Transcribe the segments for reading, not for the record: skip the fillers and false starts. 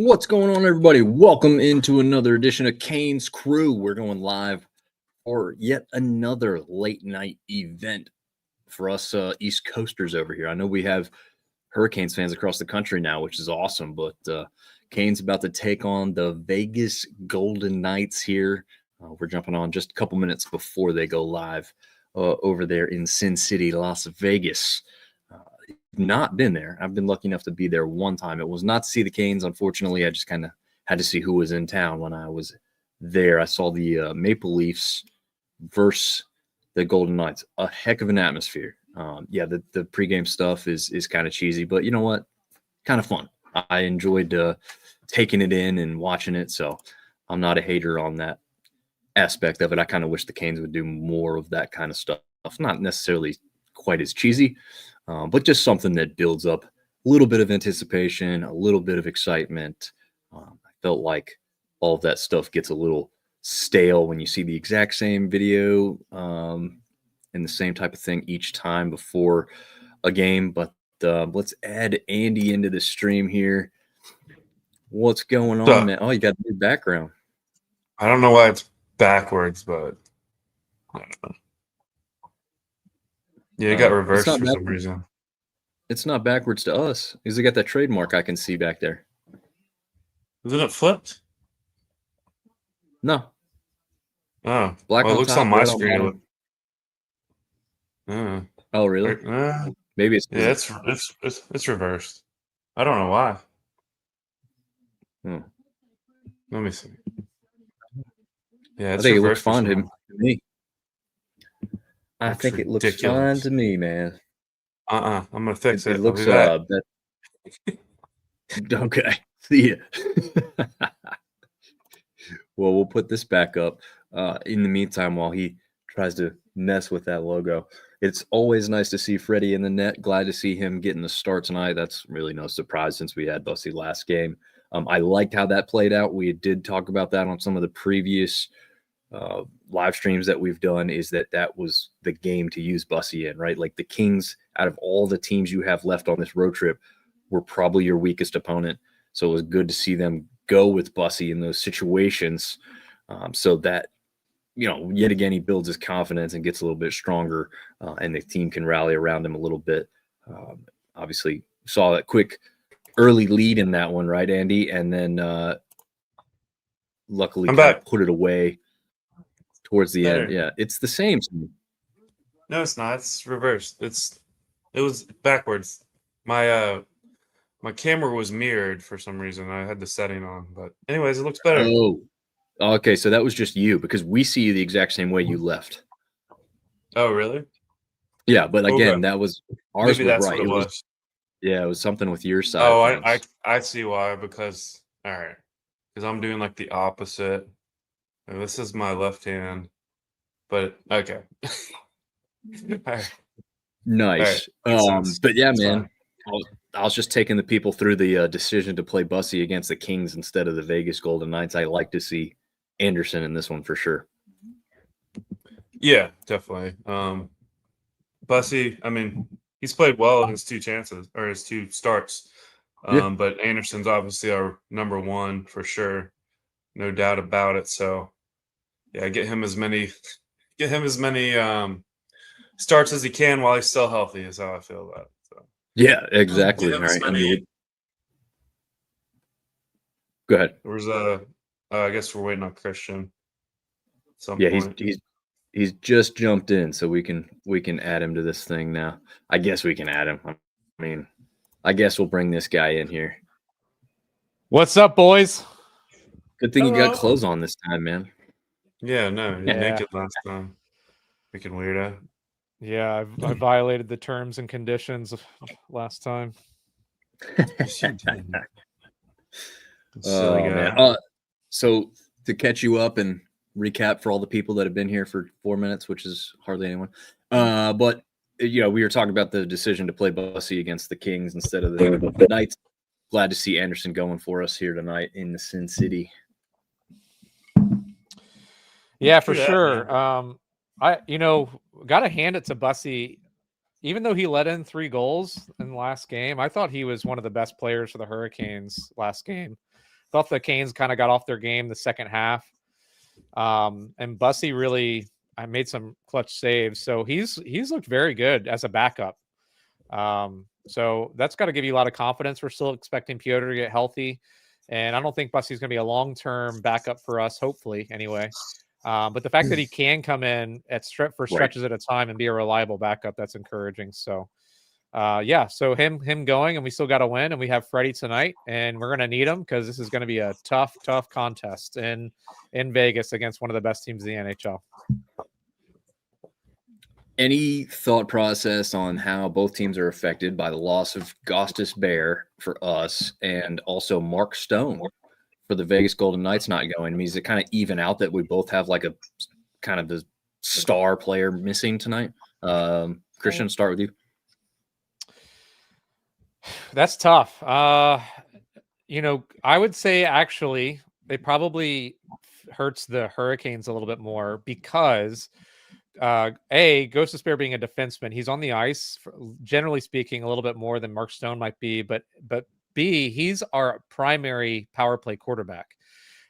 What's going on, everybody? Welcome into another edition of Kane's Crew. We're going live for yet another late night event for us East Coasters over here. I know we have Hurricanes fans across the country now, which is awesome, but Kane's about to take on the Vegas Golden Knights here. We're jumping on just a couple minutes before they go live over there in Sin City, Las Vegas. Not been there. I've been lucky enough to be there one time. It was not to see the Canes, unfortunately. I just kind of had to see who was in town when I was there. I saw the Maple Leafs versus the Golden Knights. A heck of an atmosphere. The pregame stuff is kind of cheesy, but you know what? Kind of fun. I enjoyed taking it in and watching it, so I'm not a hater on that aspect of it. I kind of wish the Canes would do more of that kind of stuff. Not necessarily quite as cheesy, but just something that builds up a little bit of anticipation, a little bit of excitement. I felt like all of that stuff gets a little stale when you see the exact same video and the same type of thing each time before a game. But let's add Andy into the stream here. What's going on, man? Oh, you got a new background. I don't know why it's backwards, but I don't know. Yeah, it got reversed for some reason. It's not backwards to us because they got that trademark I can see back there. Isn't it flipped? No. Oh, black well, on it looks top, on my red screen. Oh, really? Maybe it's it's reversed. I don't know why. Let me see. Yeah, I think it looks fine to me. I think it looks fine to me, man. I'm gonna fix it. It looks okay. See ya. Well, we'll put this back up. In the meantime, while he tries to mess with that logo, it's always nice to see Freddie in the net. Glad to see him getting the start tonight. That's really no surprise since we had Bussy last game. I liked how that played out. We did talk about that on some of the previous live streams that we've done, is that was the game to use Bussy in, right? Like the Kings, out of all the teams you have left on this road trip, were probably your weakest opponent. So it was good to see them go with Bussy in those situations, so that, yet again, he builds his confidence and gets a little bit stronger, and the team can rally around him a little bit. Obviously, saw that quick early lead in that one, right, Andy? And then luckily kind of put it away towards the end. Yeah, it's the same. No, it's not. It's reversed. It was backwards. My camera was mirrored for some reason. I had the setting on, but anyways, it looks better. Oh, okay. So that was just you, because we see you the exact same way you left. Oh, really? Yeah, but again, that was ours. Maybe that's right. What it was. Yeah, it was something with your side. Oh, I see why. Because I'm doing like the opposite. And this is my left hand, but okay. Nice. But yeah, man, I was just taking the people through the decision to play Bussy against the Kings instead of the Vegas Golden Knights. I like to see Anderson in this one for sure. Yeah, definitely. Bussy, I mean, he's played well in his two starts. But Anderson's obviously our number one for sure. No doubt about it. So yeah, get him as many starts as he can while he's still healthy is how I feel about it. So yeah, exactly. All right. Go ahead. There's I guess we're waiting on Christian. He's just jumped in, so we can add him to this thing now. I guess we can add him. I mean, I guess we'll bring this guy in here. What's up, boys? Good thing you got clothes on this time, man. Yeah, no, you're naked last time. Freaking weirdo. Yeah, I violated the terms and conditions of last time. Silly guy. Man. So to catch you up and recap for all the people that have been here for 4 minutes, which is hardly anyone. But we were talking about the decision to play Bussy against the Kings instead of the Knights. Glad to see Anderson going for us here tonight in the Sin City. Yeah, for sure. I got to hand it to Bussy. Even though he let in 3 goals in the last game, I thought he was one of the best players for the Hurricanes last game. thought the Canes kind of got off their game the second half. And Bussy really made some clutch saves. So he's looked very good as a backup. So that's got to give you a lot of confidence. We're still expecting Piotr to get healthy. And I don't think Bussy's going to be a long-term backup for us, hopefully, anyway. But the fact that he can come in for stretches at a time and be a reliable backup, that's encouraging. So, so him going, and we still got to win, and we have Freddie tonight, and we're going to need him because this is going to be a tough contest in Vegas against one of the best teams in the NHL. Any thought process on how both teams are affected by the loss of Gostis Bear for us and also Mark Stone for the Vegas Golden Knights not going? I mean, is it kind of even out that we both have like a kind of the star player missing tonight? Christian, start with you. That's tough. I would say actually it probably hurts the Hurricanes a little bit more because Ghost Despair being a defenseman, he's on the ice, generally speaking, a little bit more than Mark Stone might be, but B, he's our primary power play quarterback.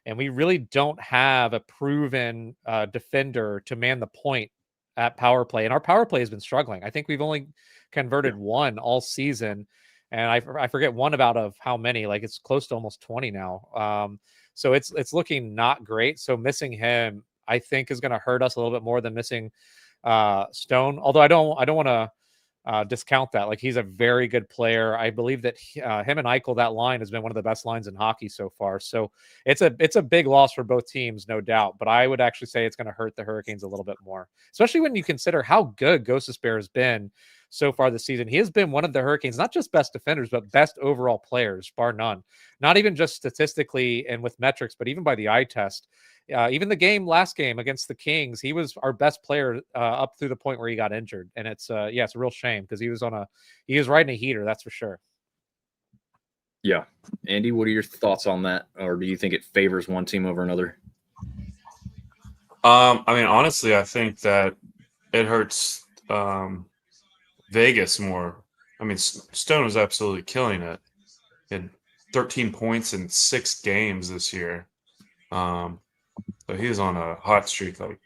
And we really don't have a proven defender to man the point at power play. And our power play has been struggling. I think we've only converted one all season. And I forget one about of how many, like it's close to almost 20 now. So it's looking not great. So missing him, I think, is going to hurt us a little bit more than missing Stone. Although I don't want to discount that. Like, he's a very good player. I believe that him and Eichel, that line has been one of the best lines in hockey so far. So it's a big loss for both teams, no doubt. But I would actually say it's going to hurt the Hurricanes a little bit more, especially when you consider how good Ghost Despair has been so far this season. He has been one of the Hurricanes, not just best defenders, but best overall players, bar none. Not even just statistically and with metrics, but even by the eye test. Even the last game against the Kings, he was our best player up through the point where he got injured. And it's a real shame because he was riding a heater, that's for sure. Yeah. Andy, what are your thoughts on that? Or do you think it favors one team over another? I mean, honestly, I think that it hurts Vegas more. I mean, Stone was absolutely killing it. He had 13 points in 6 games this year. So he was on a hot streak like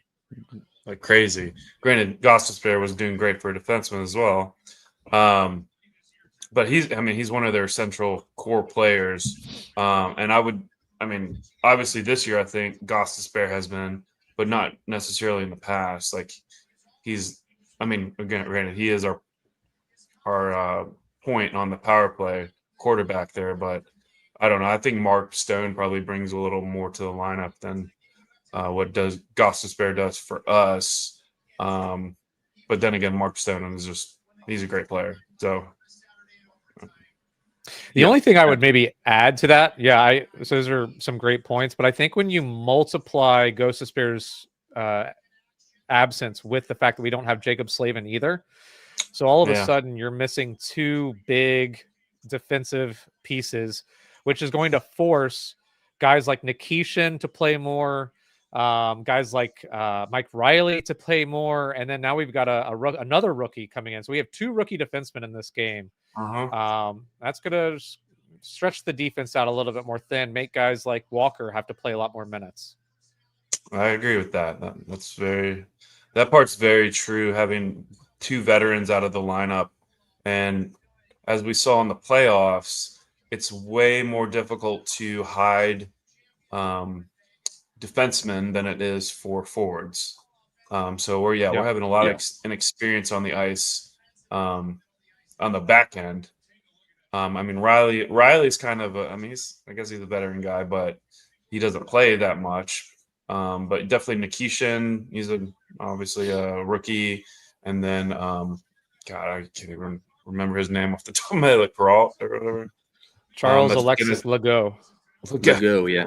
crazy. Granted, Gostis Bear was doing great for a defenseman as well. But he's one of their central core players. And obviously this year I think Gostis Bear has been, but not necessarily in the past. Like granted, he is our point on the power play quarterback there, but I don't know. I think Mark Stone probably brings a little more to the lineup than what Ghost Despair does for us. But then again, Mark Stone he's a great player. So the only thing I would maybe add to that, so those are some great points, but I think when you multiply Ghost Despair's absence with the fact that we don't have Jacob Slavin either, so all of a sudden you're missing 2 big defensive pieces, which is going to force guys like Nikishin to play more, guys like Mike Riley to play more, and then now we've got another rookie coming in. So we have 2 rookie defensemen in this game. That's going to stretch the defense out a little bit more thin, make guys like Walker have to play a lot more minutes. I agree with that. That part's very true, having 2 veterans out of the lineup. And as we saw in the playoffs, it's way more difficult to hide defensemen than it is for forwards. So we're having a lot of inexperience on the ice on the back end. Riley's kind of I guess he's a veteran guy, but he doesn't play that much. But definitely Nikishin, he's obviously a rookie. And then I can't even remember his name off the top of my head, like Peralt or whatever. Charles Alexis Legault. Legault, yeah.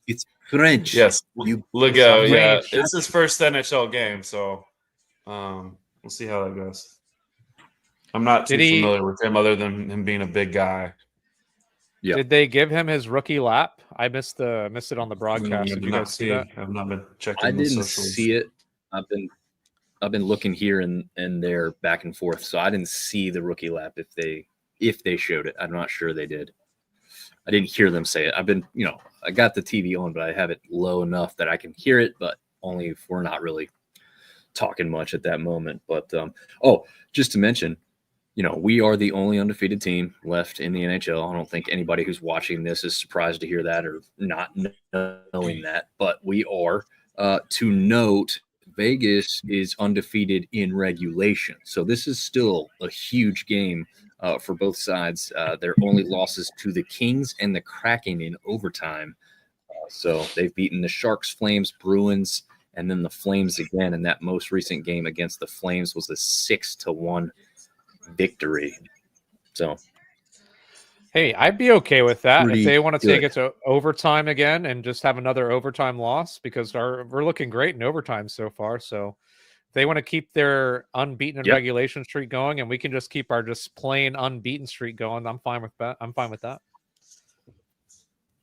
It's French. Yes, Legault. Yeah, it's his first NHL game, so we'll see how that goes. I'm not too familiar with him, other than him being a big guy. Yeah. Did they give him his rookie lap? I missed it on the broadcast. Did you guys see that? I've not been checking. I didn't see it. I've been looking here and there back and forth, so I didn't see the rookie lap if they showed it. I'm not sure they did. I didn't hear them say it. I've been, I got the TV on, but I have it low enough that I can hear it, but only if we're not really talking much at that moment. But just to mention, we are the only undefeated team left in the NHL. I don't think anybody who's watching this is surprised to hear that or not knowing that, but we are. To note, Vegas is undefeated in regulation. So this is still a huge game for both sides. Their only losses to the Kings and the Kraken in overtime. So they've beaten the Sharks, Flames, Bruins, and then the Flames again. And that most recent game against the Flames was a 6-1 victory. So, hey, I'd be okay with that if they want to take good. it to overtime again and just have another overtime loss, because we're looking great in overtime so far. So if they want to keep their unbeaten in regulation streak going, and we can just keep our just plain unbeaten streak going, I'm fine with that. I'm fine with that.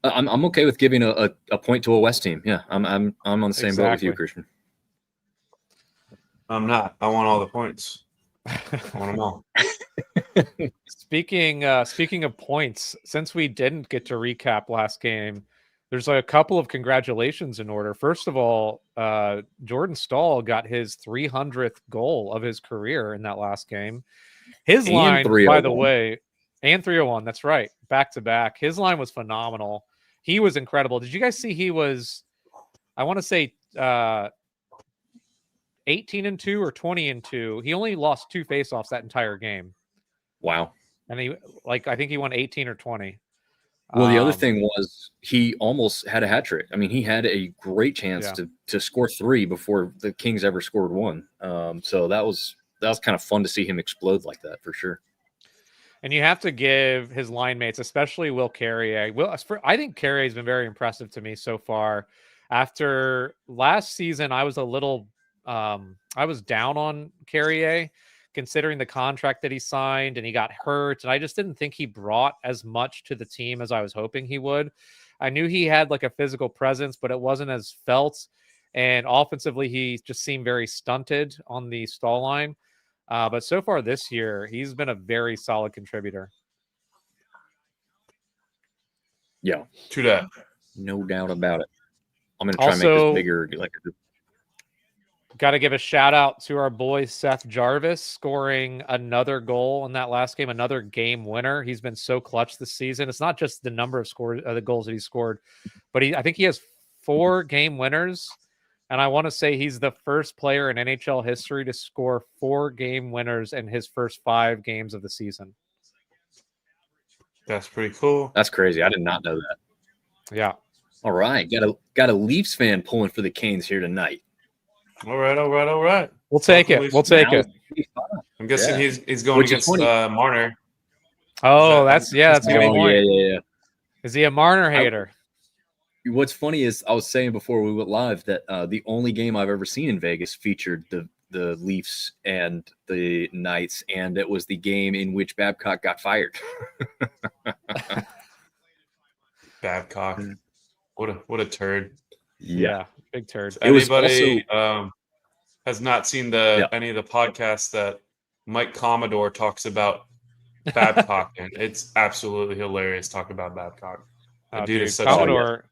I'm okay with giving a point to a West team. Yeah, I'm on the same boat with you, Christian. I'm not. I want all the points. I want them all. Speaking of points, since we didn't get to recap last game, there's a couple of congratulations in order. First of all, Jordan Stahl got his 300th goal of his career in that last game. His line, by the way, and 301, that's right, back to back. His line was phenomenal. He was incredible. Did you guys see he was, I want to say 18-2 or 20-2. He only lost 2 faceoffs that entire game. Wow. And I think he won 18 or 20. Well, the other thing was he almost had a hat trick. I mean, he had a great chance to score 3 before the Kings ever scored 1. So that was kind of fun to see him explode like that for sure. And you have to give his line mates, especially Will Carrier. I think Carrier has been very impressive to me so far. After last season, I was a little I was down on Carrier, considering the contract that he signed, and he got hurt. And I just didn't think he brought as much to the team as I was hoping he would. I knew he had like a physical presence, but it wasn't as felt. And offensively, he just seemed very stunted on the stall line. But so far this year, he's been a very solid contributor. Yeah. True that. No doubt about it. I'm going to try and make this bigger. Got to give a shout out to our boy Seth Jarvis scoring another goal in that last game, another game winner. He's been so clutch this season. It's not just the number of the goals that he scored, but I think he has 4 game winners. And I want to say he's the first player in NHL history to score 4 game winners in his first 5 games of the season. That's pretty cool. That's crazy. I did not know that. Yeah. All right. Got a Leafs fan pulling for the Canes here tonight. All right. We'll take it. We'll take it. I'm guessing he's going against Marner. Oh, that's a good point. Yeah. Is he a Marner hater? What's funny is I was saying before we went live that the only game I've ever seen in Vegas featured the Leafs and the Knights, and it was the game in which Babcock got fired. Babcock, what a turd! Yeah, big turd. Anybody has not seen any of the podcasts that Mike Commodore talks about Babcock, and it's absolutely hilarious. Talk about Babcock. Dude is such Commodore.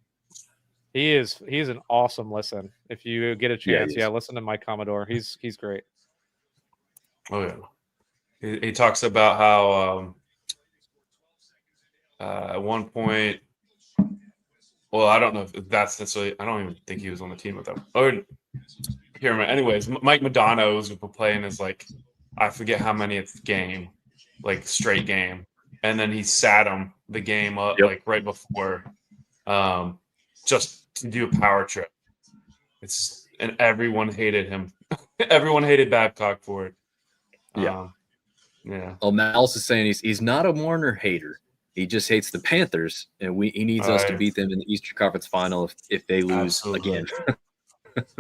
He's an awesome listen. If you get a chance, listen to Mike Commodore. He's great. Oh yeah, he talks about how at one point, well, I don't know if that's necessarily. I don't even think he was on the team with them. Or here, anyways, Mike Madonna was playing as I forget how many game, straight game, and then he sat him the game up right before, just to do a power trip. And everyone hated him. Everyone hated Babcock for it. Yeah. Yeah. Oh, Mal's is saying he's not a Marner hater. He just hates the Panthers, and he needs us to beat them in the Eastern Conference Final if they lose again.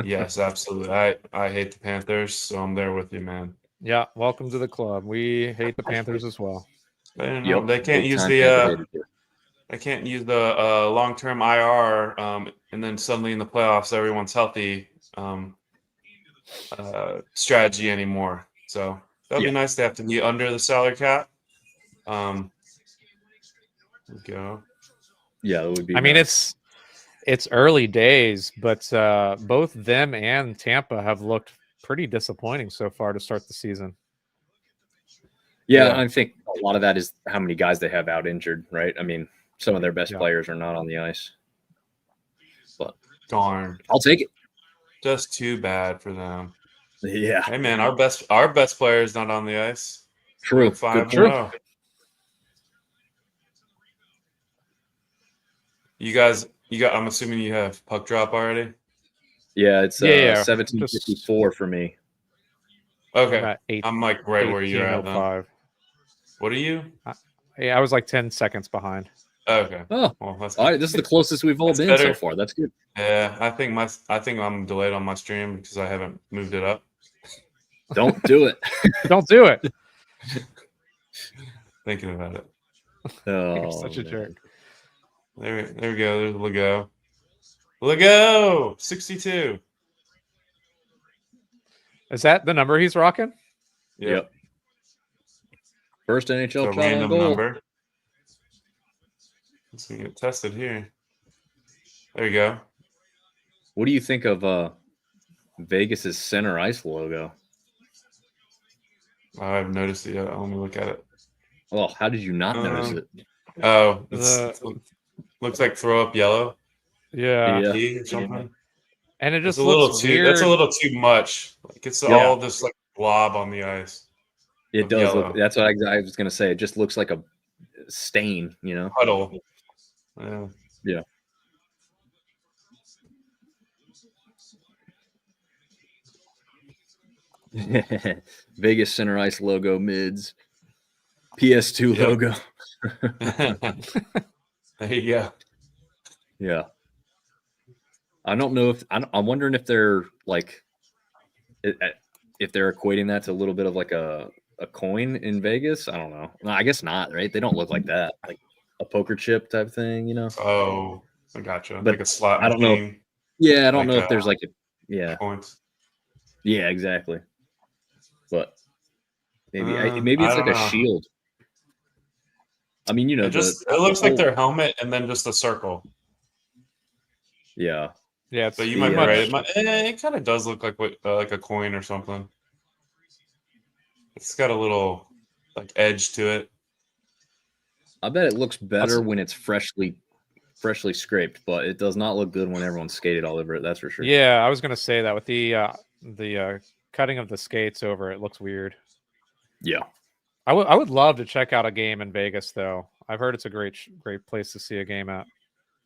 Yes, absolutely. I hate the Panthers, so I'm there with you, man. Yeah, welcome to the club. We hate the Panthers as well. They can't use they can't use the long-term IR, and then suddenly in the playoffs everyone's healthy strategy anymore. So that'd be nice to have to be under the salary cap. We go. Yeah, it would be. I mean, nice. it's early days, but both them and Tampa have looked pretty disappointing so far to start the season. Yeah, I think a lot of that is how many guys they have out injured, right? I mean, some of their best Yeah. players are not on the ice. But Darn. I'll take it. Just too bad for them. Yeah. Hey man, our best player is not on the ice. True. We're 5-0. True. You guys, I'm assuming you have puck drop already. Yeah, it's Yeah, 1754 for me. Okay, I'm like right where you're at. 18:05. What are you? Yeah, I was like 10 seconds behind. Okay. Oh, well, that's all right. This is the closest we've all That's been better. so far. That's good. Yeah, I think I'm delayed on my stream because I haven't moved it up. Don't do it. Don't do it. Thinking about it. Oh, You're such a jerk. There we go. There's Lego. Lego 62. Is that the number he's rocking? Yep. First NHL It's a shot on random goal. number. Let's see, get tested here. There you go. What do you think of Vegas's center ice logo? I haven't noticed it yet. Let me look at it. Oh, how did you not notice it? Oh, it looks like throw up yellow. Yeah. Or something. And it just It's a little looks too. weird. That's a little too much. Like it's all this like blob on the ice. It does yellow. look. That's what I was going to say. It just looks like a stain, you know. Puddle. Yeah. Vegas center ice logo mids. PS2 logo. There you go. Yeah. I don't know if I'm wondering if they're like if they're equating that to a little bit of like a coin in Vegas. I don't know. No, I guess not, right? They don't look like that. Like a poker chip type thing, you know? Oh, I gotcha. But like a slot I don't know. machine. Yeah, I don't know if there's like points. Yeah, exactly. But maybe it's like a shield. I mean, you know, it looks like their helmet and then just a circle. Yeah. Yeah, but you might be right. It kind of does look like like a coin or something. It's got a little like edge to it. I bet it looks better when it's freshly scraped, but it does not look good when everyone's skated all over it. That's for sure. Yeah, I was gonna say that with the cutting of the skates over, it looks weird. Yeah, I would love to check out a game in Vegas, though. I've heard it's a great place to see a game at.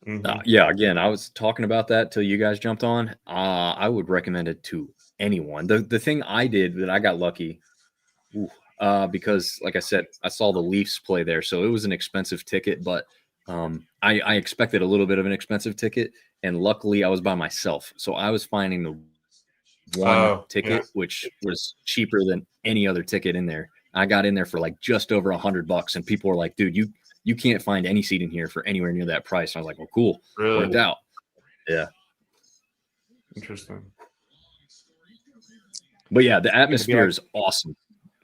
Mm-hmm. Yeah, again, I was talking about that till you guys jumped on. I would recommend it to anyone. The thing I did that I got lucky, because like I said, I saw the Leafs play there, so it was an expensive ticket, but I expected a little bit of an expensive ticket, and luckily I was by myself, so I was finding the one ticket which was cheaper than any other ticket in there. I got in there for like just over $100, and people were like, "Dude, you can't find any seat in here for anywhere near that price." And I was like, "Well, cool, worked out." Yeah, interesting. But yeah, the atmosphere is awesome.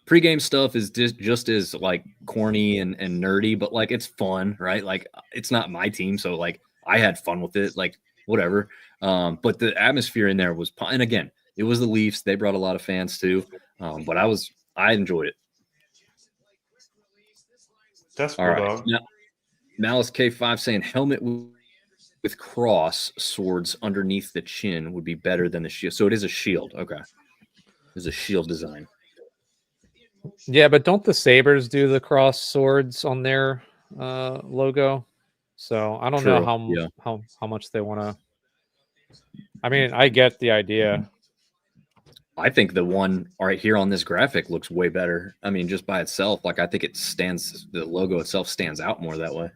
Pre-game stuff is just as like corny and nerdy, but like it's fun, right? Like it's not my team, so like I had fun with it, like whatever. But the atmosphere in there was, and again, it was the Leafs. They brought a lot of fans too, but I enjoyed it. That's cool, all right. dog. Now, Malice K5 saying helmet with cross swords underneath the chin would be better than the shield. So it is a shield. Okay, it's a shield design. Yeah, but don't the Sabres do the cross swords on their logo? So I don't know how much they want to. I mean, I get the idea. I think the one right here on this graphic looks way better. I mean, just by itself, like I think the logo itself stands out more that way.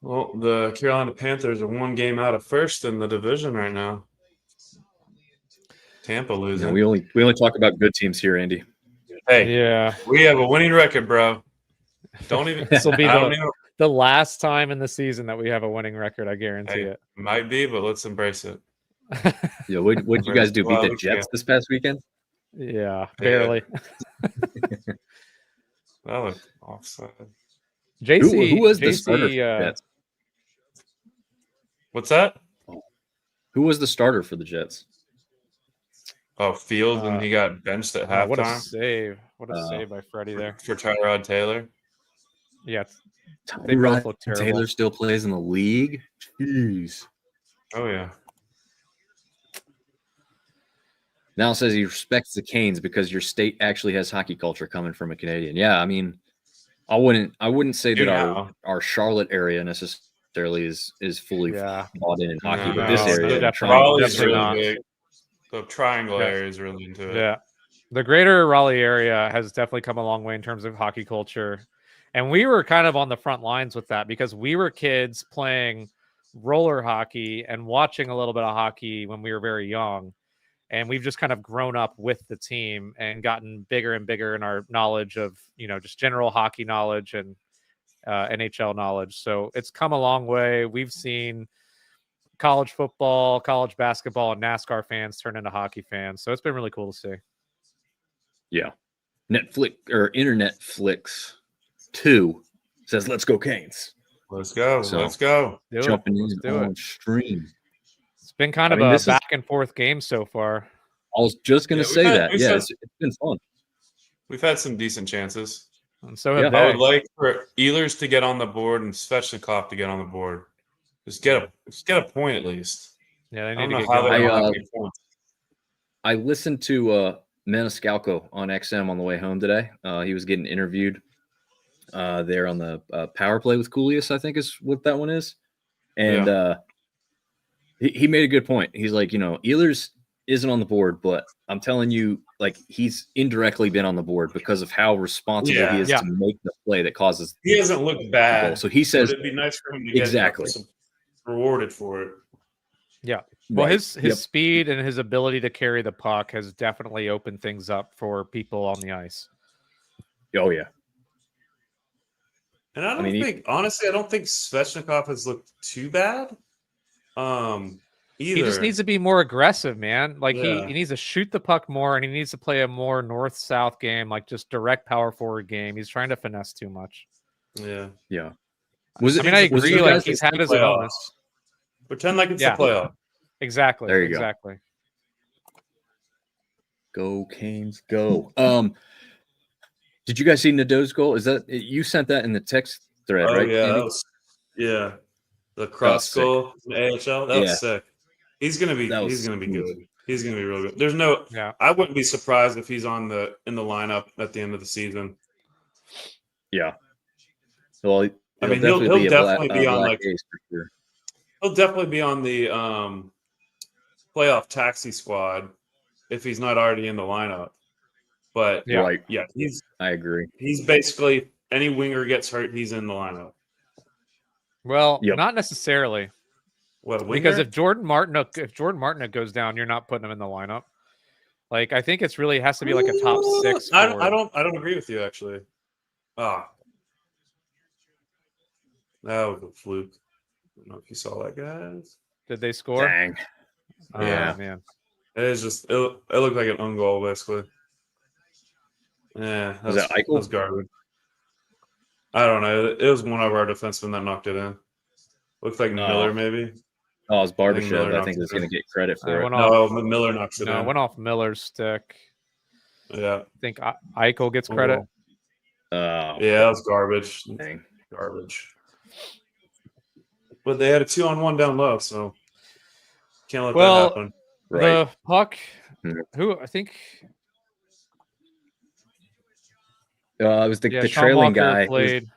Well, the Carolina Panthers are one game out of first in the division right now. Tampa losing. Yeah, we only talk about good teams here, Andy. Hey, yeah, we have a winning record, bro. Don't even. This will be the last time in the season that we have a winning record. I guarantee it. Might be, but let's embrace it. Yeah, what'd you guys do? Beat the Jets this past weekend? Yeah, barely. That looked offside. JC, Who was the starter for JC, the Jets? What's that? Who was the starter for the Jets? Oh, Fields, and he got benched at halftime. What a save! What a save by Freddie there. For Tyrod Taylor. Yeah, they both look terrible. Taylor still plays in the league. Jeez. Oh yeah. Now says he respects the Canes because your state actually has hockey culture coming from a Canadian. Yeah, I mean, I wouldn't say that our Charlotte area necessarily is fully bought in hockey, but this area, Raleigh's really big. The Triangle area is really into it. Yeah, the greater Raleigh area has definitely come a long way in terms of hockey culture, and we were kind of on the front lines with that because we were kids playing roller hockey and watching a little bit of hockey when we were very young. And we've just kind of grown up with the team and gotten bigger and bigger in our knowledge of, just general hockey knowledge and NHL knowledge. So it's come a long way. We've seen college football, college basketball, and NASCAR fans turn into hockey fans. So it's been really cool to see. Yeah. Netflix or Internet Flix 2 says, "Let's go Canes." Let's go. So, let's go. Jumping in on stream. It's been kind of a back and forth game so far. I was just going to say that. Yeah, it's been fun. We've had some decent chances. And so have I would like for Ehlers to get on the board and Svechnikov to get on the board. Just get a point at least. Yeah, they need to get going. I listened to Maniscalco on XM on the way home today. He was getting interviewed there on the power play with Coolius, I think is what that one is. And he made a good point. He's like, Ehlers isn't on the board, but I'm telling you, like, he's indirectly been on the board because of how responsible he is to make the play that causes. He hasn't looked bad. So he says it'd be nice for him to get rewarded for it. Yeah. Well, his speed and his ability to carry the puck has definitely opened things up for people on the ice. Oh yeah. And I don't think Svechnikov has looked too bad. Either. He just needs to be more aggressive, man. Like he needs to shoot the puck more, and he needs to play a more north-south game, like just direct power forward game. He's trying to finesse too much. Yeah. I agree. Like he's had his moments. Pretend like it's the playoff. Exactly. There you go. Go Canes, go. Did you guys see Nadeau's goal? Is that you sent that in the text thread, right? Yeah. The cross goal in the AHL. That was sick. He's gonna be good. He's gonna be really good. There's no I wouldn't be surprised if he's in the lineup at the end of the season. Yeah. Well, he'll definitely be on like he'll definitely be on the playoff taxi squad if he's not already in the lineup. But I agree. He's basically any winger gets hurt, he's in the lineup. Well, not necessarily. What, because if Jordan Martinook goes down, you're not putting him in the lineup. Like I think it's really has to be like a top 6. I don't agree with you actually. That was a fluke. I don't know if you saw that, guys. Did they score? Dang. Yeah, man. It is just it looked like an own goal basically. Yeah, was that Eichel? That was garbage. I don't know. It was one of our defensemen that knocked it in. Looks like Miller, maybe. Oh, it was Barbashev. I think was going to get credit for it. Miller knocks it in. It went off Miller's stick. Yeah. I think Eichel gets credit. Yeah, that was garbage. Dang. Garbage. But they had a 2-on-1 down low, so can't let that happen. The puck, who I think... it was the trailing guy played.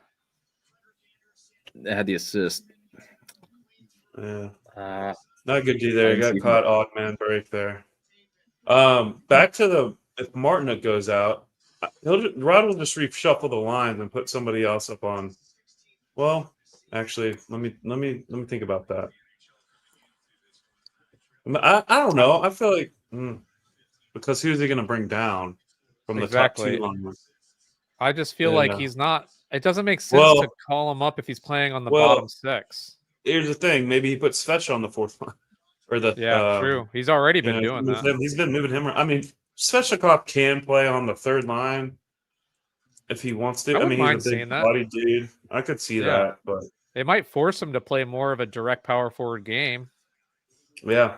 That had the assist. Yeah. Not good D there. He got caught odd man break there. Back to if Martinook goes out, Rod will just reshuffle the lines and put somebody else up on. Well, actually, let me think about that. I don't know. I feel like because who's he going to bring down from the top 2 lines? I just feel like he's not. It doesn't make sense to call him up if he's playing on the bottom 6. Here's the thing: maybe he puts Svech on the 4th line, or true. He's already been doing that. He's been moving him around. I mean, Svechnikov can play on the 3rd line. if he wants to. I I wouldn't mean, mind he's a seeing big that. body dude. I could see Yeah. that, but They might force him to play more of a direct power forward game. yeah,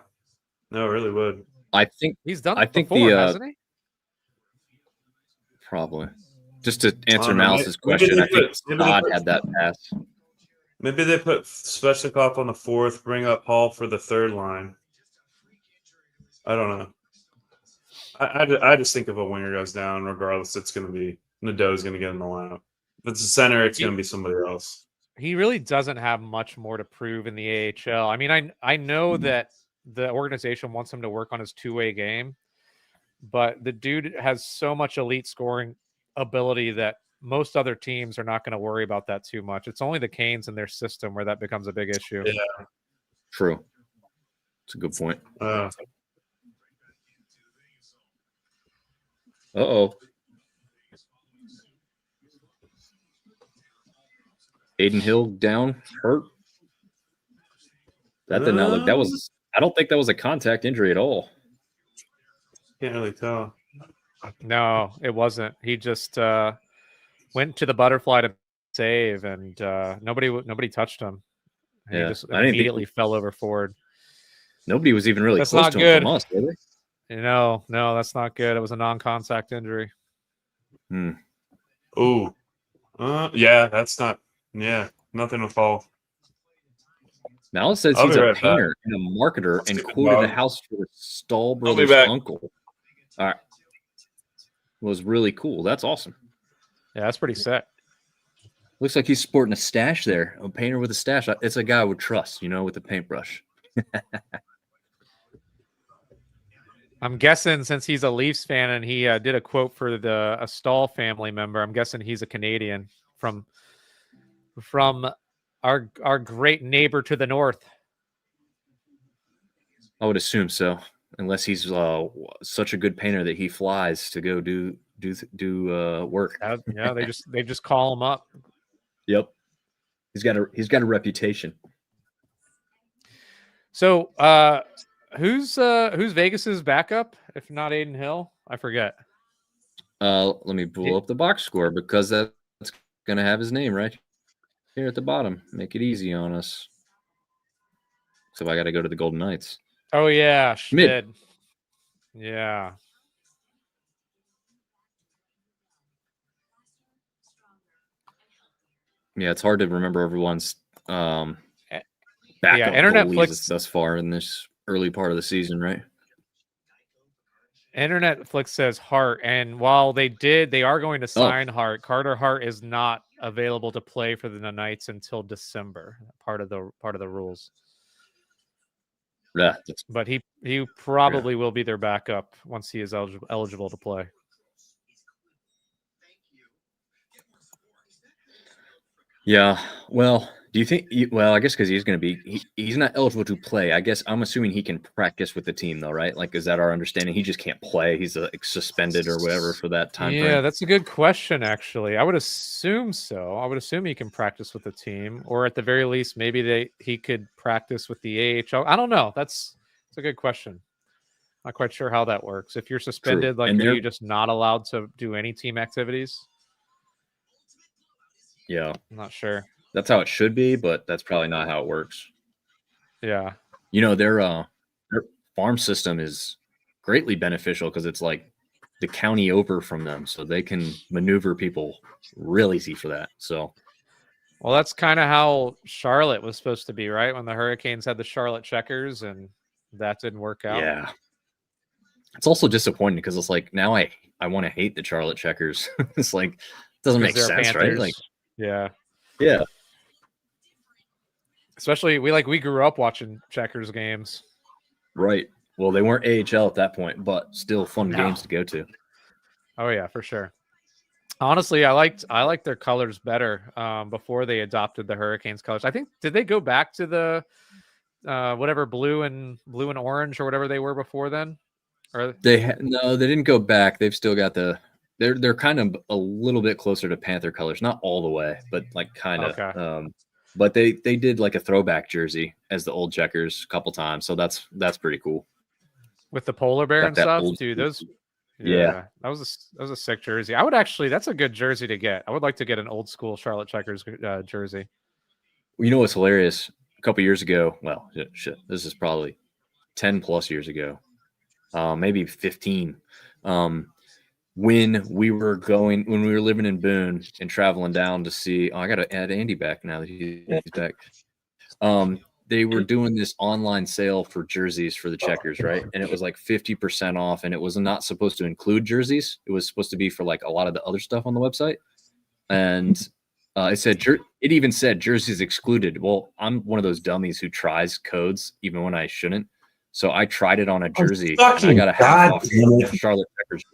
no, it really would. I think He's done I it think before, the hasn't he? probably just to I answer don't know. Malice's Maybe question, they I think maybe they Todd put had that pass. maybe they put Svechnikov on the fourth, bring up Hall for the third line. I don't know. I just think if a winger goes down, regardless, it's going to be Nadeau's going to get in the lineup. If it's a center, it's going to be somebody else. He really doesn't have much more to prove in the AHL. I mean, I know that the organization wants him to work on his two-way game, but the dude has so much elite scoring ability that most other teams are not going to worry about that too much. It's only the Canes and their system where that becomes a big issue. Yeah, True. It's a good point. Uh-oh. Aiden Hill down, hurt. That did not look. That was. I don't think that was a contact injury at all. Can't really tell. No, it wasn't. He just went to the butterfly to save, and nobody touched him. And Yeah, he just I didn't immediately fell over forward. Nobody was even really That's close not to good. him from us, were they? No, that's not good. It was a non-contact injury. Oh, yeah, that's not. Yeah, nothing to fall. Malice says I'll he's be a right painter and a marketer and Stick quoted a about. house for the Stahl I'll be brothers' back. uncle. All right. Was really cool. That's awesome. Yeah, that's pretty sick. Looks like he's sporting a stash there. A painter with a stash. It's a guy I would trust, with a paintbrush. I'm guessing since he's a Leafs fan and he did a quote for a Stahl family member, I'm guessing he's a Canadian from our great neighbor to the north. I would assume so, unless he's such a good painter that he flies to go do work. Yeah, they just call him up. Yep, he's got a reputation. So, who's Vegas's backup if not Aiden Hill? I forget. Let me pull up the box score because that's going to have his name right here at the bottom. Make it easy on us. So I got to go to the Golden Knights. Oh yeah, Schmid. Mid. Yeah. Yeah, it's hard to remember everyone's backup Internet goalies Flicks thus far in this early part of the season, right? Internet Flicks says Hart, and while they are going to sign Hart. Carter Hart is not available to play for the Knights until December. Part of the rules. Yeah, but he probably will be their backup once he is eligible to play. Yeah. Well, do you think? Well, I guess because he's going to be he's not eligible to play. I guess I'm assuming he can practice with the team though, right? Like, is that our understanding? He just can't play. He's suspended or whatever for that time. Yeah, frame. That's a good question. Actually, I would assume so. I would assume he can practice with the team, or at the very least, maybe he could practice with the AHL. I don't know. That's a good question. Not quite sure how that works. If you're suspended, True. like, are you just not allowed to do any team activities? Yeah, I'm not sure. That's how it should be, but that's probably not how it works. Yeah. Their farm system is greatly beneficial because it's like the county over from them, so they can maneuver people real easy for that. So, well, that's kind of how Charlotte was supposed to be, right? When the Hurricanes had the Charlotte Checkers, and that didn't work out. Yeah. It's also disappointing because it's like now I want to hate the Charlotte Checkers. It's like it doesn't make sense, Panthers. Right? Like, yeah. Especially we grew up watching Checkers games. Right. Well, they weren't AHL at that point, but still fun games to go to. Oh yeah, for sure. Honestly, I liked their colors better before they adopted the Hurricanes colors. I think did they go back to the whatever blue and orange or whatever they were before then? Or no, they didn't go back. They've still got they're kind of a little bit closer to Panther colors, not all the way, but like kind of. Okay. But they did like a throwback jersey as the old Checkers a couple times, so that's pretty cool. With the polar bear and stuff, dude. Yeah. That was a sick jersey. I would actually. That's a good jersey to get. I would like to get an old school Charlotte Checkers jersey. You know what's hilarious? A couple years ago, well, shit, this is probably 10 plus years ago, maybe 15. When we were living in Boone and traveling down to see, I got to add Andy back now that he's back. They were doing this online sale for jerseys for the Checkers, right? And it was like 50% off, and it was not supposed to include jerseys. It was supposed to be for like a lot of the other stuff on the website. And it even said jerseys excluded. Well, I'm one of those dummies who tries codes even when I shouldn't. So I tried it on a jersey, and I got a half off Charlotte Checkers.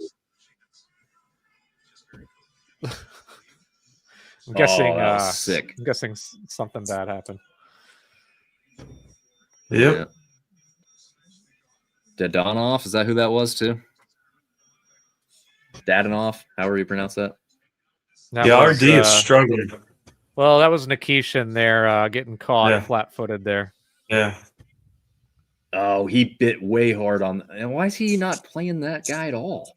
I'm guessing that was sick. I'm guessing something bad happened. Yep. Dadanoff, is that who that was too? Dadanoff, however you pronounce that. RD is struggling. Well, that was Nikishin there getting caught flat-footed there. Yeah. Oh, he bit way hard on. And why is he not playing that guy at all?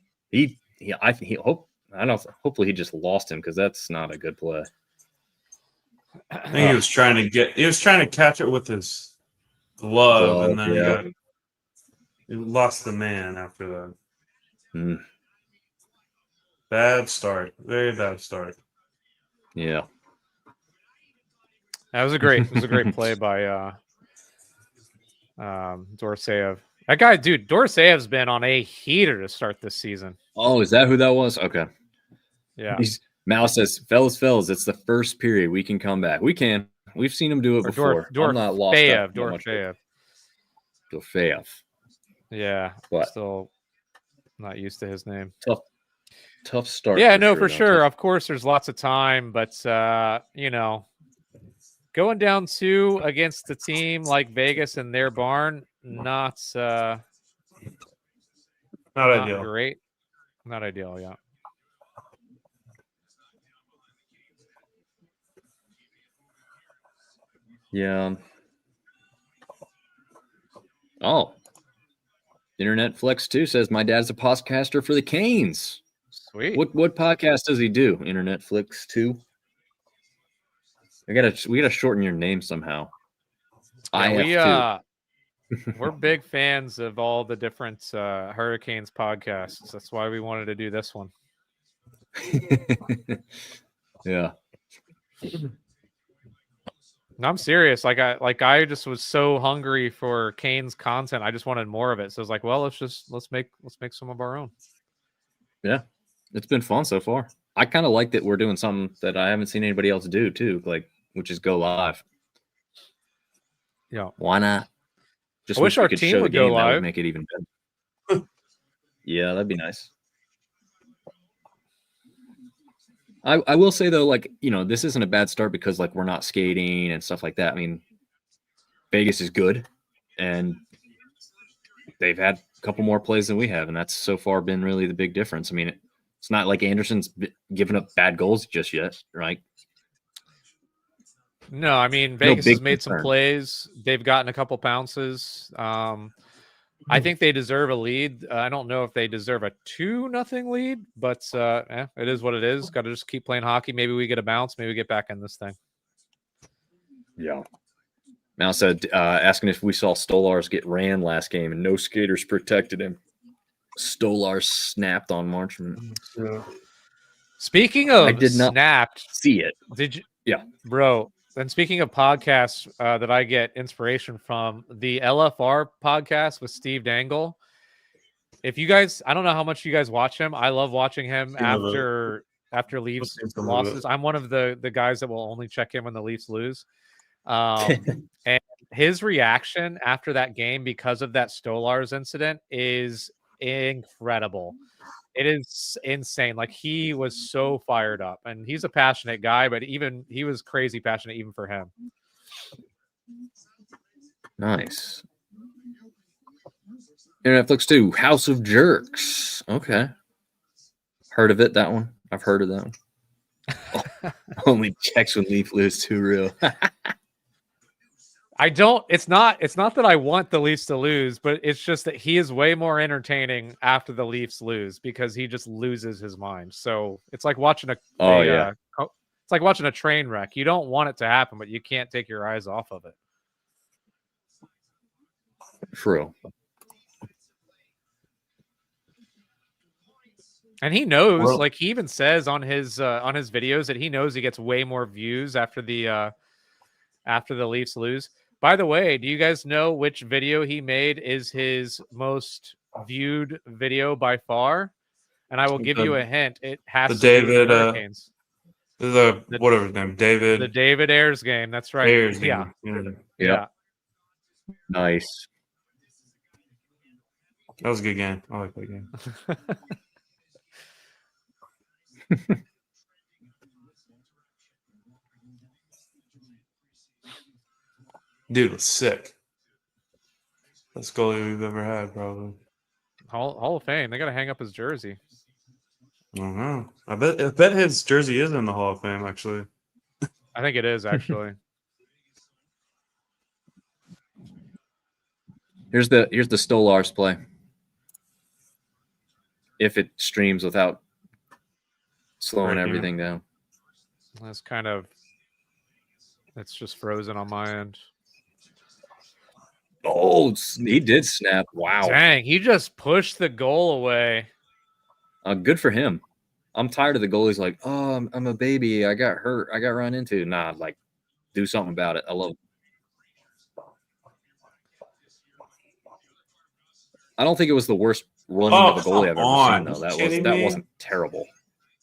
Hopefully he just lost him because that's not a good play. I think he was trying to catch it with his glove, and then he lost the man after that. Bad start. Very bad start. Yeah. That was a great play by Dorseyev. That guy, dude, Dorseyev's been on a heater to start this season. Oh, is that who that was? Okay. Yeah. Mal says, fellas, it's the first period. We can come back. We can. We've seen him do it before. I'm not lost. Dorfeyev. Yeah. But still not used to his name. Tough start. Yeah, for sure. Of course, there's lots of time, but going down 2 against a team like Vegas in their barn, not ideal. Great. Not ideal, yeah. Yeah. Oh. Internet Flex 2 says my dad's a podcaster for the Canes. Sweet. What podcast does he do? Internet Flex 2. We gotta shorten your name somehow. Yeah, we're big fans of all the different Hurricanes podcasts. That's why we wanted to do this one. Yeah. No, I'm serious. I just was so hungry for Canes content. I just wanted more of it. So I was like, well, let's make some of our own. Yeah. It's been fun so far. I kind of like that we're doing something that I haven't seen anybody else do too, which is go live. Yeah. Why not? I wish our team would go live. That would make it even better. Yeah, that'd be nice. I will say though, this isn't a bad start because we're not skating and stuff like that. I mean, Vegas is good, and they've had a couple more plays than we have, and that's so far been really the big difference. I mean, it's not like Anderson's given up bad goals just yet, right? No, I mean, Vegas has made some plays. They've gotten a couple bounces. I think they deserve a lead. I don't know if they deserve a 2-0 lead, but it is what it is. Got to just keep playing hockey. Maybe we get a bounce. Maybe we get back in this thing. Yeah. Mal said, asking if we saw Stolars get ran last game and no skaters protected him. Stolars snapped on Marchman. Yeah. Speaking of, I did not see it. Did you? Yeah, bro. And speaking of podcasts that I get inspiration from, the LFR podcast with Steve Dangle. If you guys, I don't know how much you guys watch him. I love watching him after Leafs losses. I'm one of the guys that will only check in when the Leafs lose. And his reaction after that game because of that Stolars incident is incredible. It is insane. He was so fired up, and he's a passionate guy, but he was crazy passionate even for him. Nice. Internet Flex 2, House of Jerks. Okay. Heard of it, that one? I've heard of that one. Only checks when Leaf lose, too real. I don't. It's not that I want the Leafs to lose, but it's just that he is way more entertaining after the Leafs lose because he just loses his mind. So it's like watching Oh yeah, it's like watching a train wreck. You don't want it to happen, but you can't take your eyes off of it. true. And he knows, Well- like he even says on his videos that he knows he gets way more views after the Leafs lose. By the way, do you guys know which video he made is his most viewed video by far? And I will give you a hint. It has the to do with David, the Hurricanes. Whatever his name, David. The David Ayers game. That's right. Ayers Yeah. game. Yeah. Nice. That was a good game. I like that game. Dude was sick. Best goalie we've ever had, probably. Hall of Fame. They got to hang up his jersey. I don't know. I bet his jersey is in the Hall of Fame, actually. I think it is actually. Here's the Stolars play. If it streams without slowing Breaking. everything down. That's kind of. It's just frozen on my end. Oh, he did snap. Wow. Dang, he just pushed the goal away. Good for him. I'm tired of the goalies like, oh, I'm a baby. I got hurt. I got run into. Nah, like, do something about it. I love it. I don't think it was the worst running of a goalie I've ever seen, though. That wasn't terrible.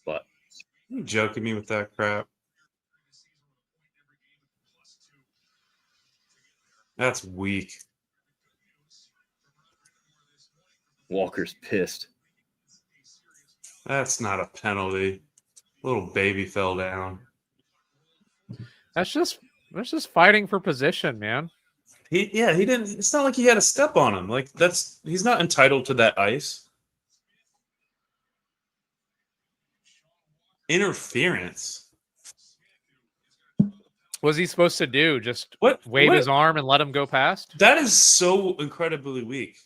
But You joking me with that crap? That's weak. Walker's pissed. That's not a penalty. Little baby fell down. That's just fighting for position, man. He didn't. It's not like he had a step on him. Like he's not entitled to that ice. Interference. What's he supposed to do? Just What? wave his arm and let him go past? That is so incredibly weak.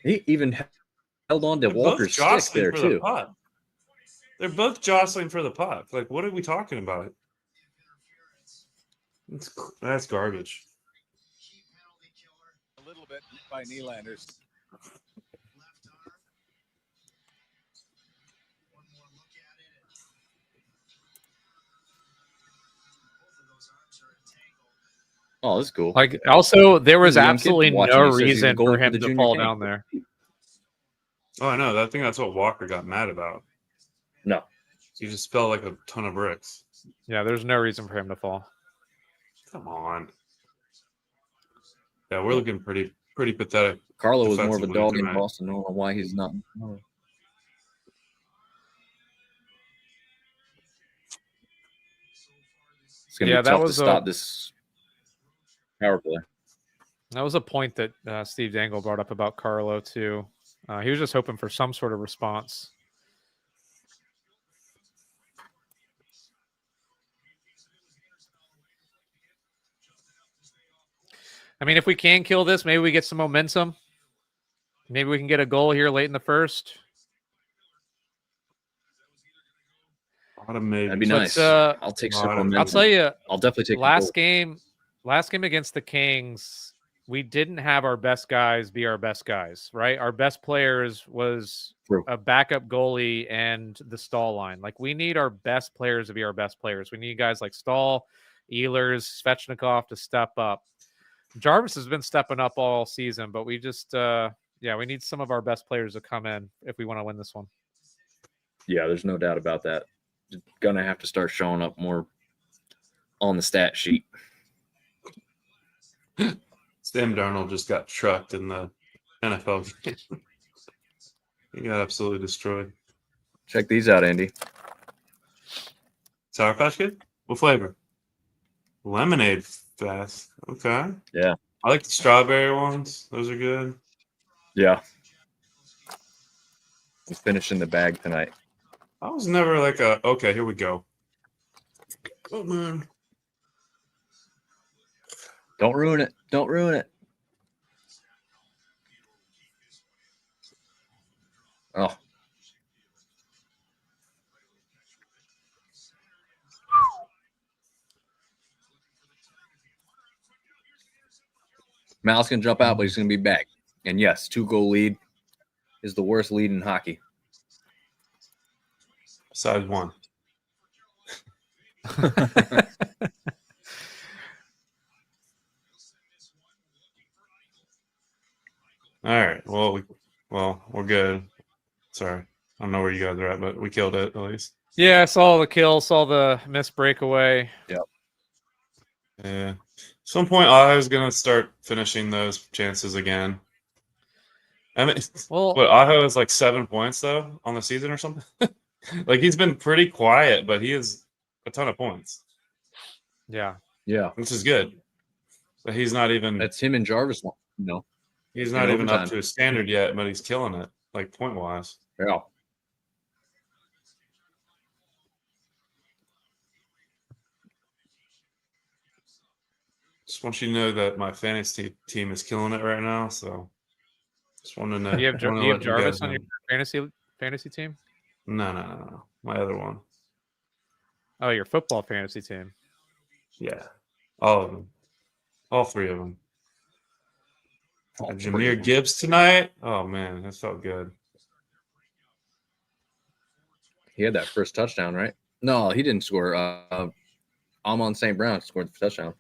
He even held on to They're Walker's both stick there, jostling for the too. puck. They're both jostling for the puck. Like, what are we talking about? That's garbage. A little bit by Nylander's. Oh, that's cool. Like, also, there was He's a young kid absolutely watching. no He says he's reason going for him the to junior fall game. down there. Oh, I know. I think that's what Walker got mad about. No. He just felt like a ton of bricks. Yeah, there's no reason for him to fall. Come on. Yeah, we're looking pretty pathetic. Carlo was more of a defensively dog in tonight. Boston. I don't know why he's not. It's going to Yeah, be that tough to was stop this power play. That was a point that Steve Dangle brought up about Carlo too. He was just hoping for some sort of response. I mean, if we can kill this, maybe we get some momentum. Maybe we can get a goal here late in the first. Automated. That'd be But, nice. I'll take some momentum. I'll tell you, I'll definitely take the last goal. game against the Kings, we didn't have our best guys be our best guys, right? Our best players was True. a backup goalie and the Stahl line. Like, we need our best players to be our best players. We need guys like Stahl, Ehlers, Svechnikov to step up. Jarvis has been stepping up all season, but we just, we need some of our best players to come in if we want to win this one. Yeah, there's no doubt about that. Just gonna have to start showing up more on the stat sheet. Sam Darnold just got trucked in the NFL game. He got absolutely destroyed. Check these out, Andy. Sour Patch Kid? What flavor? Lemonade fast. Okay. Yeah. I like the strawberry ones. Those are good. Yeah. It's finished in the bag tonight. I was never like okay, here we go. Oh man. Don't ruin it. Don't ruin it. Oh. Mal's going to jump out, but he's going to be back. And yes, 2-goal lead is the worst lead in hockey. Besides one. All right. Well, we're good. Sorry. I don't know where you guys are at, but we killed it at least. Yeah, I saw the kill, saw the missed breakaway. Yep. Yeah. At some point, I was gonna start finishing those chances again. I mean, Well, what Aho is like 7 points though on the season or something. Like he's been pretty quiet, but he has a ton of points, yeah. Yeah. which is good. But he's not even. That's him and Jarvis. No. He's in not even up overtime. to his standard yet, but he's killing it, like point wise. Yeah. Just want you to know that my fantasy team is killing it right now. So, just want to know. Do you have, wanna do you have let guys Jarvis on know. your fantasy team? No. My other one. Oh, your football fantasy team. Yeah, all of them, all three of them. All three Jameer of them. Gibbs tonight. Oh man, that felt good. He had that first touchdown, right? No, he didn't score. Amon St. Brown scored the touchdown.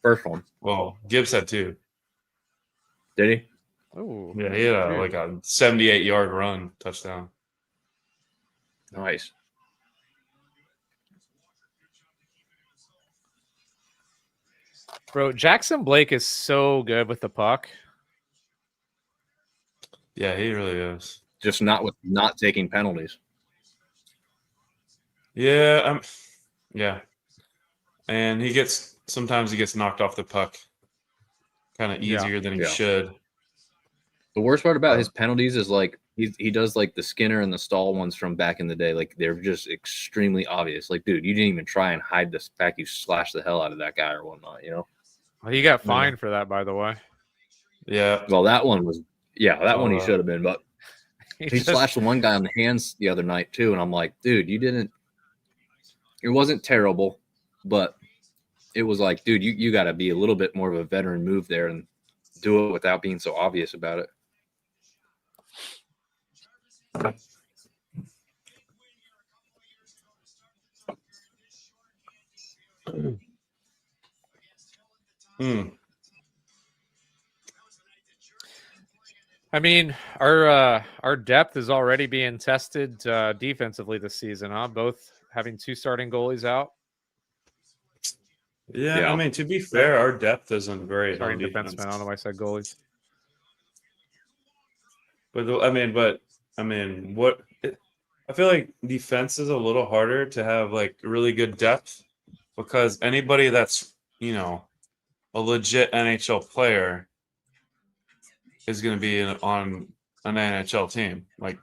First one. Well, Gibbs had two. Did he? Oh, Yeah, he had like a 78-yard run touchdown. Nice. bro. Jackson Blake is so good with the puck. Yeah, he really is. Just not taking penalties. Yeah, yeah. And sometimes he gets knocked off the puck kind of easier than he Yeah. should. The worst part about his penalties is like he does like the Skinner and the Stahl ones from back in the day. Like they're just extremely obvious. Like, dude, you didn't even try and hide the fact you slashed the hell out of that guy or whatnot, you know? Well, he got fined for that, by the way. Yeah. Well, that one was that one he that. should have been, but he slashed the one guy on the hands the other night too, and I'm like, dude, you didn't. It wasn't terrible, but it was like, dude, you got to be a little bit more of a veteran move there and do it without being so obvious about it. I mean, our depth is already being tested defensively this season, huh? Both having two starting goalies out. Yeah, I mean, to be fair, our depth isn't great. Starting on defense. defensemen. I don't know why I said goalies. But what I feel like defense is a little harder to have like really good depth because anybody that's, a legit NHL player is going to be on an NHL team, like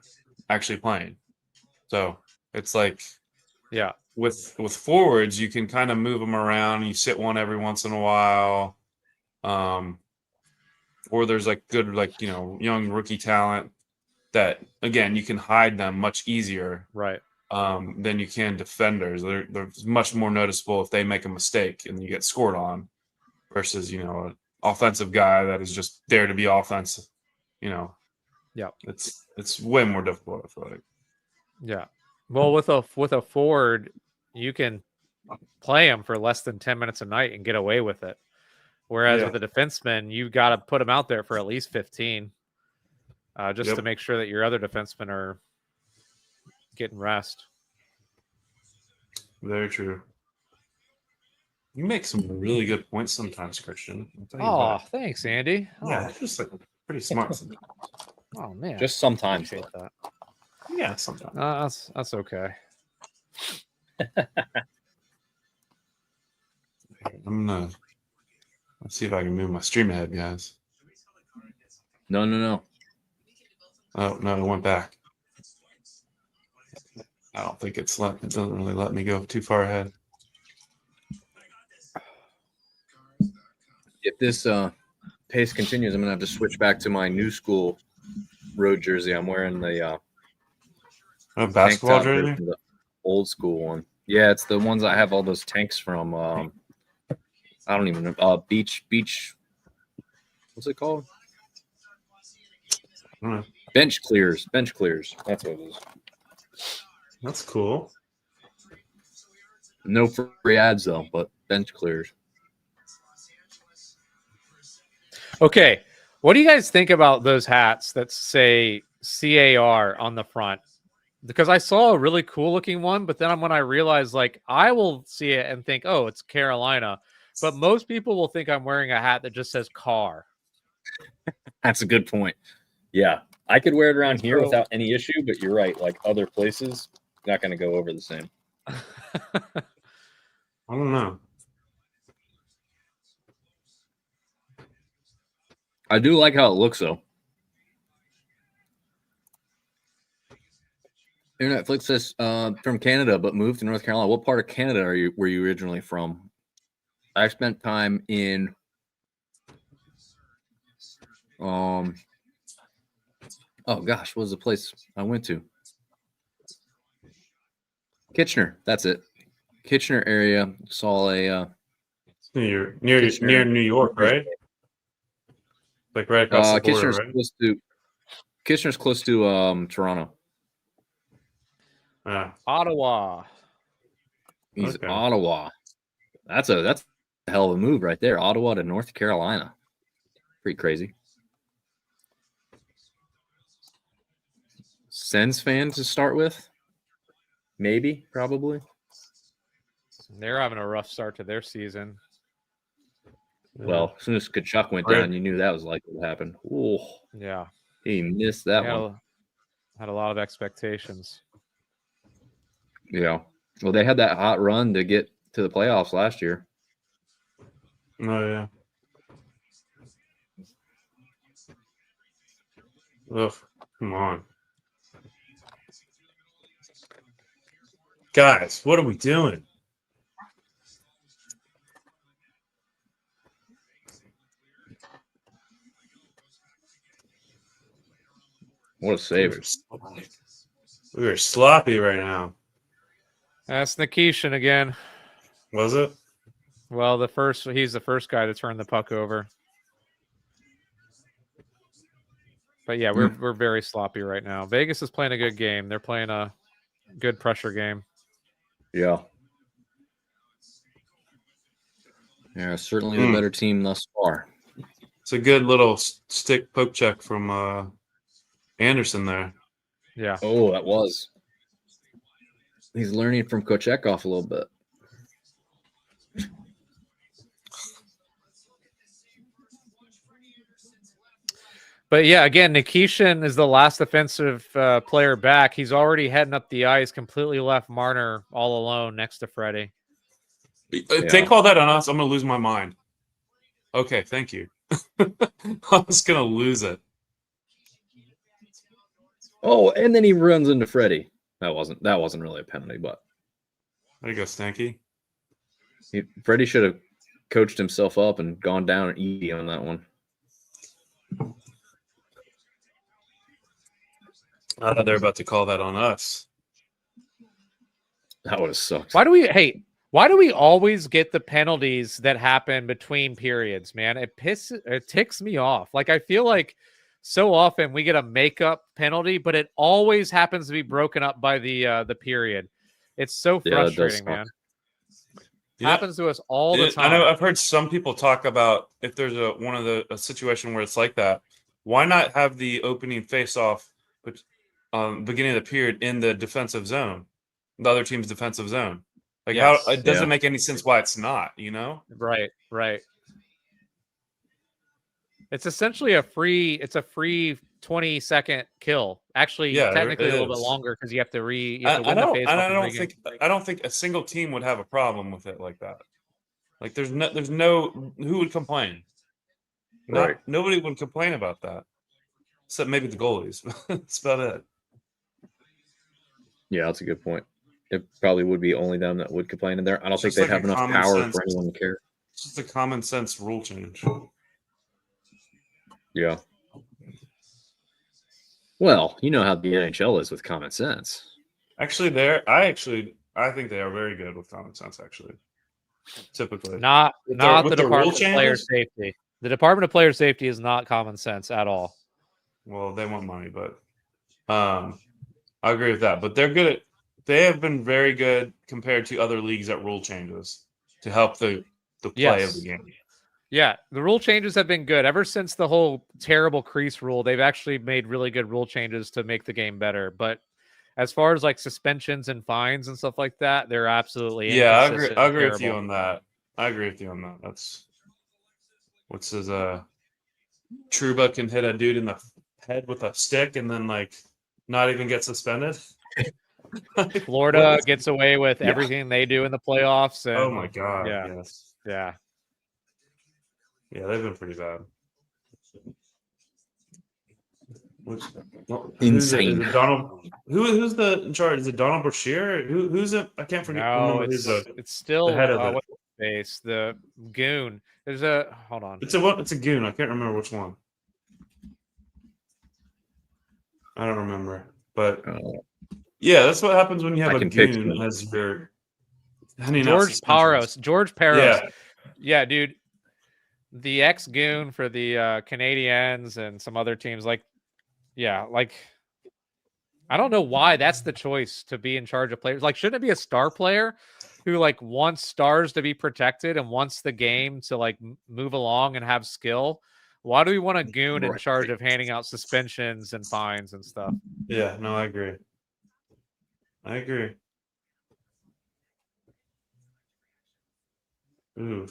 actually playing. So it's like, yeah, with forwards, you can kind of move them around. You sit one every once in a while. Or there's like good, like, young rookie talent that, again, you can hide them much easier, right? Than you can defenders. They're much more noticeable if they make a mistake and you get scored on versus, an offensive guy that is just there to be offensive. Yeah, it's way more difficult, I feel like. Yeah. Well, with a forward, you can play him for less than 10 minutes a night and get away with it. Whereas with a defenseman, you got to put him out there for at least 15, just to make sure that your other defensemen are getting rest. Very true. You make some really good points sometimes, Christian. Oh, thanks, Andy. Yeah, it's just like pretty smart sometimes. Oh man, Just sometimes. appreciate that. Yeah, sometimes. That's okay. Let's see if I can move my stream ahead, guys. No. Oh no, it went back. I don't think it doesn't really let me go too far ahead. if this pace continues, I'm gonna have to switch back to my new school road jersey. I'm wearing the A tank basketball top jersey? version, the old school one. Yeah, it's the ones I have all those tanks from. I don't even know. Beach. What's it called? I don't know. Bench clears. Bench clears. That's what it is. That's cool. No free ads though, but bench clears. Okay, what do you guys think about those hats that say CAR on the front? Because I saw a really cool looking one, but then when I realized, like, I will see it and think, oh, it's Carolina. But most people will think I'm wearing a hat that just says car. That's a good point. Yeah, I could wear it around here So- without any issue, but you're right. Like other places, not going to go over the same. I don't know. I do like how it looks though. Internet Flick says from Canada, but moved to North Carolina. What part of Canada were you originally from? I spent time in oh gosh, what was the place I went to? Kitchener. That's it. Kitchener area. Saw a Near Kitchener. New York, right? Like right across the border, Kitchener's right? Kitchener's close to Toronto. Ottawa. He's Okay. Ottawa. That's a hell of a move right there. Ottawa to North Carolina. Pretty crazy. Sens fan to start with? Maybe, probably. They're having a rough start to their season. Well, as soon as Kachuk went Right. down, you knew that was likely to happen. Oh, Yeah. he missed that They one. had a lot of expectations. Yeah. Well, they had that hot run to get to the playoffs last year. Oh yeah. Ugh, come on. Guys, what are we doing? What a saver. We were sloppy right now. That's Nikishin again. Was it? Well, he's the first guy to turn the puck over. But yeah, we're very sloppy right now. Vegas is playing a good game. They're playing a good pressure game. Yeah. Yeah, certainly the better team thus far. It's a good little stick poke check from Anderson there. Yeah. Oh, that was. He's learning from Kochekov a little bit. But yeah, again, Nikishin is the last offensive player back. He's already heading up the ice, completely left Marner all alone next to Freddie. If they call that on us, I'm going to lose my mind. Okay, thank you. I'm just going to lose it. Oh, and then he runs into Freddie. That wasn't really a penalty, but There you go, Stanky. Freddie should have coached himself up and gone down and easy on that one. I thought they were about to call that on us. That would have sucked. Why do we always get the penalties that happen between periods, man? It ticks me off. Like, I feel like so often we get a makeup penalty, but it always happens to be broken up by the period. It's so frustrating, man. Yeah. Happens to us all the time. I know I've heard some people talk about if there's a situation where it's like that, why not have the opening face-off beginning of the period in the defensive zone, the other team's defensive zone? Like, Yes. how it doesn't make any sense why it's not, you know? Right. It's essentially a free 20-second kill. Actually, Yeah, technically a it little bit is. longer because you have to win I the face. I don't think a single team would have a problem with it like that. Like, there's no who would complain? Right. Nobody would complain about that, except maybe the goalies. That's about it. Yeah, that's a good point. It probably would be only them that would complain in there. I don't think Just they'd like have a enough common power sense. for anyone to care. It's just a common sense rule change. Yeah. Well, you know how the NHL is with common sense. Actually, I think they are very good with common sense. Actually, typically, Not with the the rule Department of Player changes. Safety. The Department of Player Safety is not common sense at all. Well, they want money, but I agree with that. But they have been very good compared to other leagues at rule changes to help the play of the Yes. game. Yeah, the rule changes have been good ever since the whole terrible crease rule. They've actually made really good rule changes to make the game better. But as far as like suspensions and fines and stuff like that, they're absolutely Yeah, inconsistent. I and agree with you terrible. on that. I agree with you on that. That's what's his Truba can hit a dude in the head with a stick and then like not even get suspended. Florida gets away with Yeah. everything they do in the playoffs. And Oh my god! yeah, Yes, yeah. yeah, they've been pretty bad. Who's it? Is Insane. it Donald? Who's the in charge? Is it Donald Brashear? Who's it? I can't No, remember who's the it's still head of it. what's his face? The goon. There's a hold on. It's a goon. I can't remember which one. I don't remember, but yeah, that's what happens when you have I a can picture goon it. as your handing out George suspensions. Paros. George Paros. Yeah, Yeah, dude. The ex goon for the Canadiens and some other teams, like, yeah, like I don't know why that's the choice to be in charge of players. Like, shouldn't it be a star player who like wants stars to be protected and wants the game to like move along and have skill? Why do we want a goon in Right. charge of handing out suspensions and fines and stuff? yeah. No, I agree. I agree. Ooh.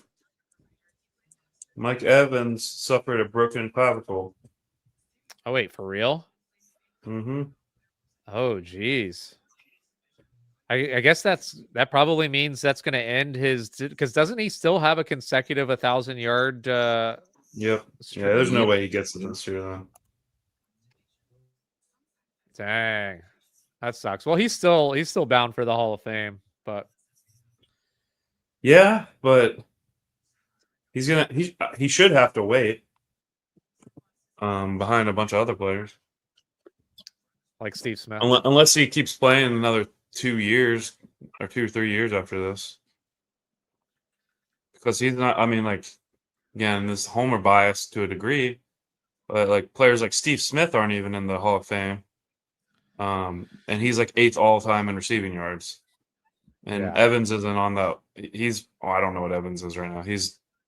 Mike Evans suffered a broken clavicle. Oh wait, for real? Mm-hmm. Oh geez. I guess that probably means that's going to end his, because doesn't he still have a consecutive 1,000-yard? Yep. Yeah, there's no way he gets it this year, though. Dang, that sucks. Well, he's still bound for the Hall of Fame, but Yeah, but he should have to wait behind a bunch of other players. like Steve Smith. Unless he keeps playing another 2 years or 2 or 3 years after this. Because he's not, I mean, like, again, this homer bias to a degree, but like players like Steve Smith aren't even in the Hall of Fame. And he's like 8th all time in receiving yards. And Yeah. Evans isn't on the, I don't know what Evans is right now.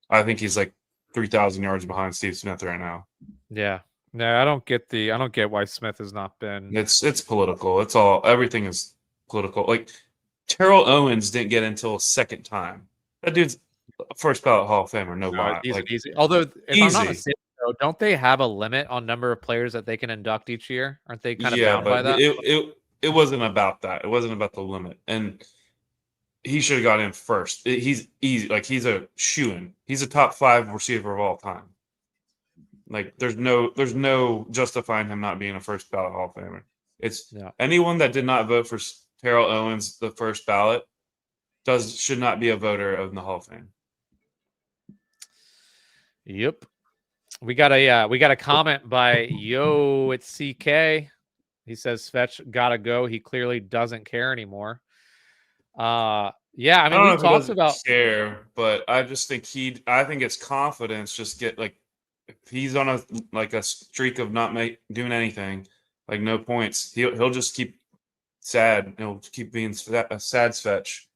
I think he's like 3,000 yards behind Steve Smith right now. Yeah. No, I don't get why Smith has not been. It's political. Everything is political. Like Terrell Owens didn't get until a second time. That dude's first ballot Hall of Famer, no lie. Easy, Like easy. Although, if I'm not easy. mistaken, though, don't they have a limit on number of players that they can induct each year? Aren't they kind of Yeah, bound by but that? it wasn't about that. It wasn't about the limit. And he should have got in first. He's easy. Like he's a shoo-in. He's a top 5 receiver of all time. Like there's no justifying him not being a first ballot Hall of Famer. It's anyone that did not vote for Terrell Owens the first ballot should not be a voter of the Hall of Fame. Yep. We got a comment by Yo at CK. He says Fetch gotta go. He clearly doesn't care anymore. Yeah, I mean, we talked about care, but I just think I think it's confidence. Just get like, if he's on a streak of not doing anything, like no points, he'll just keep sad. He'll keep being a sad Fetch.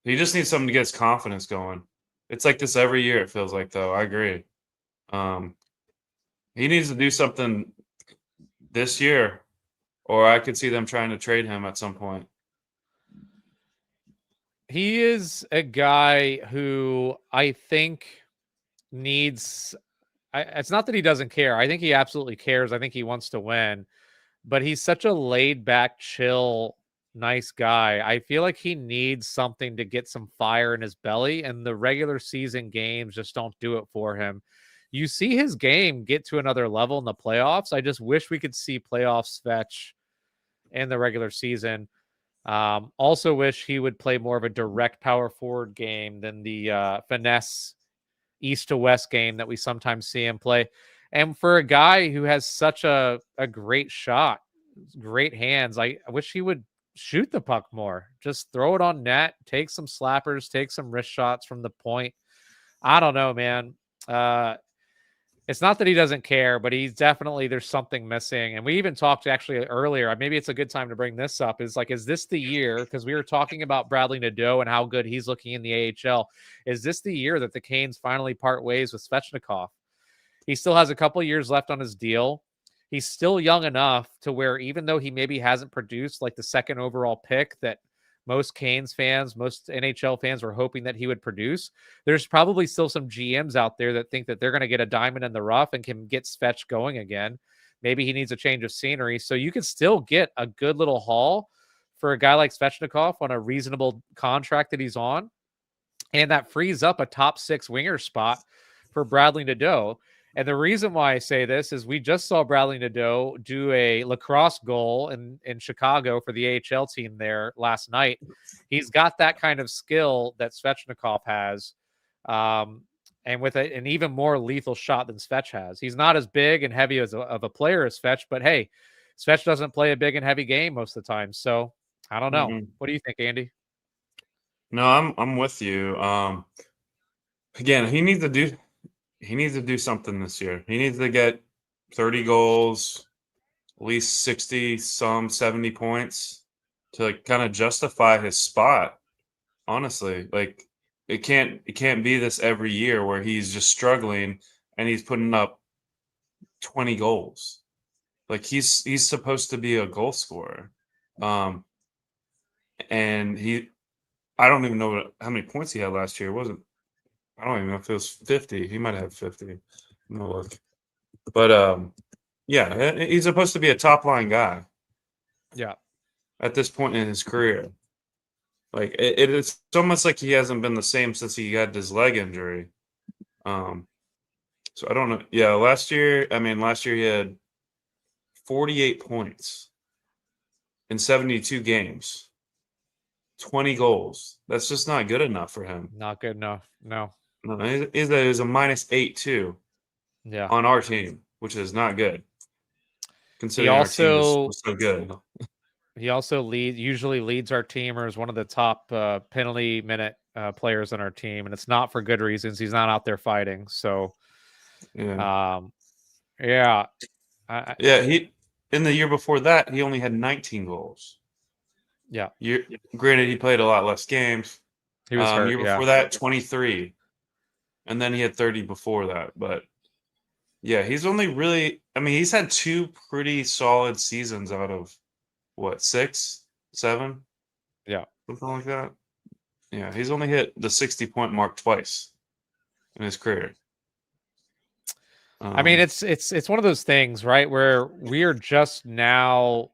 He just needs something to get his confidence going. It's like this every year. It feels like, though. I agree. He needs to do something this year, or I could see them trying to trade him at some point. He is a guy who I think needs. It's not that he doesn't care. I think he absolutely cares. I think he wants to win, but he's such a laid back, chill, nice guy. I feel like he needs something to get some fire in his belly, and the regular season games just don't do it for him. You see his game get to another level in the playoffs. I just wish we could see playoffs Fetch in the regular season. Also wish he would play more of a direct power forward game than the finesse east to west game that we sometimes see him play. And for a guy who has such a great shot, great hands, I wish he would shoot the puck more. Just throw it on net, take some slappers, take some wrist shots from the point. I don't know, man. It's not that he doesn't care, but he's definitely, there's something missing. And we even talked actually earlier, maybe it's a good time to bring this up, is like, is this the year? Because we were talking about Bradley Nadeau and how good he's looking in the AHL. Is this the year that the Canes finally part ways with Svechnikov? He still has a couple years left on his deal. He's still young enough to where, even though he maybe hasn't produced like the second overall pick that most Canes fans, most NHL fans were hoping that he would produce, there's probably still some GMs out there that think that they're going to get a diamond in the rough and can get Svetch going again. Maybe he needs a change of scenery. So you can still get a good little haul for a guy like Svechnikov on a reasonable contract that he's on. And that frees up a top 6 winger spot for Bradley Nadeau. And the reason why I say this is we just saw Bradley Nadeau do a lacrosse goal in Chicago for the AHL team there last night. He's got that kind of skill that Svechnikov has, and with an even more lethal shot than Svetch has. He's not as big and heavy of a player as Svetch, but hey, Svetch doesn't play a big and heavy game most of the time. So I don't know. Mm-hmm. What do you think, Andy? No, I'm with you. Again, he needs to do something this year. He needs to get 30 goals, at least 60, 70 points to like kind of justify his spot. Honestly, like it can't be this every year where he's just struggling and he's putting up 20 goals. Like he's supposed to be a goal scorer. And I don't even know how many points he had last year. I don't even know if it was 50. He might have 50. No look. But yeah, he's supposed to be a top line guy. Yeah. At this point in his career. Like it's almost like he hasn't been the same since he had his leg injury. So I don't know. Yeah, last year he had 48 points in 72 games. 20 goals. That's just not good enough for him. Not good enough. No. No, he's a -8 too. Yeah. On our team, which is not good. Considering our team was so good. He also usually leads our team, or is one of the top penalty minute players on our team, and it's not for good reasons. He's not out there fighting. So, yeah. He in the year before that, he only had 19 goals. Yeah. Granted, he played a lot less games. He was hurt. Year before that, 23, and then he had 30 before that. But yeah, he's only really. He's had 2 pretty solid seasons out of what, 6, 7? Yeah, something like that. Yeah, he's only hit the 60-point mark twice in his career. It's one of those things, right, where we are just now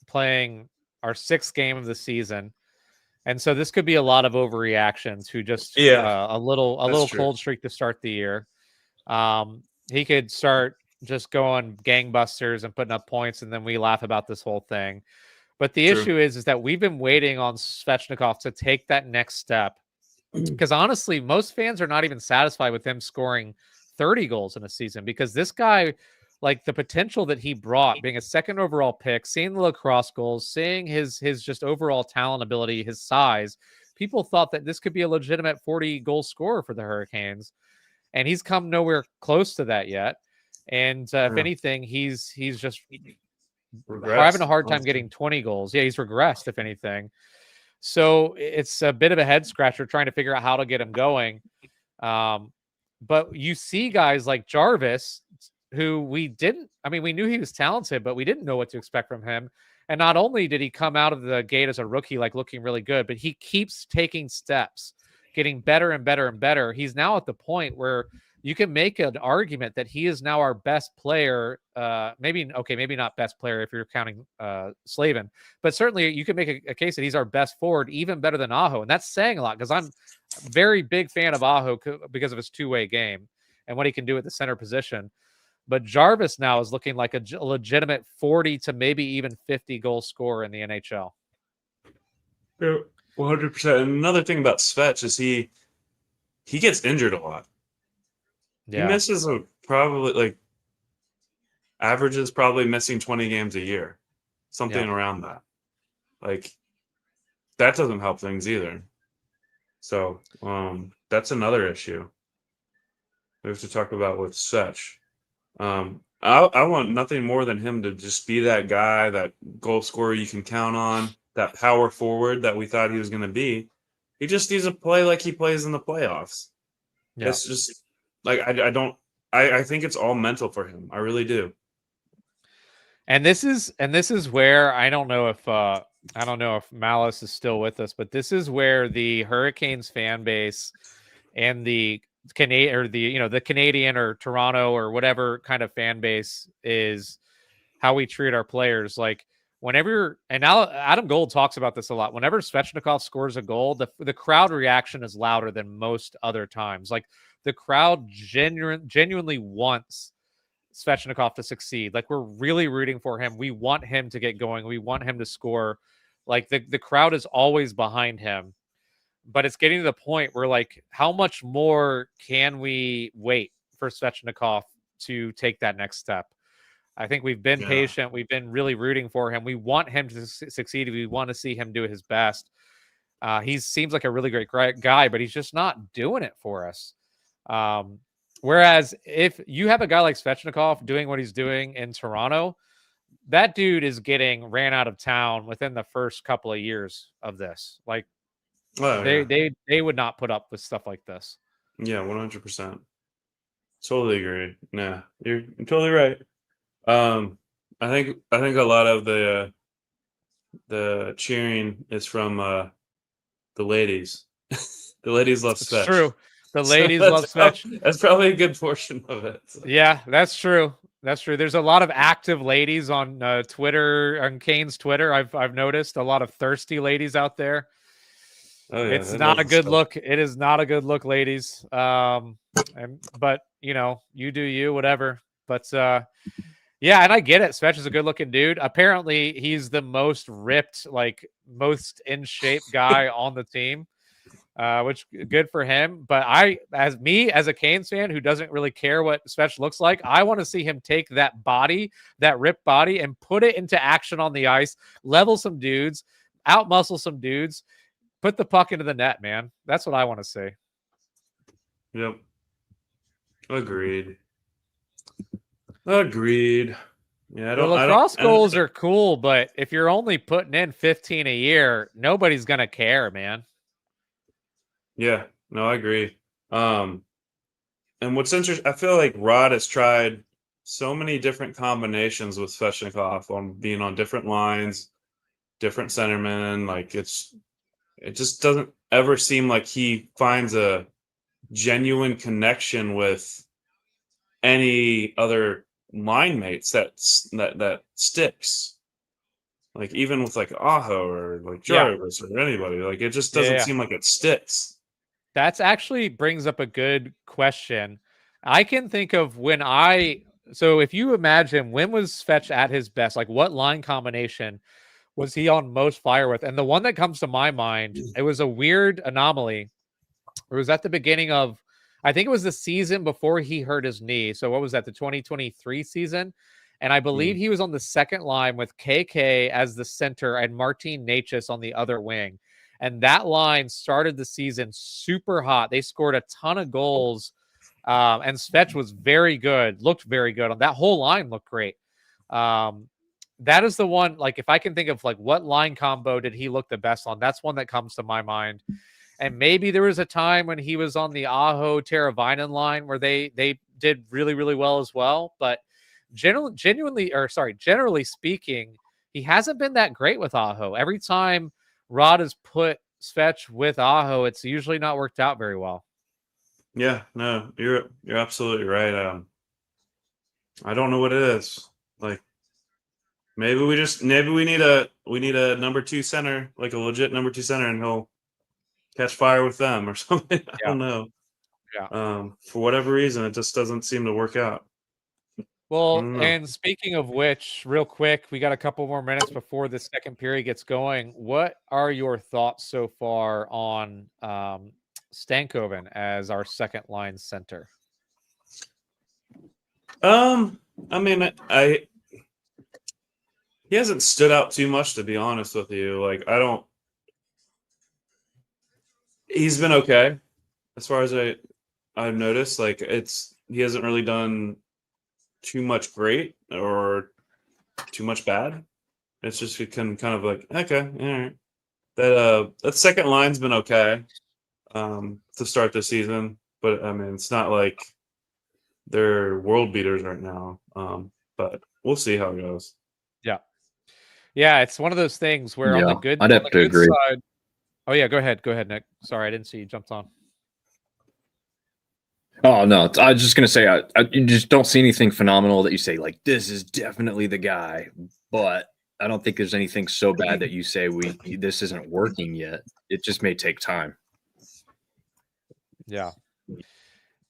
playing our 6th game of the season, and so this could be a lot of overreaction to just a little cold streak to start the year. He could start just going gangbusters and putting up points, and then we laugh about this whole thing. But the issue is that we've been waiting on Svechnikov to take that next step, because honestly, most fans are not even satisfied with him scoring 30 goals in a season, because this guy, like the potential that he brought, being a 2nd overall pick, seeing the lacrosse goals, seeing his just overall talent, ability, his size, people thought that this could be a legitimate 40 goal scorer for the Hurricanes, and he's come nowhere close to that yet. And if anything, he's just having a hard time getting 20 goals. Yeah, he's regressed, if anything. So it's a bit of a head scratcher trying to figure out how to get him going. But you see guys like Jarvis, who we knew he was talented, but we didn't know what to expect from him. And not only did he come out of the gate as a rookie, like looking really good, but he keeps taking steps, getting better and better and better. He's now at the point where you can make an argument that he is now our best player. Maybe not best player if you're counting Slavin, but certainly you can make a case that he's our best forward, even better than Aho. And that's saying a lot, because I'm a very big fan of Aho because of his 2-way game and what he can do at the center position. But Jarvis now is looking like a legitimate 40 to maybe even 50 goal scorer in the NHL. Yeah, 100%. And another thing about Svech is he gets injured a lot. He Yeah. misses probably like averages probably missing 20 games a year, something around that. Like that doesn't help things either. So that's another issue we have to talk about with Svech. I want nothing more than him to just be that guy, that goal scorer you can count on, that power forward that we thought he was going to be. He just needs to play like he plays in the playoffs. Yeah. It's just like I think it's all mental for him. I really do. And this is where I don't know if Malice is still with us, but this is where the Hurricanes fan base and the Canadian or the Canadian or Toronto or whatever kind of fan base is how we treat our players. Like whenever, and now Adam Gold talks about this a lot. Whenever Svechnikov scores a goal, the crowd reaction is louder than most other times. Like the crowd genuinely wants Svechnikov to succeed. Like we're really rooting for him. We want him to get going. We want him to score. Like the crowd is always behind him. But it's getting to the point where like how much more can we wait for Svechnikov to take that next step? I think we've been patient. We've been really rooting for him. We want him to succeed. We want to see him do his best. He seems like a really great guy, but he's just not doing it for us. Whereas if you have a guy like Svechnikov doing what he's doing in Toronto, that dude is getting ran out of town within the first couple of years of this. Like they would not put up with stuff like this. Yeah, 100%. Totally agree. Nah, you're totally right. I think a lot of the cheering is from the ladies. The ladies love It's Svech. true. The So ladies love Svech. That's probably a good portion of it. So. Yeah, that's true. That's true. There's a lot of active ladies on Twitter, on Kane's Twitter. I've noticed a lot of thirsty ladies out there. Oh yeah, It's not a good look. It is not a good look, ladies. But you do you, whatever. But yeah, and I get it. Svech is a good looking dude. Apparently, he's the most ripped, like most in shape guy on the team. Which good for him. But as a Canes fan who doesn't really care what Svech looks like, I want to see him take that body, that ripped body, and put it into action on the ice, level some dudes, out muscle some dudes, put the puck into the net, man. That's what I want to see. Yep. Agreed. Yeah, The lacrosse goals are cool, but if you're only putting in 15 a year, nobody's gonna care, man. Yeah, no, I agree. And what's interesting, I feel like Rod has tried so many different combinations with Svechnikov on being on different lines, different centermen. Like it just doesn't ever seem like he finds a genuine connection with any other line mates that sticks. Like even with like Aho or like Jarvis or anybody, like it just doesn't seem like it sticks. That's actually brings up a good question. I can think of so if you imagine when was Svech at his best, like what line combination was he on most fire with? And the one that comes to my mind, it was a weird anomaly. It was at the beginning of, I think it was the season before he hurt his knee. So what was that, the 2023 season? And I believe he was on the second line with KK as the center and Martin Necas on the other wing. And that line started the season super hot. They scored a ton of goals. And Svech was very good, looked very good. On that whole line looked great. That is the one, like, if I can think of, like, what line combo did he look the best on? That's one that comes to my mind. And maybe there was a time when he was on the Aho Teravainen line where they did really, really well as well. But generally speaking, he hasn't been that great with Aho. Every time Rod has put Svech with Aho, it's usually not worked out very well. Yeah, no, you're absolutely right. I don't know what it is. Like maybe we need a number 2 center, like a legit number 2 center, and he'll catch fire with them or something. I don't know. Yeah. For whatever reason, it just doesn't seem to work out. Well, don't know. and speaking of which, real quick, we got a couple more minutes before the second period gets going. What are your thoughts so far on Stankoven as our second line center? I mean, he hasn't stood out too much, to be honest with you. Like, he's been okay as far as I've noticed. Like, he hasn't really done too much great or too much bad. It's just kind of like, okay, all right. That second line's been okay to start the season, but I mean, it's not like they're world beaters right now. But we'll see how it goes. Yeah. Yeah, it's one of those things where on the Yeah, good I'd have to agree. side. Oh yeah, go ahead, Nick. Sorry, I didn't see you jumped on. Oh no, I was just gonna say you just don't see anything phenomenal that you say like this is definitely the guy, but I don't think there's anything so bad that you say this isn't working yet. It just may take time. Yeah.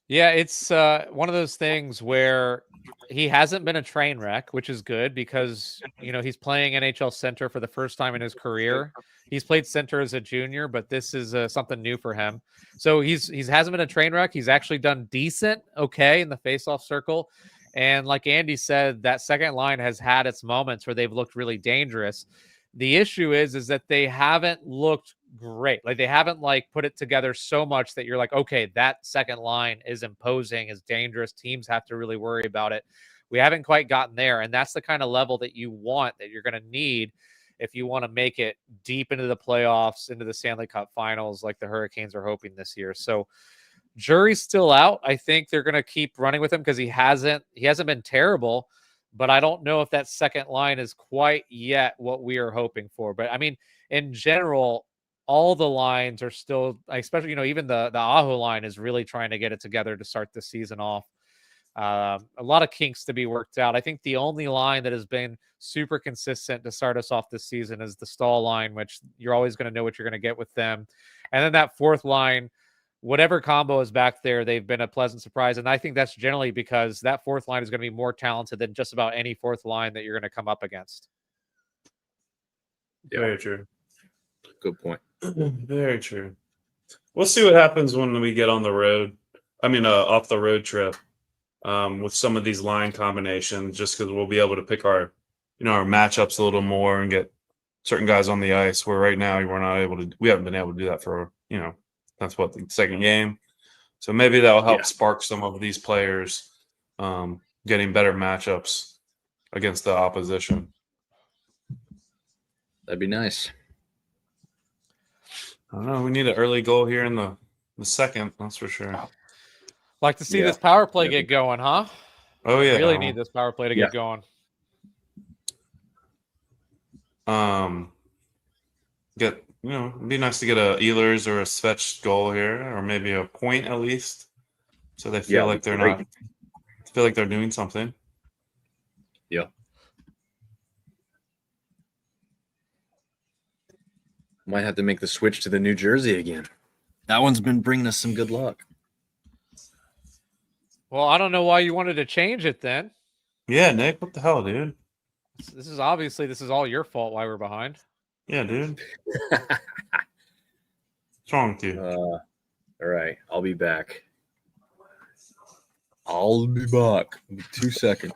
Yeah, it's one of those things where he hasn't been a train wreck, which is good because he's playing NHL center for the first time in his career. He's played center as a junior, but this is something new for him. So he hasn't been a train wreck. He's actually done decent, okay, in the faceoff circle. And like Andy said, that second line has had its moments where they've looked really dangerous. The issue is that they haven't looked great. Like they haven't put it together so much that you're like, okay, that second line is imposing, is dangerous. Teams have to really worry about it. We haven't quite gotten there. And that's the kind of level that you want, that you're going to need if you want to make it deep into the playoffs, into the Stanley Cup finals, like the Hurricanes are hoping this year. So jury's still out. I think they're going to keep running with him because he hasn't been terrible, but I don't know if that second line is quite yet what we are hoping for. But I mean, in general, all the lines are still, especially, even the Aho line is really trying to get it together to start the season off. A lot of kinks to be worked out. I think the only line that has been super consistent to start us off this season is the Stahl line, which you're always going to know what you're going to get with them. And then that fourth line, whatever combo is back there, they've been a pleasant surprise. And I think that's generally because that fourth line is going to be more talented than just about any fourth line that you're going to come up against. Yeah. Very true. Good point. Very true. We'll see what happens when we get on the road. I mean, off the road trip with some of these line combinations, just because we'll be able to pick our matchups a little more and get certain guys on the ice. Where right now we haven't been able to do that for that's what, the second game. So maybe that'll help spark some of these players getting better matchups against the opposition. That'd be nice. I don't know. We need an early goal here in the second. That's for sure. Like to see this power play get going, huh? Oh yeah. Really need this power play to get going. It'd be nice to get a Ehlers or a Svech goal here, or maybe a point at least, so they feel like they're doing something. Yeah. Might have to make the switch to the New Jersey again. That one's been bringing us some good luck. Well, I don't know why you wanted to change it then. Yeah, Nick, what the hell, dude? This is all your fault why we're behind. Yeah, dude. What's wrong with you? All right, I'll be back. I'll be back in 2 seconds.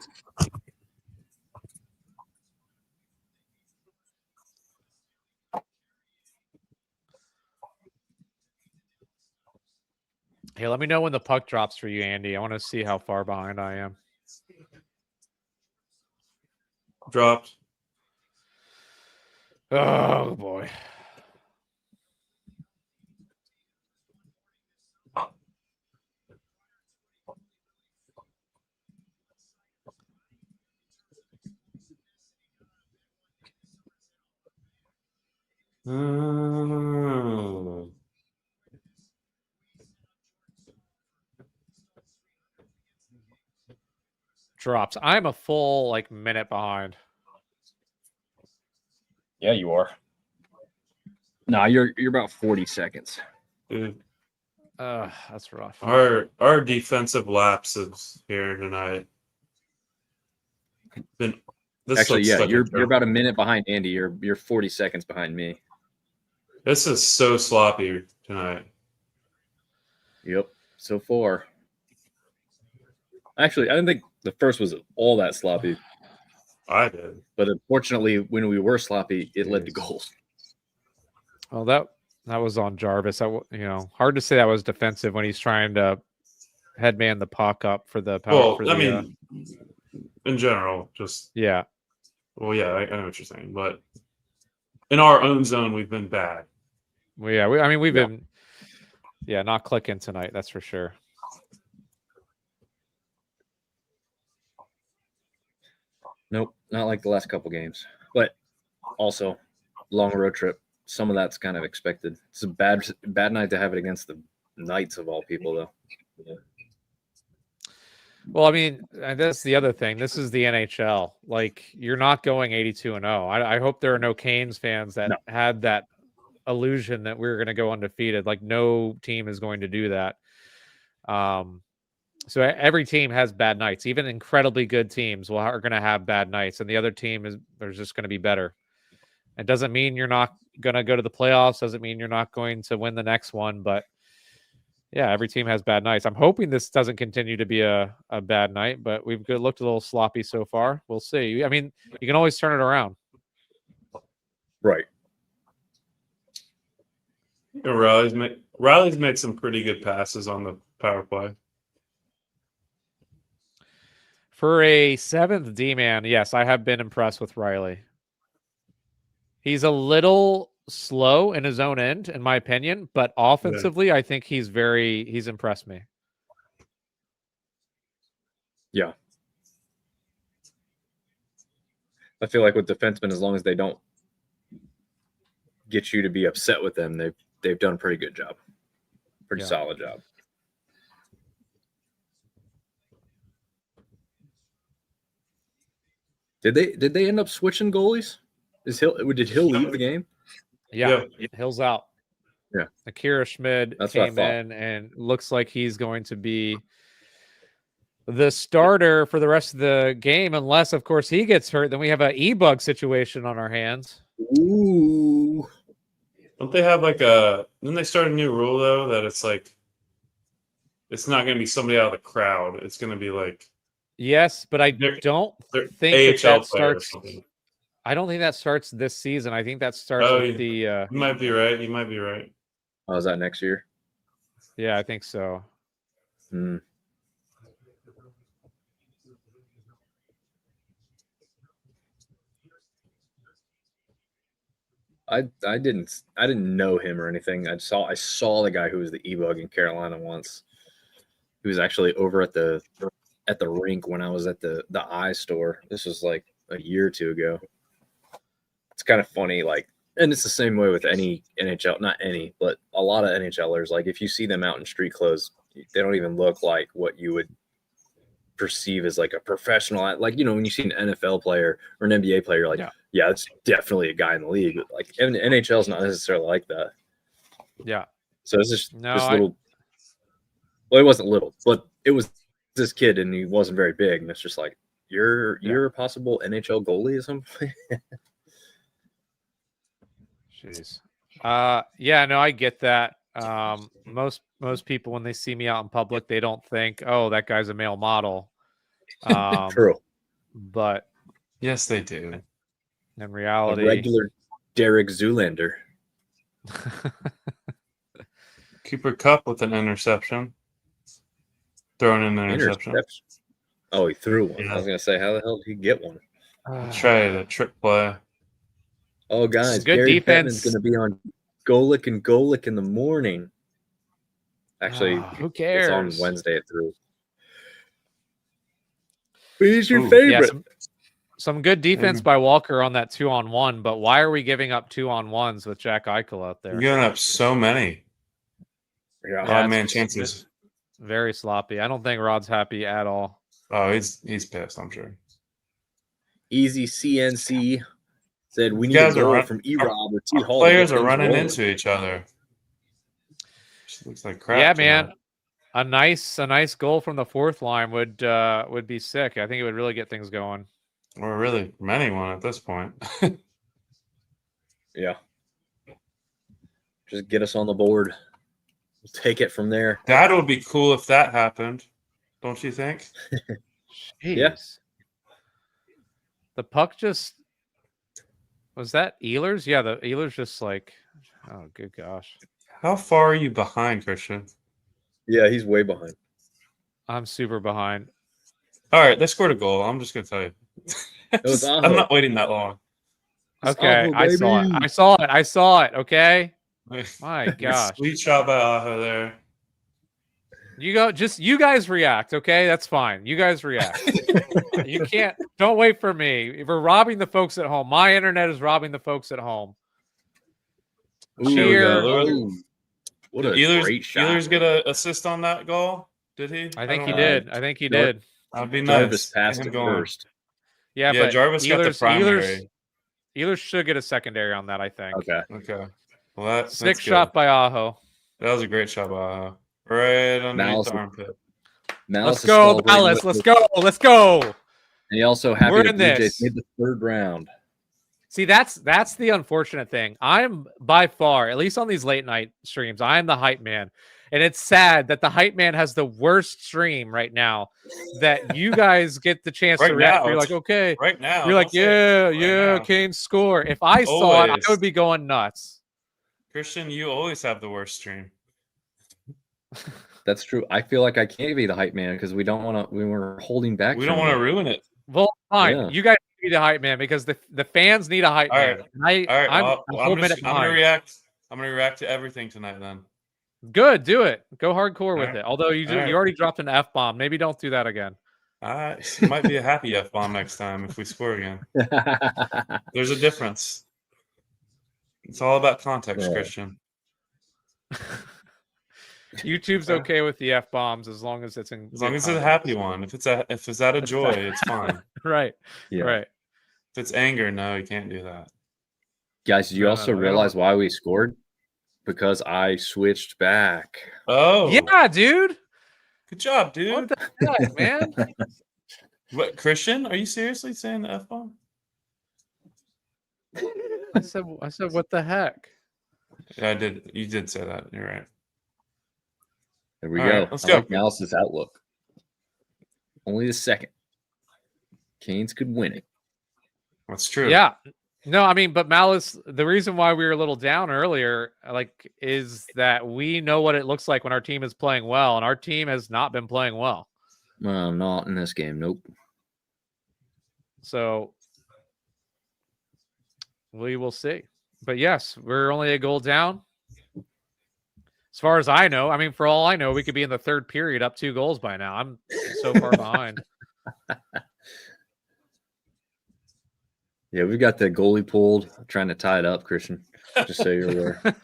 Hey, let me know when the puck drops for you, Andy. I want to see how far behind I am. Dropped. Oh, boy. Drops. I'm a full minute behind. Yeah, you are. No, you're about 40 seconds. Dude, That's rough. our defensive lapses here tonight. Been this Actually, looks yeah, such a you're joke. about a minute behind Andy. You're 40 seconds behind me. This is so sloppy tonight. Yep, so far. Actually, I didn't think the first was all that sloppy, I did. but unfortunately, when we were sloppy, it led to Yes. goals. Well, that was on Jarvis. Hard to say that was defensive when he's trying to headman the puck up for the power. Well, I mean, in general, just yeah. well, yeah, I know what you're saying, but in our own zone, we've been bad. We've been not clicking tonight. That's for sure. Nope, not like the last couple games. But also, long road trip. Some of that's kind of expected. It's a bad night to have it against the Knights of all people, though. Yeah. Well, I mean, that's the other thing. This is the NHL. Like, you're not going 82-0. I hope there are no Canes fans that had that illusion that we were going to go undefeated. Like, no team is going to do that. So every team has bad nights. Even incredibly good teams are going to have bad nights, and the other team is just going to be better. It doesn't mean you're not going to go to the playoffs. Doesn't mean you're not going to win the next one. But yeah, every team has bad nights. I'm hoping this doesn't continue to be a bad night, but we've looked a little sloppy so far. We'll see. I mean, you can always turn it around. Right. Riley's made some pretty good passes on the power play. For a 7th D-man, yes, I have been impressed with Riley. He's a little slow in his own end, in my opinion, but offensively, I think he's impressed me. Yeah. I feel like with defensemen, as long as they don't get you to be upset with them, they've done a pretty good job. Pretty solid job. Did they end up switching goalies? Did Hill leave the game? Yeah. Hill's out. Yeah. Akira Schmid came in and looks like he's going to be the starter for the rest of the game, unless, of course, he gets hurt. Then we have an e-bug situation on our hands. Ooh. Don't they have didn't they start a new rule, though, that it's like, it's not going to be somebody out of the crowd. It's going to be like. Yes, but I don't think AHL that starts. I don't think that starts this season. I think that starts with the. You might be right. You might be right. Oh, is that next year? Yeah, I think so. I didn't know him or anything. I saw the guy who was the e-bug in Carolina once. He was actually over at the rink when I was at the eye store. This was like a year or two ago. It's kind of funny, and it's the same way with any NHL, not any, but a lot of NHLers. Like, if you see them out in street clothes, they don't even look like what you would perceive as like a professional. Like, when you see an NFL player or an NBA player, you're like, yeah, it's definitely a guy in the league. But like, NHL is not necessarily like that. Yeah. So it's just this little. Well, it wasn't little, but it was this kid, and he wasn't very big, and it's just like, you're a possible NHL goalie or something. Jeez. Yeah, no, I get that. Most people, when they see me out in public, they don't think, oh, that guy's a male model. True. But yes, they do. In reality, a regular Derek Zoolander. Cooper Kupp with an interception. Throwing in an interception. Oh, he threw one. Yeah. I was going to say, how the hell did he get one? Tried a trick play. Oh, guys, good Gary defense. Bettman's going to be on Golic in the morning. Actually, who cares? It's on Wednesday at 3. But he's your favorite. Yeah, some good defense by Walker on that 2-on-1, but why are we giving up 2-on-1s with Jack Eichel out there? You're giving up so many. Yeah, odd man chances. Very sloppy. I don't think Rod's happy at all. Oh, he's pissed, I'm sure. Easy CNC said we need a goal from E-Rob or T. Hall. Players are running into each other. Just looks like crap. Yeah, man. A nice goal from the fourth line would be sick. I think it would really get things going. or really from anyone at this point. Yeah. Just get us on the board. We'll take it from there. That would be cool if that happened, don't you think? Jeez. Yeah. The puck just was that Ehlers? Yeah, the Ehlers just like, oh good gosh. How far are you behind, Christian? Yeah, he's way behind. I'm super behind. All right, they scored a goal. I'm just gonna tell you. was I'm Aho. not waiting that long. It's Okay, Aho, I saw it. baby. I saw it. I saw it. Okay. My gosh. Sweet shot by Aho there. You guys react, okay? That's fine. You guys react. You can't, don't wait for me. We're robbing the folks at home. My internet is robbing the folks at home. Ooh, Cheer. oh, what a great shot. Ehlers get an assist on that goal? Did he? I think he don't know. did. I think he did. That'd be nice. Jarvis passed Get it him going. first. Yeah, Yeah, but Jarvis got the primary. Ehlers should get a secondary on that, I think. Okay. Well, that's Sick good. shot by Aho. That was a great shot by Aho. Right underneath Malice- the armpit. Let's go, Dallas. Let's go. Let's go. And he also happy We're the in Blue Jays this. made the third round. See, that's the unfortunate thing. I'm by far, at least on these late night streams, I'm the hype man. And it's sad that the hype man has the worst stream right now. That you guys get the chance Right to react. now, You're like, okay. Right now. You're like, don't say it. yeah, Right now. Kane score. If I saw it, I Always. would be going nuts. Christian, you always have the worst stream. That's true. I feel like I can't be the hype man because we don't want to. We were holding back. We don't want to ruin it. Well, fine. Yeah. You guys need a hype man because the fans need a hype All man. right. And I'm a whole minute I'm gonna behind. react. I'm gonna react to everything tonight then. Good, do it. Go hardcore with right. it. Although you All right. you already dropped an F bomb. Maybe don't do that again. It might be a happy F bomb next time if we score again. There's a difference. It's all about context, Yeah. Christian. YouTube's okay with the F bombs as long as it's in As long as it's a happy one. If it's out of joy, it's fine. right. Yeah. Right. If it's anger, no, you can't do that. Guys, did you No, also no, realize why we scored? Because I switched back. Oh, Yeah, dude. Good job, dude. What the heck, man? What, Christian? Are you seriously saying the F bomb? I said what the heck? Yeah, I did. You did say that. You're right. There we All go. right, let's I go. like Malice's outlook. Only the second. Canes could win it. That's true. Yeah. No, I mean, but Malice, the reason why we were a little down earlier, is that we know what it looks like when our team is playing well, and our team has not been playing well. Not in this game. Nope. So we will see. But yes, we're only a goal down. As far as I know, I mean, for all I know, we could be in the third period up 2 goals by now. I'm so far behind. Yeah, we've got the goalie pulled, trying to tie it up, Christian. Just so you're aware.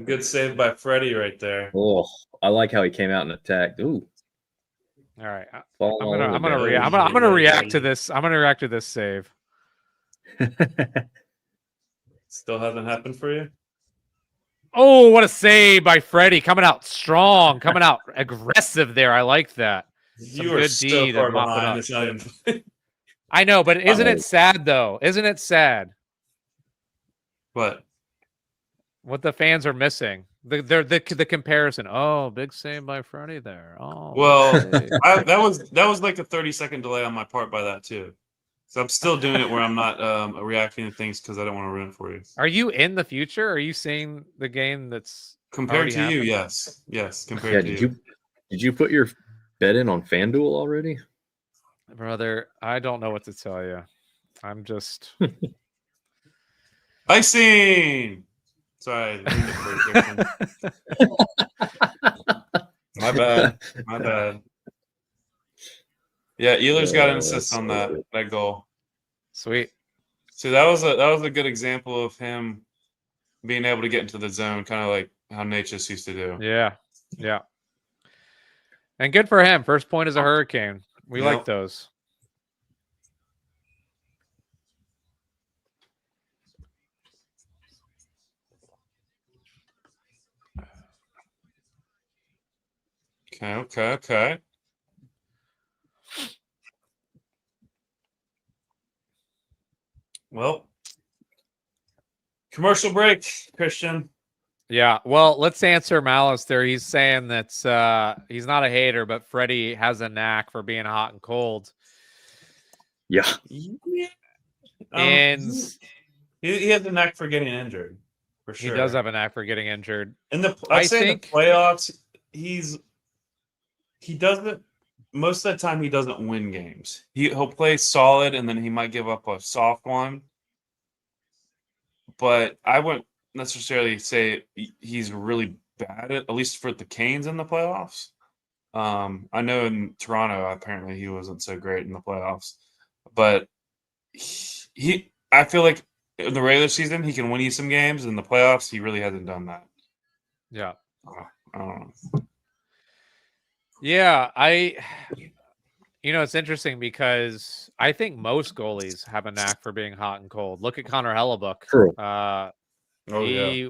Good save by Freddie right there. Oh, I like how he came out and attacked. Ooh, All right. falling I'm all gonna over the I'm net. gonna react to this. I'm gonna react to this save. Still hasn't happened for you? Oh, what a save by Freddie. Coming out strong, coming out aggressive there. I like that. Some You are good so D to far mop it behind. up. It's not even... I know, but isn't it sad though? Isn't it sad What? what the fans are missing? The comparison. Oh, big save by Freddie there. Oh, Well, big save. that was like a 30-second delay on my part by that too. So I'm still doing it where I'm not reacting to things because I don't want to ruin it for you. Are you in the future? Are you seeing the game that's Compared already to you, happened? yes. Yeah, Compared to did you put your bet in on FanDuel already? Brother? I don't know what to tell you. I'm just icing. Sorry, I didn't get the my bad. My bad. Yeah, Ehlers got an assist on that goal. sweet. So that was a good example of him being able to get into the zone, kind of like how Nate just used to do. Yeah. Yeah. And good for him. First point is a hurricane. We Yep. like those. Okay. Well, commercial break, Christian. Yeah, well, let's answer Malice there. He's saying that he's not a hater, but Freddie has a knack for being hot and cold. Yeah. And he has a knack for getting injured, for sure. he does have a knack for getting injured. I'd say in the playoffs, he doesn't. Most of the time, he doesn't win games. He'll play solid, and then he might give up a soft one. But I wouldn't necessarily say he's really bad at least for the Canes in the playoffs. I know in Toronto, apparently he wasn't so great in the playoffs, but I feel like in the regular season he can win you some games. In the playoffs, he really hasn't done that. Yeah, I don't know. Yeah, it's interesting because I think most goalies have a knack for being hot and cold. Look at Connor Hellebuck. True. He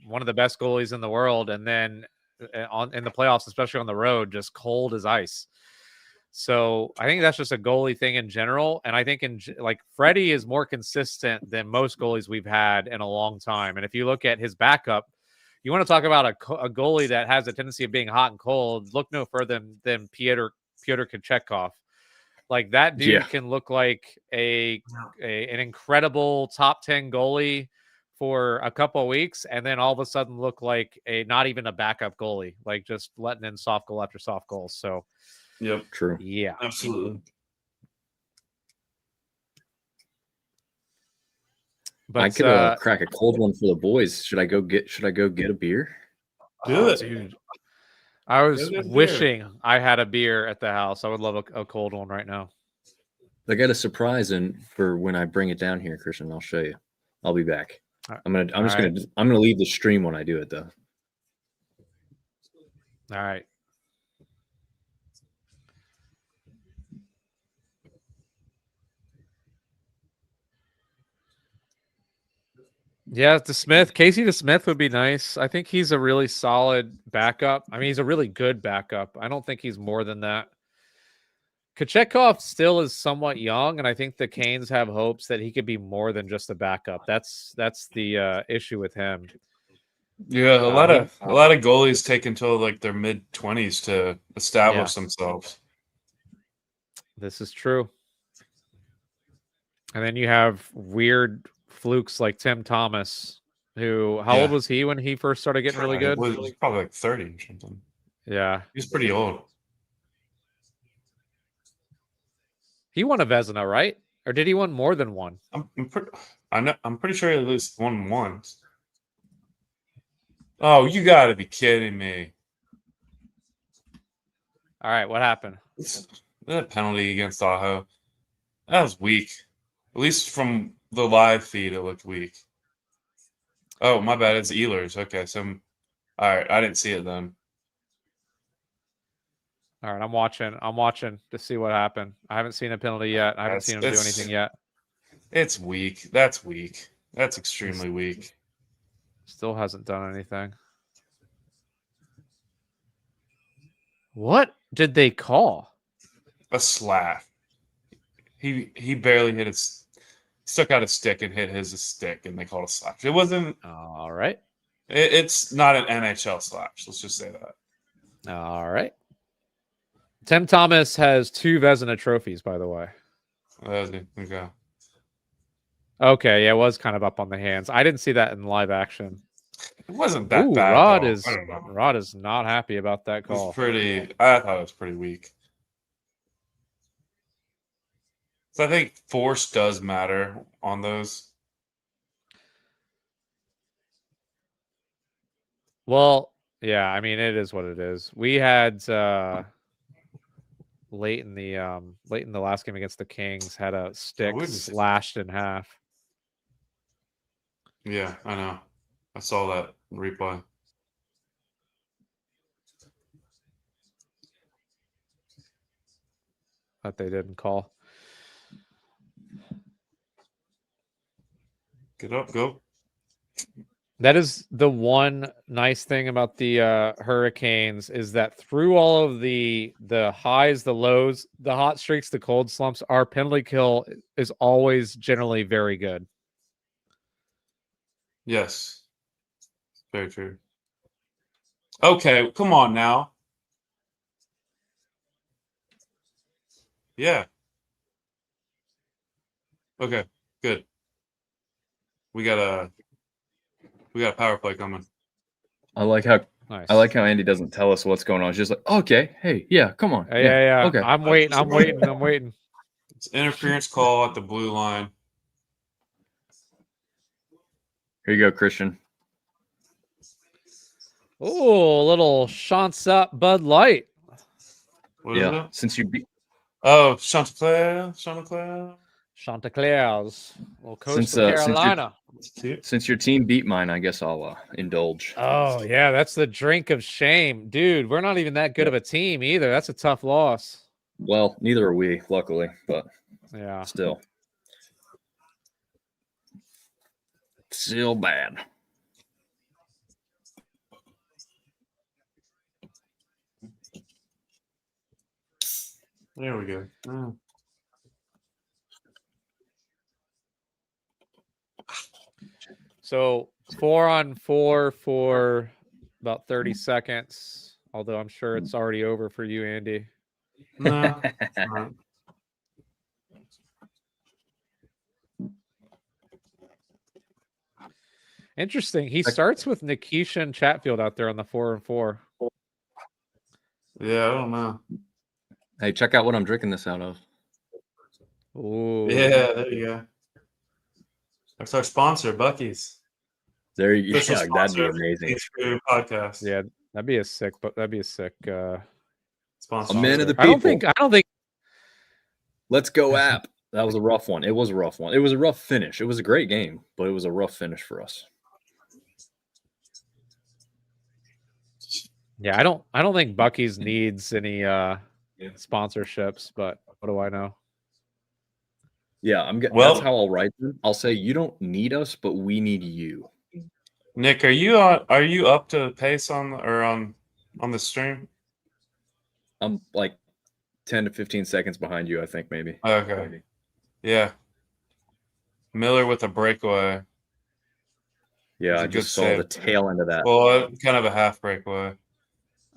one of the best goalies in the world, and then in the playoffs, especially on the road, just cold as ice. So I think that's just a goalie thing in general, and I think Freddie is more consistent than most goalies we've had in a long time. And if you look at his backup, you want to talk about a goalie that has a tendency of being hot and cold. Look no further than Pyotr Kochetkov. Like that dude can look like an incredible top 10 goalie for a couple of weeks, and then all of a sudden look like not even a backup goalie, like just letting in soft goal after soft goal. So, yep, true, yeah, absolutely. But I could crack a cold one for the boys. Should I go get a beer? Do it, dude. I was wishing I had a beer at the house. I would love a cold one right now. I got a surprise for when I bring it down here, Christian. I'll show you. I'll be back. I'm gonna leave the stream when I do it though. All right. Yeah, Casey DeSmith would be nice. I think he's a really solid backup. I mean, he's a really good backup. I don't think he's more than that. Kochetkov still is somewhat young, and I think the Canes have hopes that he could be more than just a backup. That's the issue with him. Yeah, a lot of goalies take until like their mid-20s to establish themselves. This is true. And then you have weird flukes like Tim Thomas, who how old was he when he first started getting really good? He was probably like 30 or something. Yeah. He's pretty old. He won a Vezina, right? Or did he win more than one? I'm pretty sure he at least won once. Oh, you got to be kidding me! All right, what happened? That penalty against Aho, that was weak. At least from the live feed, it looked weak. Oh, my bad. It's Ehlers. Okay, so all right. I didn't see it then. All right, I'm watching to see what happened. I haven't seen a penalty yet. I haven't seen him do anything yet. It's weak. That's weak. That's extremely weak. Still hasn't done anything. What did they call? A slap. He barely hit his. Stuck out a stick and hit his stick, and they called a slash. It wasn't. All right. It's not an NHL slash. Let's just say that. All right. Tim Thomas has 2 Vezina trophies, by the way. Okay. Okay, yeah, it was kind of up on the hands. I didn't see that in live action. It wasn't that bad. Rod is not happy about that call. I thought it was pretty weak. So I think force does matter on those. Well, yeah, I mean it is what it is. We had late in the last game against the Kings had a stick slashed in half. Yeah, I know. I saw that replay. That they didn't call. Get up, go. That is the one nice thing about the Hurricanes is that through all of the highs, the lows, the hot streaks, the cold slumps, our penalty kill is always generally very good. Yes. Very true. Okay, come on now. Yeah. Okay, good. We got a power play coming. I like how Nice. Andy doesn't tell us what's going on. It's just like, okay, hey, yeah, come on. Yeah. Okay. I'm waiting. It's interference call at the blue line. Here you go, Christian. Oh, a little Shant's Up Bud Light. What is it? Since you beat Chanticleer. Chanticleers. Well, Coastal Since Carolina. since your team beat mine, I guess I'll indulge. Oh, yeah, that's the drink of shame. Dude, we're not even that good of a team either. That's a tough loss. Well, neither are we, luckily, but Yeah. still bad. There we go. Oh. So 4-on-4 for about 30 seconds. Although I'm sure it's already over for you, Andy. No. It's not. Interesting. He starts with Nikisha and Chatfield out there on the 4-on-4. Yeah, I don't know. Hey, check out what I'm drinking this out of. Ooh. Yeah, there you go. That's our sponsor, Buc-ee's. There you go. Official That'd be sponsor of amazing. Kane's Crew podcast. Yeah, that'd be a sick Sponsor. A man of the I people. don't think Let's go, app. That was a rough one. It was a rough one. It was a rough finish. It was a great game, but it was a rough finish for us. Yeah, I don't think Buc-ee's needs any sponsorships, but what do I know? Yeah, Well- that's how I'll write them. I'll say you don't need us, but we need you. Nick, are you up to pace on the stream? I'm like 10 to 15 seconds behind you, I think, maybe. Okay. Yeah. Miller with a breakaway. Yeah, It's a I good just saw save. the tail end of that. Well, kind of a half breakaway.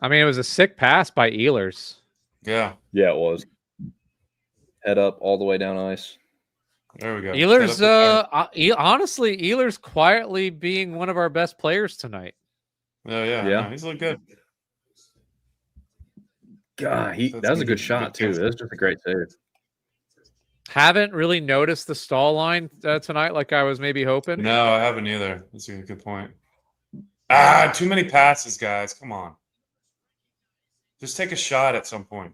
I mean, it was a sick pass by Ehlers. Yeah. Yeah, it was. Head up all the way down ice. There we go. Ehlers, Set up honestly, Ehlers quietly being one of our best players tonight. the- Oh yeah. Yeah. No, he's looked good. God, That's that was a good- good shot, good too. chance. That was just a great save. Haven't really noticed the stall line tonight like I was maybe hoping. No, I haven't either. That's a good point. Ah, too many passes, guys. Come on. Just take a shot at some point.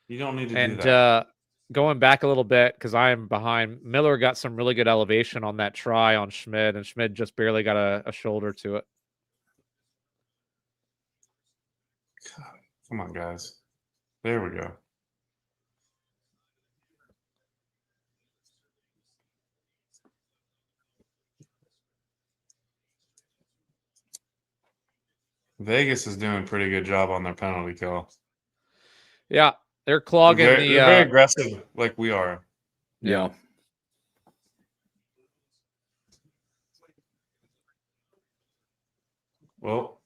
You don't need to do And that. going back a little bit, because I am behind, Miller got some really good elevation on that try on Schmid, and Schmid just barely got a shoulder to it. Come on, guys. There we go. Vegas is doing a pretty good job on their penalty kill. Yeah, they're clogging They're the. very aggressive, like we are. Yeah. Well,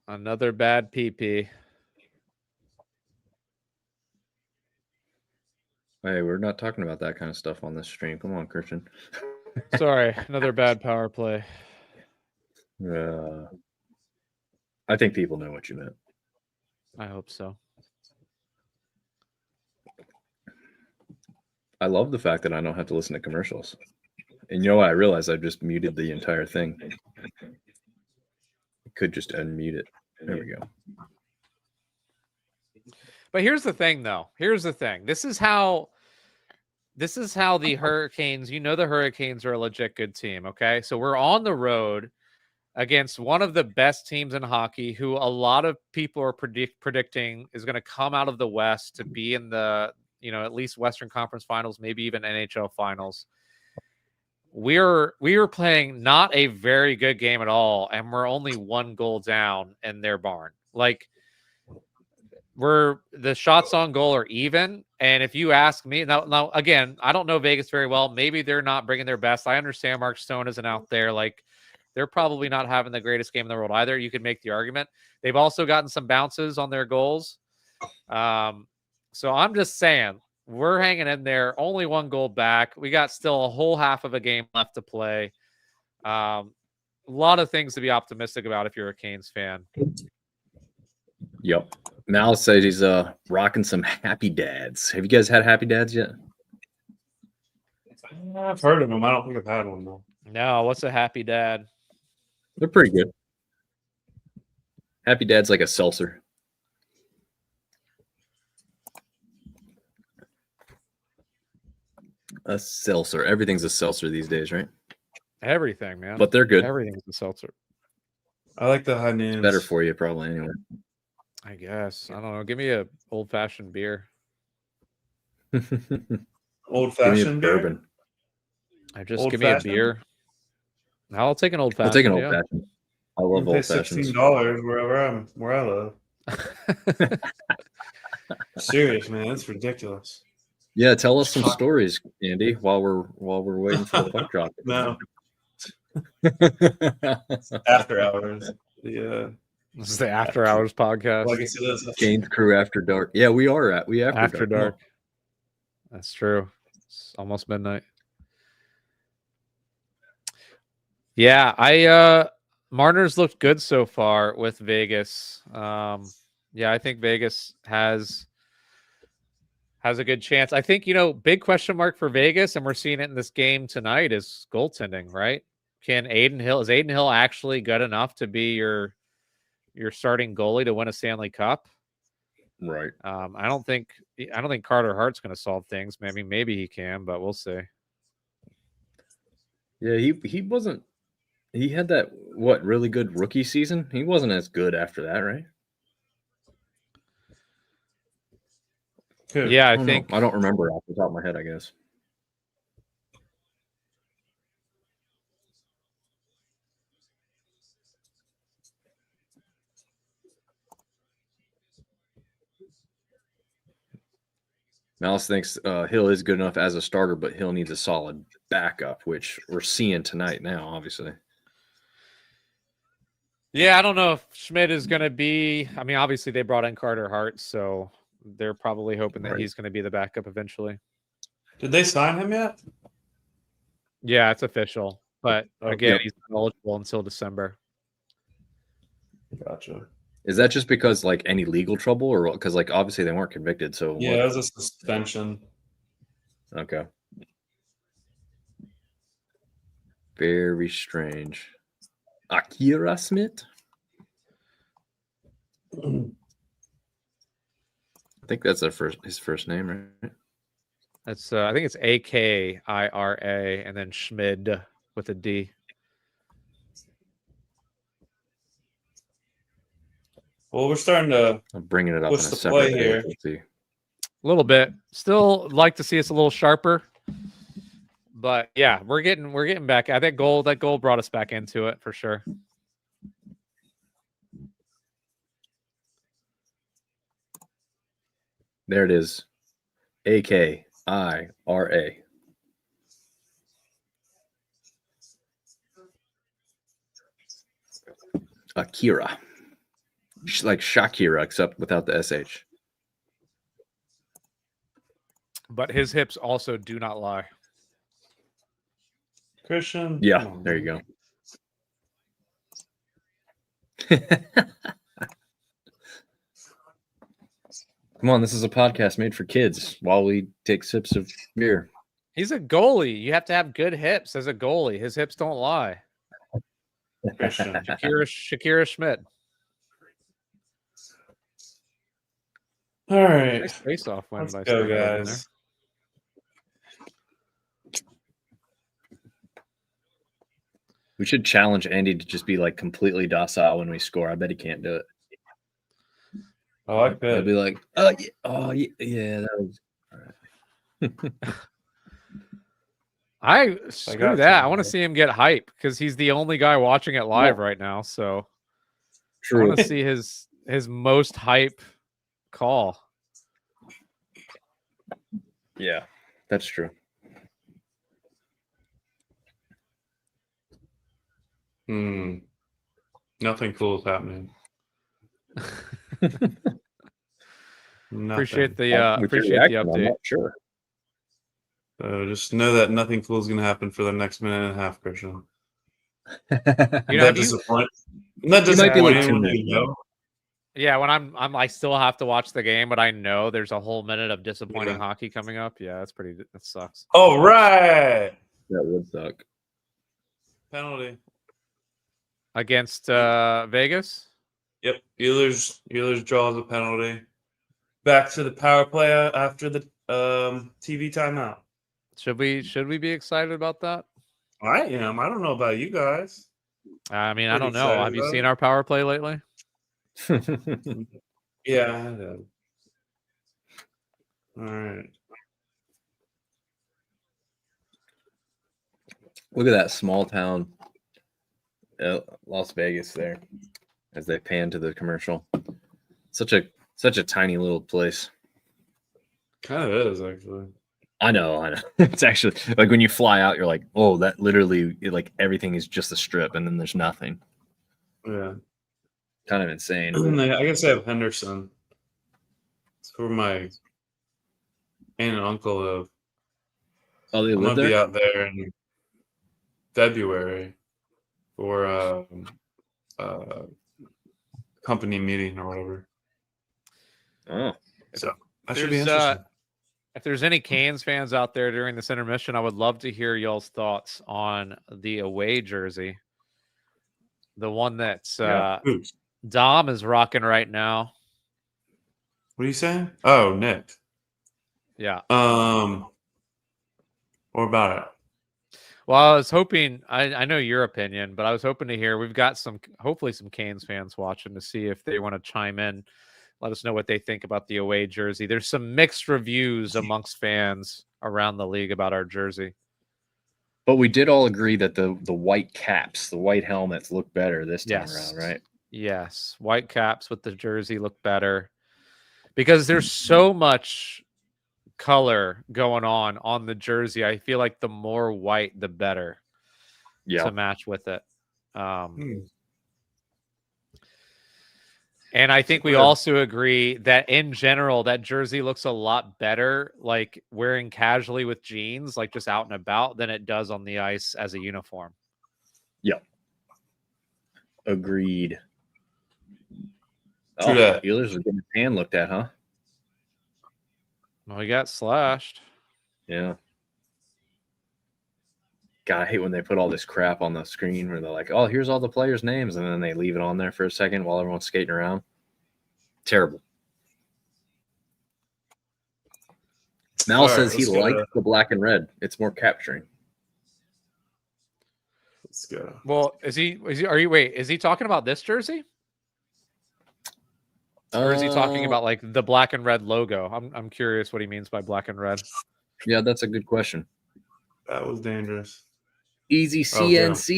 Another bad PP. Hey, we're not talking about that kind of stuff on this stream. Come on, Christian. Sorry, another bad power play. I think people know what you meant. I hope so. I love the fact that I don't have to listen to commercials. And you know what? I realized I've just muted the entire thing. I could just unmute it. There we go. But here's the thing, though. Here's the thing. This is how the Hurricanes. You know, the Hurricanes are a legit good team. Okay, so we're on the road against one of the best teams in hockey, who a lot of people are predicting is going to come out of the West to be in the at least Western Conference Finals, maybe even NHL Finals. We were playing not a very good game at all, and we're only 1 goal down in their barn. Like, the shots on goal are even. And if you ask me now, again, I don't know Vegas very well. Maybe they're not bringing their best. I understand Mark Stone isn't out there. Like, they're probably not having the greatest game in the world either. You could make the argument. They've also gotten some bounces on their goals. So I'm just saying, we're hanging in there. Only 1 goal back. We got still a whole half of a game left to play. A lot of things to be optimistic about if you're a Canes fan. Yep. Mal says he's rocking some Happy Dads. Have you guys had Happy Dads yet? I've heard of them. I don't think I've had one though. No, what's a Happy Dad? They're pretty good. Happy Dad's like a seltzer. A seltzer. Everything's a seltzer these days, right? Everything, man. But they're good. Everything's a seltzer. I like the high noons. Better for you, probably, anyway. I guess. I don't know. Give me a old-fashioned beer. Old Give me a fashioned bourbon. Give me a beer. I'll take an old-fashioned. I'll take an old-fashioned. I love pay old-fashions. $16 where I live. Serious, man. That's ridiculous. Yeah, tell us some stories, Andy, while we're waiting for the puck drop. No. After hours. Yeah. This is the After Hours podcast. Well, I guess it is. Canes Crew After Dark. Yeah, we are after dark. That's true. It's almost midnight. Yeah, Marner's looked good so far with Vegas. I think Vegas has a good chance. I think, big question mark for Vegas, and we're seeing it in this game tonight, is goaltending, right? Is Aiden Hill actually good enough to be your starting goalie to win a Stanley Cup? Right. I don't think Carter Hart's going to solve things. Maybe he can, but we'll see. Yeah, he wasn't. He had that really good rookie season. He wasn't as good after that, right? Good. Yeah, I think I don't remember off the top of my head, I guess. Malice thinks Hill is good enough as a starter, but Hill needs a solid backup, which we're seeing tonight now, obviously. Yeah, I don't know if Schmidt is going to be. I mean, obviously they brought in Carter Hart, so they're probably hoping that he's going to be the backup eventually. Did they sign him yet? Yeah, it's official. But again, he's not eligible until December. Gotcha. Is that just because any legal trouble, or because obviously they weren't convicted? So yeah, it was a suspension. Okay. Very strange. Akira Smith. I think that's his first name, right? That's I think it's Akira and then Schmid with a D. Well, we're starting to. I'm bringing it up in a What's the separate play page. here? Let's see. A little bit. Still like to see us a little sharper. But yeah, we're getting back. That goal brought us back into it for sure. There it is. Akira. Akira. Like Shakira, except without the SH. But his hips also do not lie. Christian. Yeah, there you go. Come on, this is a podcast made for kids while we take sips of beer. He's a goalie. You have to have good hips as a goalie. His hips don't lie. Christian. Shakira Schmidt. All right. Nice face-off win Let's by go, Sarah guys. We should challenge Andy to just be completely docile when we score. I bet he can't do it. I like He'll that. be like, yeah, that was Screw got that. to. I want to see him get hype because he's the only guy watching it live right now. So I True. want to see his most hype call. Yeah, that's true. Nothing cool is happening. Appreciate Nothing. the With your appreciate the reaction, I'm update. not sure. Just know that nothing cool is going to happen for the next minute and a half, Christian. You know, That have you- disappointing. That You might be like disappointing 2 when you minutes. know. Yeah, when I still have to watch the game, but I know there's a whole minute of disappointing Yeah. hockey coming up. Yeah, that sucks. All right. That would suck. Penalty. Against Vegas. Yep. Ehlers draws a penalty. Back to the power play after the TV timeout. Should we be excited about that? I am. I don't know about you guys. I mean, I Pretty don't know. excited Have you about seen it. our power play lately? Yeah, I have. All right. Look at that small town, Las Vegas there, as they pan to the commercial. Such a tiny little place. Kind of is, actually. I know. It's actually like when you fly out, you're like, oh, that literally like everything is just a strip, and then there's nothing. Yeah. Kind of insane. I guess I have Henderson. It's where my aunt and uncle live. Oh, they I'm live gonna be there. out there in February for company meeting or whatever. Oh, So that should be There's, interesting. If there's any Canes fans out there during this intermission, I would love to hear y'all's thoughts on the away jersey, the one that's Oops. Dom is rocking right now. What are you saying? Oh, Nick. Yeah. What about it? Well, I was hoping. I know your opinion, but I was hoping to hear. We've got hopefully some Canes fans watching to see if they want to chime in. Let us know what they think about the away jersey. There's some mixed reviews amongst fans around the league about our jersey. but we did all agree that the white caps, the white helmets look better this time Yes. around, right? Yes, white caps with the jersey look better because there's so much color going on the jersey. I feel like the more white, the better to match with it. And I think we also agree that in general, that jersey looks a lot better, like wearing casually with jeans, like just out and about, than it does on the ice as a uniform. Yep. Agreed. True that. Steelers are getting his hand looked at, huh? Well, he got slashed. Yeah. God, I hate when they put all this crap on the screen where they're like, oh, here's all the players' names, and then they leave it on there for a second while everyone's skating around. Terrible. Mal says he likes the black and red. It's more capturing. Let's go. Well, is he talking about this jersey? Or is he talking about like the black and red logo? I'm curious what he means by black and red. Yeah, that's a good question. That was dangerous. Easy CNC.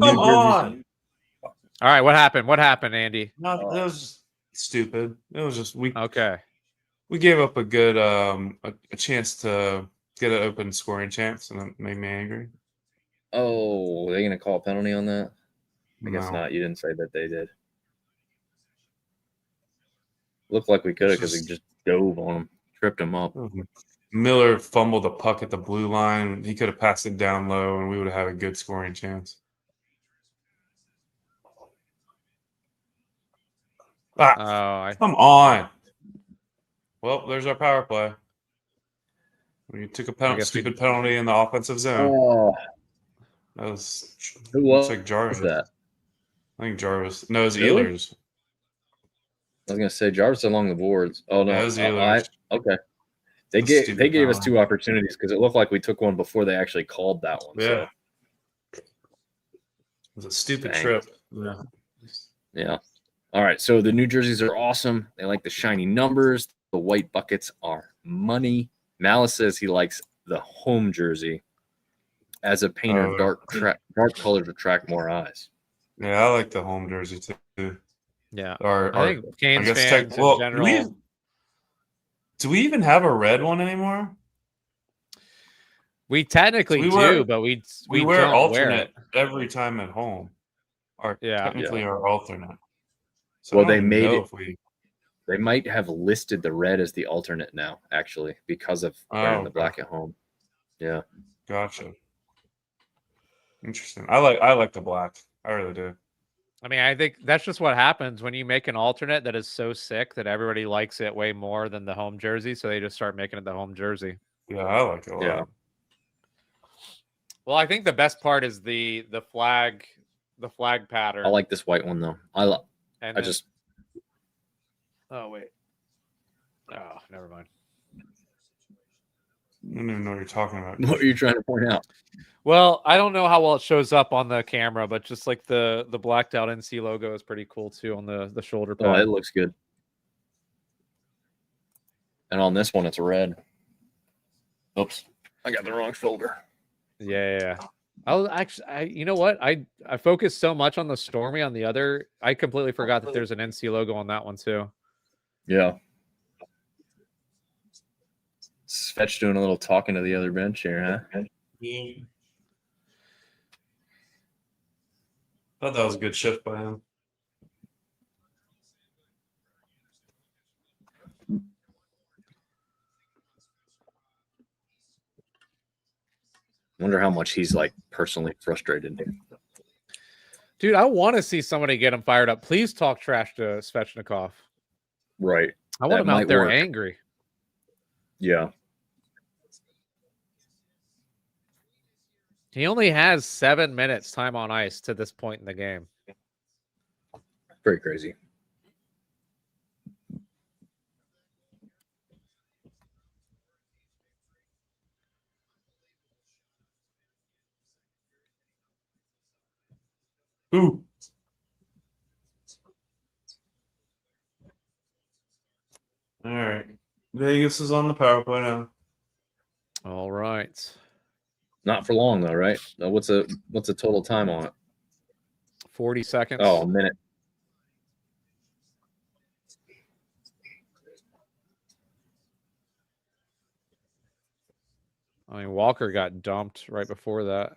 Come on. All right, what happened? What happened, Andy? No, that was stupid. It was just we gave up a good a chance to get an open scoring chance, and it made me angry. Oh, are they gonna call a penalty on that? I guess No. not. You didn't say that they did. Looked like we could have because we just dove on him, tripped him up. Miller fumbled the puck at the blue line. He could have passed it down low, and we would have had a good scoring chance. Come on. Well, there's our power play. We took a stupid penalty in the offensive zone. Oh, that was who was like Jarvis? That? I think Jarvis. No, it was Ehlers. I was gonna say Jarvis along the boards. Oh no, it was Ehlers. Okay. They gave us two opportunities because it looked like we took one before they actually called that one. Yeah. So. It was a stupid trip. Yeah. Yeah. All right. So the new jerseys are awesome. They like the shiny numbers. The white buckets are money. Malice says he likes the home jersey. As a painter, Oh. dark colors attract more eyes. Yeah, I like the home jersey too. Yeah. Or I think Canes guess fans in well, general. do we even have a red one anymore? We technically do, but we wear don't alternate wear it. every time at home. Technically our alternate. So Well, I don't they even made know it. if we. They might have listed the red as the alternate now, actually, because of wearing the black at home. Yeah. Gotcha. Interesting. I like the black. I really do. I mean, I think that's just what happens when you make an alternate that is so sick that everybody likes it way more than the home jersey, so they just start making it the home jersey. Yeah, I like it a lot. Yeah. Well, I think the best part is the flag pattern. I like this white one though. Oh wait. Oh, never mind. I don't even know what you're talking about. What are you trying to point out? Well, I don't know how well it shows up on the camera, but just like the blacked out NC logo is pretty cool too on the shoulder pad. Oh, it looks good. And on this one, it's red. Oops, I got the wrong shoulder. Yeah. You know what? I focused so much on the Stormy on the other. I completely forgot that there's an NC logo on that one too. Yeah. Svetch doing a little talking to the other bench here, huh? Yeah. Thought that was a good shift by him. Wonder how much he's like personally frustrated. Dude, I want to see somebody get him fired up. Please talk trash to Svechnikov. Right. I want That him out might there work. angry. Yeah. He only has 7 minutes time on ice to this point in the game. Very crazy. Ooh. All right. Vegas is on the power play now. All right. Not for long though, right? What's a total time on it? 40 seconds. Oh, a minute. I mean, Walker got dumped right before that.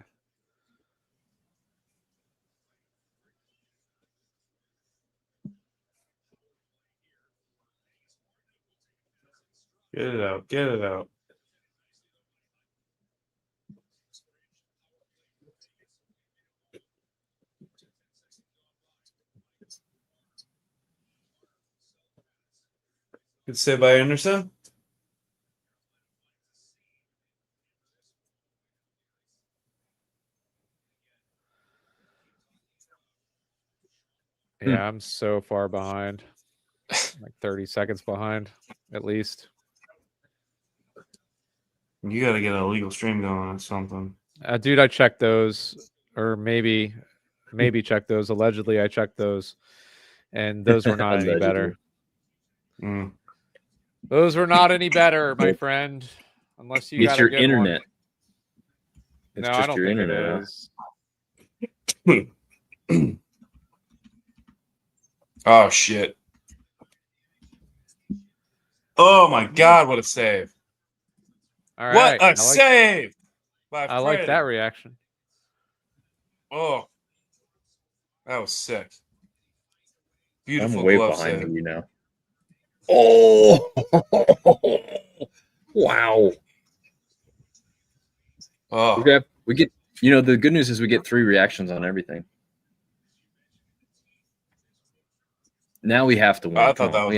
Get it out. Get it out. Good save by Anderson. Yeah, I'm so far behind. Like 30 seconds behind, at least. You got to get a legal stream going or something. Dude, I checked those, or maybe checked those. Allegedly, I checked those, and those were not any better. Mm. Those were not any better, my friend. Unless you got your a good internet. One. It's No, just I don't your think internet, it is. Oh shit! Oh my god! What a save! All right, what a save! I like that reaction. Oh, that was sick. Beautiful I'm way glove behind save. you now. Oh, wow. Oh, Okay, we get. You know, the good news is we get 3 reactions on everything. Now we have to win. I thought that was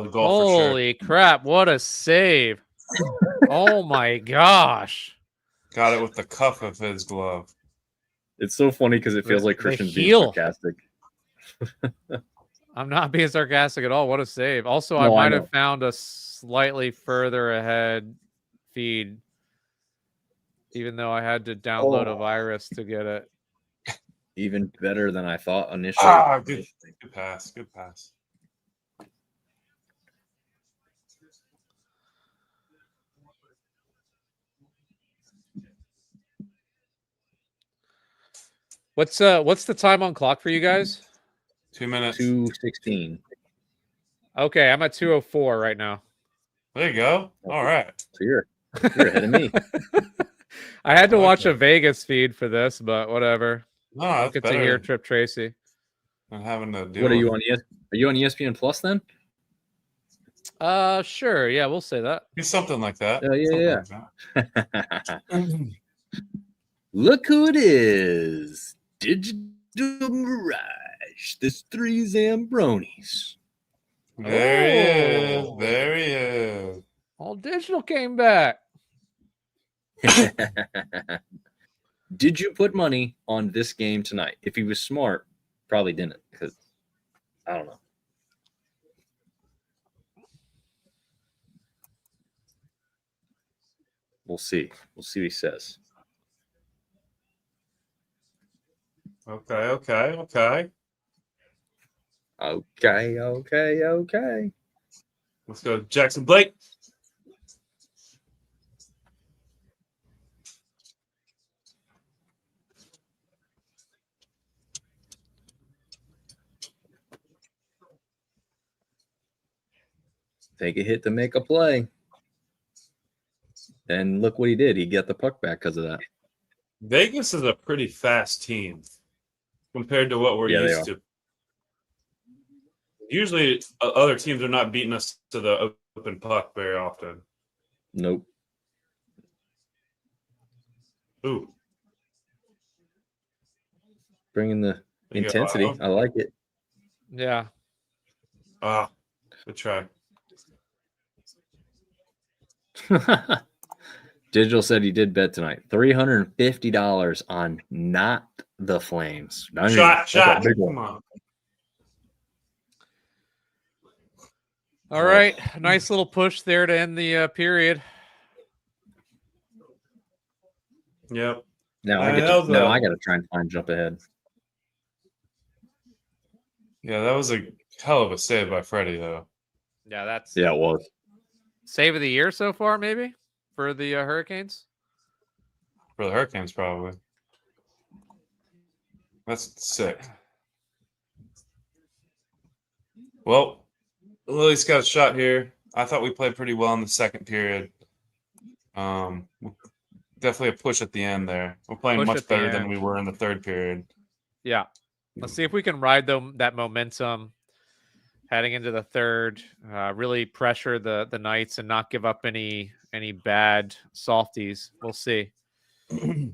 a goal for sure. Holy crap! What a save! Oh my gosh! Got it with the cuff of his glove. It's so funny because it feels like The Christian's being heel. sarcastic. I'm not being sarcastic at all. What a save! Also, No, I I might know. have found a slightly further ahead feed, even though I had to download a virus to get it. Even better than I thought initially. Ah, good pass. Good pass. What's the time on clock for you guys? 2 minutes. 2:16. Okay, I'm at 2:04 right now. There you go. All right. So you're ahead of me. I had to I like watch a that. Vegas feed for this, but whatever. No, I'll that's get to hear better Trip Tracy. than having to deal What are you with. on? Are you on ESPN Plus then? Sure. Yeah, we'll say that. It's something like that. Yeah. Something like that. Look who it is. Digital Mirage. This 3 Zambronis. There he is. Oh. There he is. All digital came back. Did you put money on this game tonight? If he was smart, probably didn't, because I don't know. We'll see. We'll see what he says. Okay. Okay. Let's go, Jackson Blake. Take a hit to make a play. And look what he did. He got the puck back because of that. Vegas is a pretty fast team compared to what we're Yeah, they used to. Usually, other teams are not beating us to the open puck very often. Nope. Ooh. Bringing the There you go. intensity. I like it. Yeah. Ah, good try. Digital said he did bet tonight. $350 on not the Flames. Shot. Big one. Come on. All right. Nice little push there to end the period. Yep. Now I got to try and find jump ahead. Yeah, that was a hell of a save by Freddie, though. Yeah, It was. save of the year so far, maybe, for the Hurricanes. For the Hurricanes, probably. That's sick. Well, Lily's got a shot here. I thought we played pretty well in the second period. Definitely a push at the end there. We're playing much better than we were in the third period. Yeah. Let's see if we can ride that momentum heading into the third. Really pressure the Knights and not give up any bad softies. We'll see.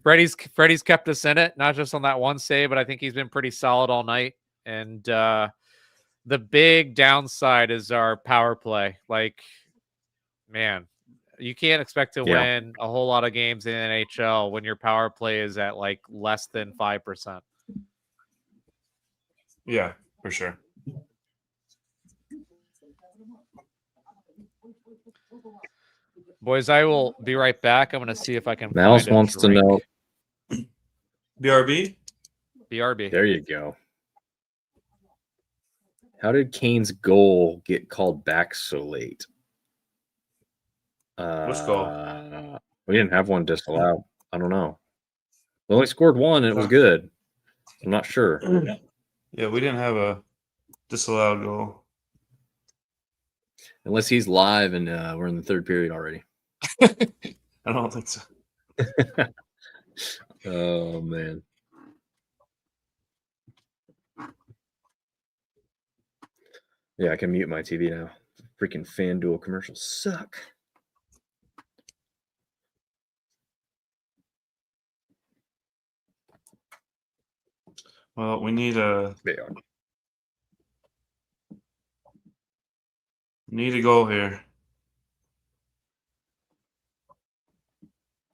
Freddie's kept us in it, not just on that one save, but I think he's been pretty solid all night. And the big downside is our power play. Like, man, you can't expect to win a whole lot of games in the NHL when your power play is at like less than 5%. Yeah, for sure. Boys, I will be right back. I'm going to see if I can Mouse find a wants drink. to know. BRB? BRB. There you go. How did Kane's goal get called back so late? Which goal? We didn't have one disallowed. I don't know. We only scored one, and it was good. I'm not sure. Yeah, we didn't have a disallowed goal. Unless he's live and we're in the third period already. I don't think so. Oh, man. Yeah, I can mute my TV now. Freaking FanDuel commercials suck. Well, we need a goal here.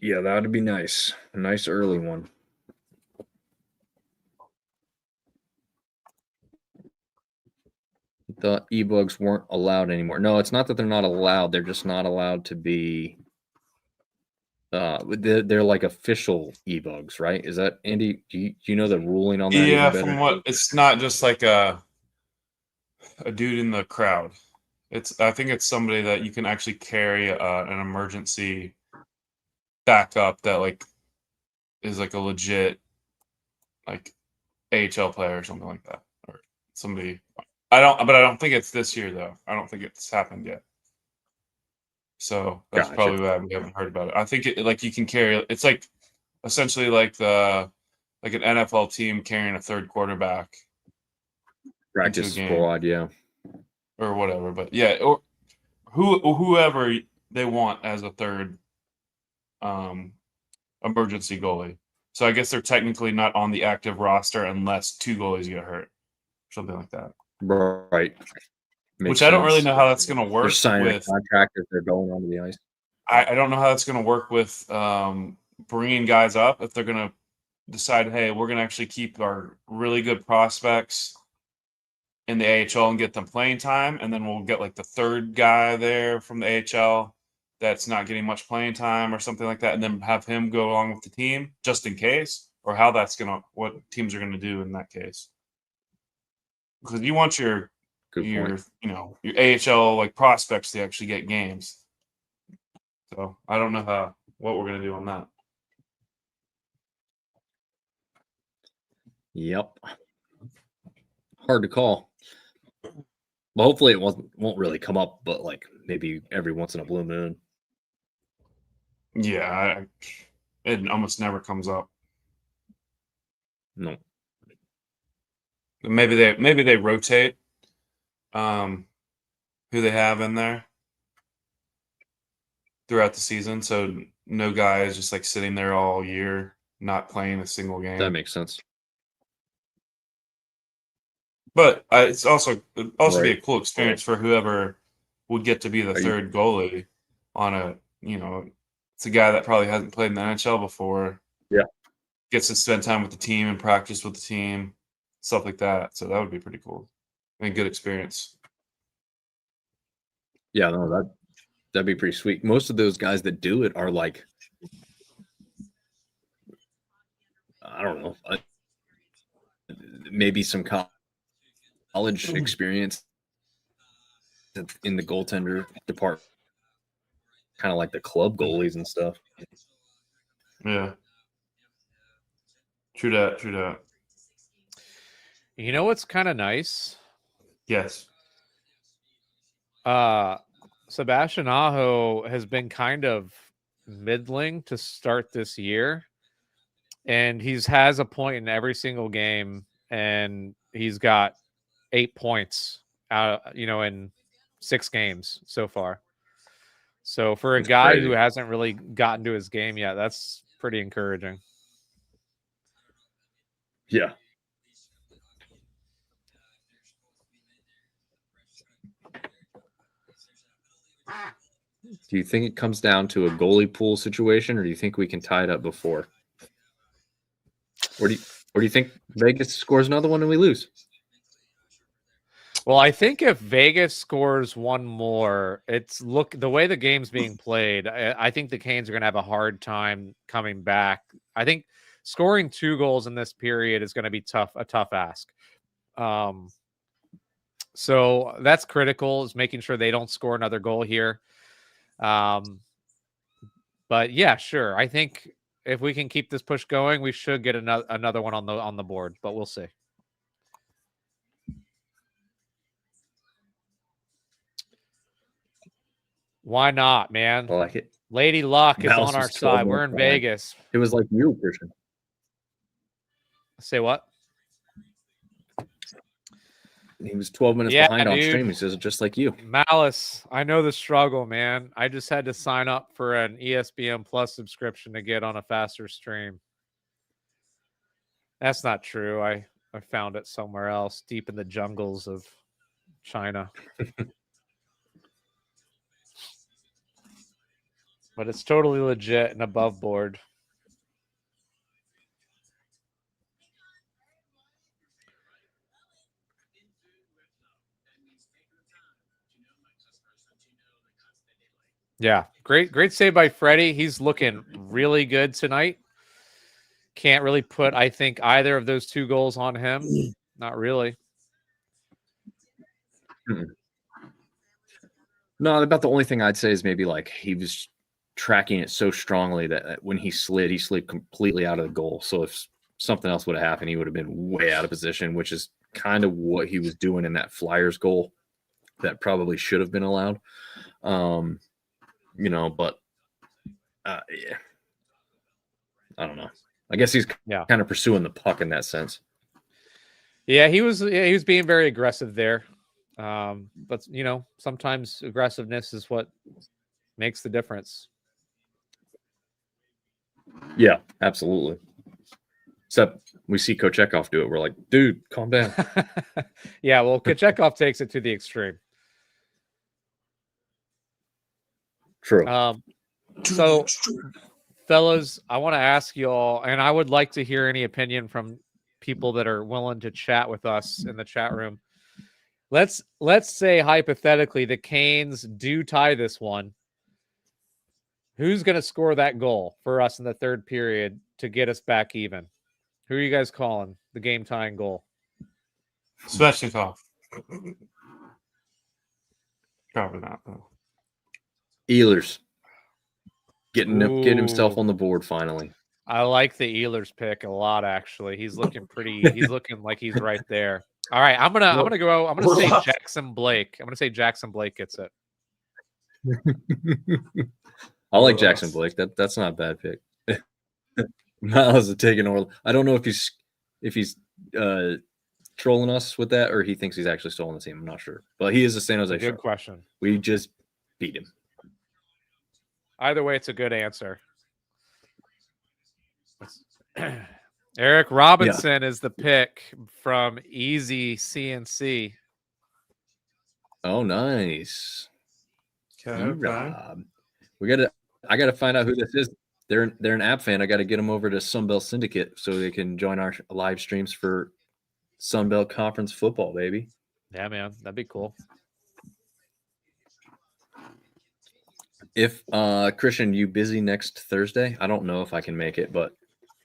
Yeah, that would be nice. A nice early one. The e-bugs weren't allowed anymore. No, it's not that they're not allowed. They're just not allowed to be. They're like official e-bugs, right? Is that Andy? Do you know the ruling on that? Yeah, from what it's not just like a dude in the crowd. I think it's somebody that you can actually carry an emergency backup that like is like a legit like AHL player or something like that, or somebody. I don't think it's this year though. I don't think it's happened yet. So that's Gotcha. probably why we haven't heard about it. I think like you can carry. It's like essentially like an NFL team carrying a third quarterback Practice into a game squad, yeah. or whatever. But yeah, or whoever they want as a third emergency goalie. So I guess they're technically not on the active roster unless two goalies get hurt, something like that. Right. Which I don't really know how that's going to They're work signing with. a contract as they're going onto the ice. I don't know how that's going to work with bringing guys up if they're going to decide, hey, we're going to actually keep our really good prospects in the AHL and get them playing time, and then we'll get like the third guy there from the AHL that's not getting much playing time or something like that, and then have him go along with the team just in case, or how that's going to, what teams are going to do in that case. Because you want your AHL like prospects to actually get games. So I don't know what we're gonna do on that. Yep. Hard to call. Well, hopefully it won't really come up, but like maybe every once in a blue moon. Yeah, it almost never comes up. No. Maybe they rotate who they have in there throughout the season, so no guy is just like sitting there all year not playing a single game. That makes sense. But it's also Right. be a cool experience for whoever would get to be the Are you- third goalie on a, it's a guy that probably hasn't played in the NHL before. Yeah. Gets to spend time with the team and practice with the team, stuff like that. So that would be pretty cool and good experience. Yeah, no, that'd be pretty sweet. Most of those guys that do it are like, I don't know, maybe some college experience in the goaltender department, kind of like the club goalies and stuff. Yeah. True that. You know what's kind of nice? Yes. Sebastian Aho has been kind of middling to start this year, and has a point in every single game, and he's got 8 points out, in 6 games so far. So for a That's guy crazy. who hasn't really gotten to his game yet, that's pretty encouraging. Yeah. Do you think it comes down to a goalie pool situation, or do you think we can tie it up before? Or do you think Vegas scores another one and we lose? Well, I think if Vegas scores one more, the way the game's being played, I think the Canes are going to have a hard time coming back. I think scoring 2 goals in this period is going to be a tough ask. So that's critical, is making sure they don't score another goal here. But yeah, sure. I think if we can keep this push going, we should get another one on the board, but we'll see. Why not, man? I like it. Lady Luck is Dallas on our was 12 side. We're in minutes behind. Vegas. It was like you, Christian. Say what? He was 12 minutes behind on stream. He says it just like you. Malice, I know the struggle, man. I just had to sign up for an ESPN Plus subscription to get on a faster stream. That's not true. I found it somewhere else, deep in the jungles of China. But it's totally legit and above board. Yeah, great save by Freddie. He's looking really good tonight. Can't really put, I think, either of those 2 goals on him. Not really. No, about the only thing I'd say is maybe like he was tracking it so strongly that when he slid completely out of the goal. So if something else would have happened. He would have been way out of position, which is kind of what he was doing in that Flyers goal that probably should have been allowed. But yeah. I don't know. I guess he's kind of pursuing the puck in that sense. Yeah, he was being very aggressive there. But sometimes aggressiveness is what makes the difference. Yeah, absolutely. Except we see Kochetkov do it. We're like, dude, calm down. Yeah, well, Kochetkov takes it to the extreme. True. So, fellas, I want to ask y'all, and I would like to hear any opinion from people that are willing to chat with us in the chat room. Let's say hypothetically the Canes do tie this one. Who's going to score that goal for us in the third period to get us back even? Who are you guys calling the game tying goal? Svechnikov. Probably not though. Ehlers getting himself on the board finally. I like the Ehlers pick a lot. Actually, he's looking pretty. He's looking like he's right there. All right, I'm gonna say Jackson Blake. I'm gonna say Jackson Blake gets it. I like Jackson Blake. That's not a bad pick. Miles is taking Orlov. I don't know if he's trolling us with that or he thinks he's actually still on the team. I'm not sure, but he is a San Jose. Good question. We just beat him. Either way, it's a good answer. Eric Robinson is the pick from Easy CNC. Oh, nice. Okay. I gotta find out who this is. They're an app fan. I got to get them over to Sunbelt Syndicate so they can join our live streams for Sunbelt Conference football, baby. Yeah, man, that'd be cool. If Christian, you busy next Thursday? I don't know if I can make it, but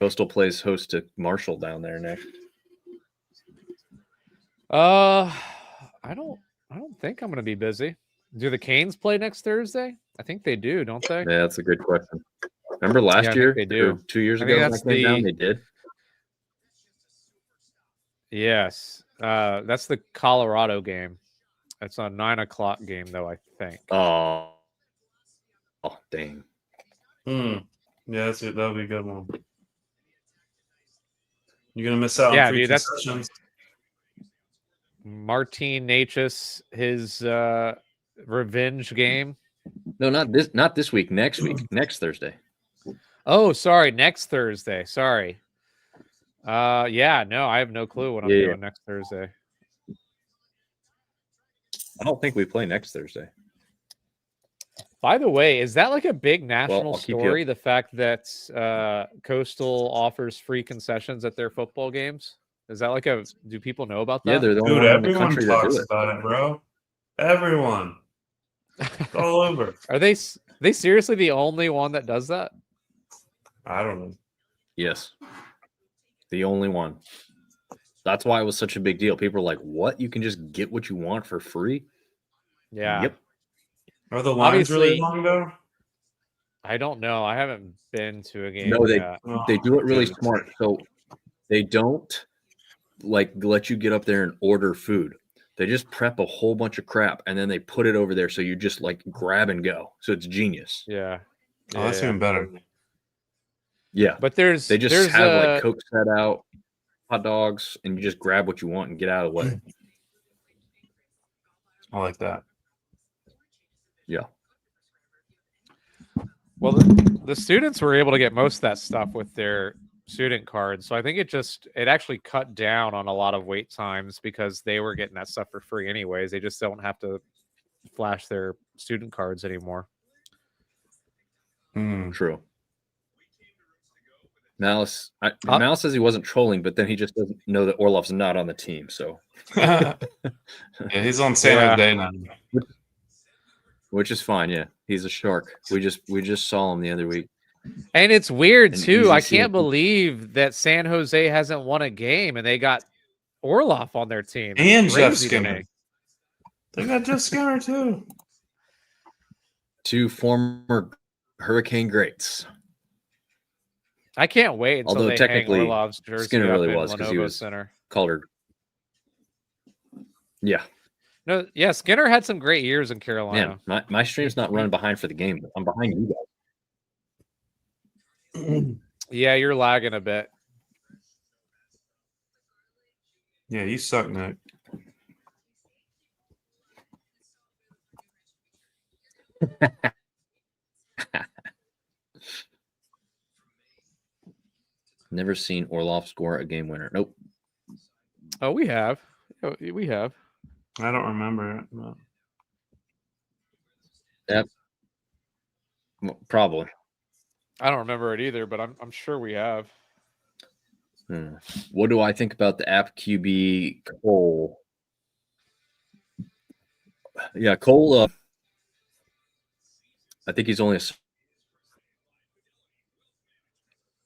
Coastal plays host to Marshall down there next. I don't think I'm going to be busy. Do the Canes play next Thursday? I think they do, don't they? Yeah, that's a good question. Remember last year? They do. 2 years ago when I came down, they did. Yes. That's the Colorado game. It's a 9:00 game, though, I think. Oh dang. Yeah, that'll be a good one. You're gonna miss out on free concessions. Martin Natchez, his revenge game. No, not this week. Next week. Next Thursday. Oh, sorry. Next Thursday. Sorry. Yeah, no, I have no clue what I'm doing next Thursday. I don't think we play next Thursday. By the way, is that like a big national story? The fact that Coastal offers free concessions at their football games? Is that like do people know about that? Yeah, they're the only one in the country that do it. About it, bro. Everyone. It's all over. Are they seriously the only one that does that? I don't know. Yes. The only one. That's why it was such a big deal. People are like, what? You can just get what you want for free? Yeah. Yep. Are the lines really long though? I don't know. I haven't been to a game. No, they do it really smart. So they don't let you get up there and order food. They just prep a whole bunch of crap and then they put it over there so you just grab and go. So it's genius. Yeah. Oh, that's even better. Yeah. But they just have Coke set out, hot dogs, and you just grab what you want and get out of the way. I like that. Yeah. Well, the students were able to get most of that stuff with their student cards. So I think it actually cut down on a lot of wait times because they were getting that stuff for free anyways. They just don't have to flash their student cards anymore. True. Malice says he wasn't trolling, but then he just doesn't know that Orlov's not on the team. So yeah, he's on San Jose now. Which is fine, yeah. He's a shark. We just saw him the other week. And it's weird too. I can't believe that San Jose hasn't won a game and they got Orlov on their team. And Jeff Skinner. They got Jeff Skinner too. 2 former Hurricane greats. I can't wait until Although they hang technically, Orlov's jersey Skinner up really in was because he Lenovo was Center. colored. Yeah, No, yeah, Skinner had some great years in Carolina. man, my stream's not running behind for the game. But I'm behind you guys. Yeah, you're lagging a bit. Yeah, you suck, Nick. Never seen Orlov score a game winner. Nope. Oh, we have. Oh, we have. I don't remember it. No. Yep. Well, probably. I don't remember it either, but I'm sure we have. What do I think about the app QB Cole? Yeah, Cole. I think he's only a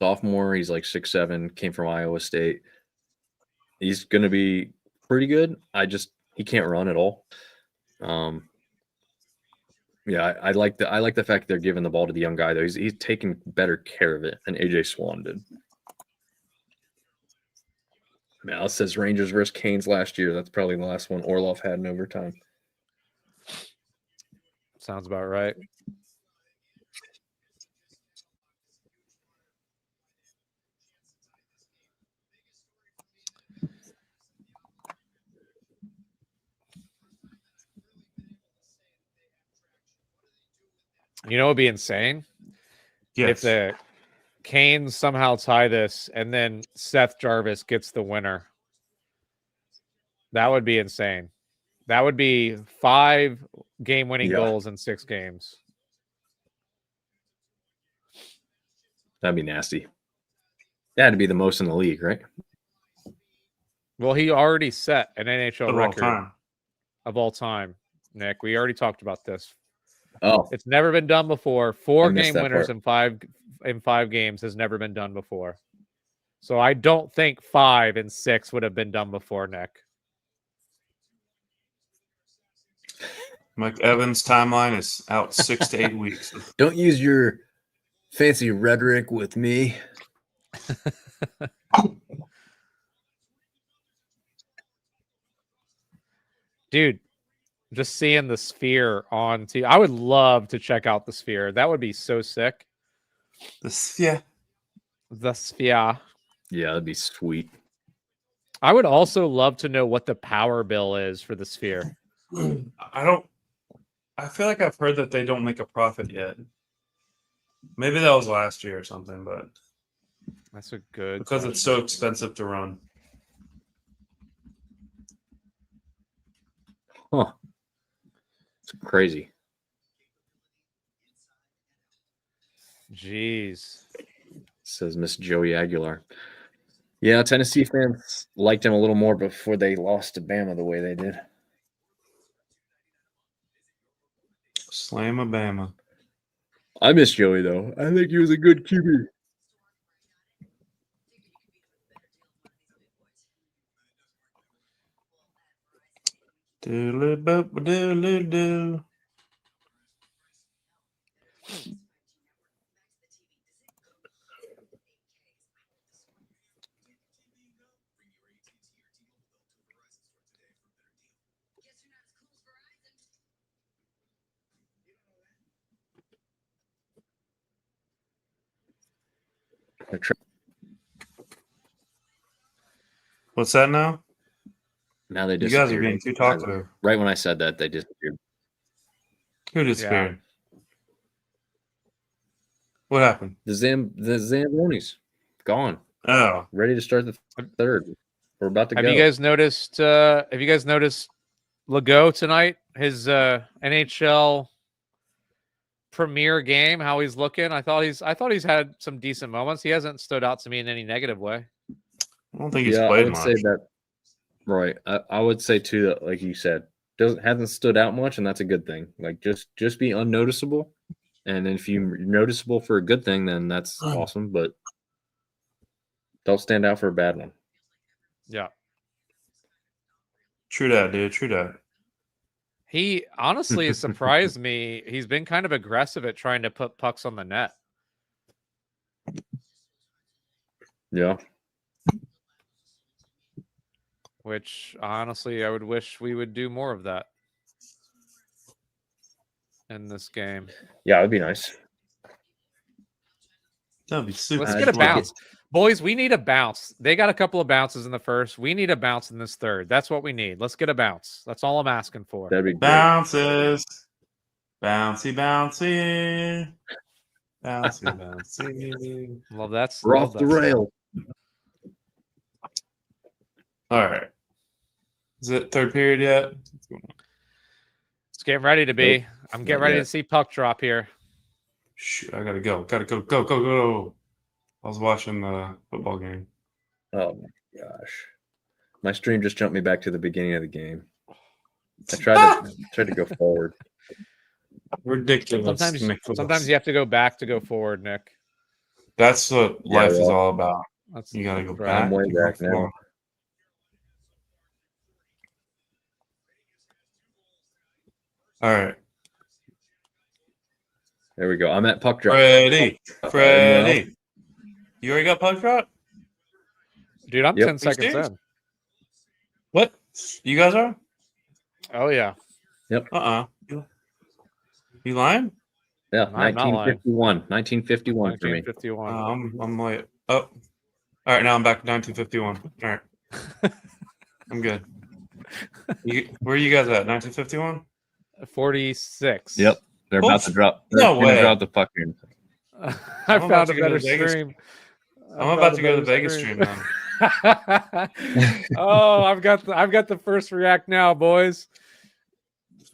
sophomore. He's like 6'7", came from Iowa State. He's going to be pretty good. He can't run at all. Yeah, I like the fact they're giving the ball to the young guy though. He's taking better care of it than AJ Swan did. Now it says Rangers versus Canes last year. That's probably the last one Orlov had in overtime. Sounds about right. You know, it'd be insane Yes. if the Canes somehow tie this and then Seth Jarvis gets the winner. That would be insane. That would be 5 game-winning goals in 6 games. That'd be nasty. That had to be the most in the league, right? Well, he already set an NHL Of all record time. of all time, Nick. We already talked about this. Oh, It's never been done before. 4 I missed game that winners part. in 5 games has never been done before. So I don't think 5 and 6 would have been done before, Nick. Mike Evans' timeline is out 6 to 8 weeks. don't use your fancy rhetoric with me. Dude, just seeing the Sphere on TV. I would love to check out the Sphere. That would be so sick. Yeah. The Sphere. Yeah, that'd be sweet. I would also love to know what the power bill is for the Sphere. I feel like I've heard that they don't make a profit yet. Maybe that was last year or something, but That's a good because it's so expensive to run. Huh. It's crazy. Jeez. Says Miss Joey Aguilar. Yeah, Tennessee fans liked him a little more before they lost to Bama the way they did. Slam-a-Bama. I miss Joey though. I think he was a good QB. Doodle-boop-doodle-doo. What's that now? Now they You disappeared. guys are being too talkative. Right when I said that, they disappeared. Who disappeared? What happened? The Zambonis gone. Oh, Ready to start the third. We're about to Have go. you guys noticed Legault tonight? His NHL premier game, how he's looking. I thought he's had some decent moments. He hasn't stood out to me in any negative way. I don't think he's I played would much. say that. Right. I would say too that, like you said, hasn't stood out much, and that's a good thing. Like just be unnoticeable, and if you're noticeable for a good thing, then that's awesome. But don't stand out for a bad one. Yeah. True that, dude. True that. He honestly has surprised me. He's been kind of aggressive at trying to put pucks on the net. Yeah. Which honestly, I would wish we would do more of that in this game. Yeah, it'd be nice. That'd be super. Let's I'd get a take bounce. Boys, we need a bounce. They got a couple of bounces in the first. We need a bounce in this third. That's what we need. Let's get a bounce. That's all I'm asking for. That'd be great. Bounces. Bouncy, bouncy. Bouncy, bouncy. Love that. We're love off the that song. rail. All right. Is it third period yet? It's getting ready to be. Nope. I'm getting Not ready yet. to see puck drop here. Shoot, I gotta go. Gotta go. Go, go, go. I was watching the football game. Oh my gosh. My stream just jumped me back to the beginning of the game. I tried to go forward. Ridiculous. Sometimes Nicholas. you have to go back to go forward, Nick. That's what Yeah, life is well, all about. That's You gotta go right. back. I'm way to go back now. forward. All right. There we go. I'm at puck drop. Freddie. Well. Freddie. You already got puck drop? Dude, I'm Yep. 10 seconds serious? in. What? You guys are? Oh, yeah. You lying? Yeah, I'm not lying. 1951 for me. 1951. I'm late. Oh. All right, now I'm back to 1951. All right. I'm good. Where are you guys at? 1951? 46. Yep. They're about to drop. No they're gonna way. drop the puck here. I I'm about found to a go to better Vegas. stream. I'm about to go to the Vegas stream then. Oh, I've got the first react now, boys.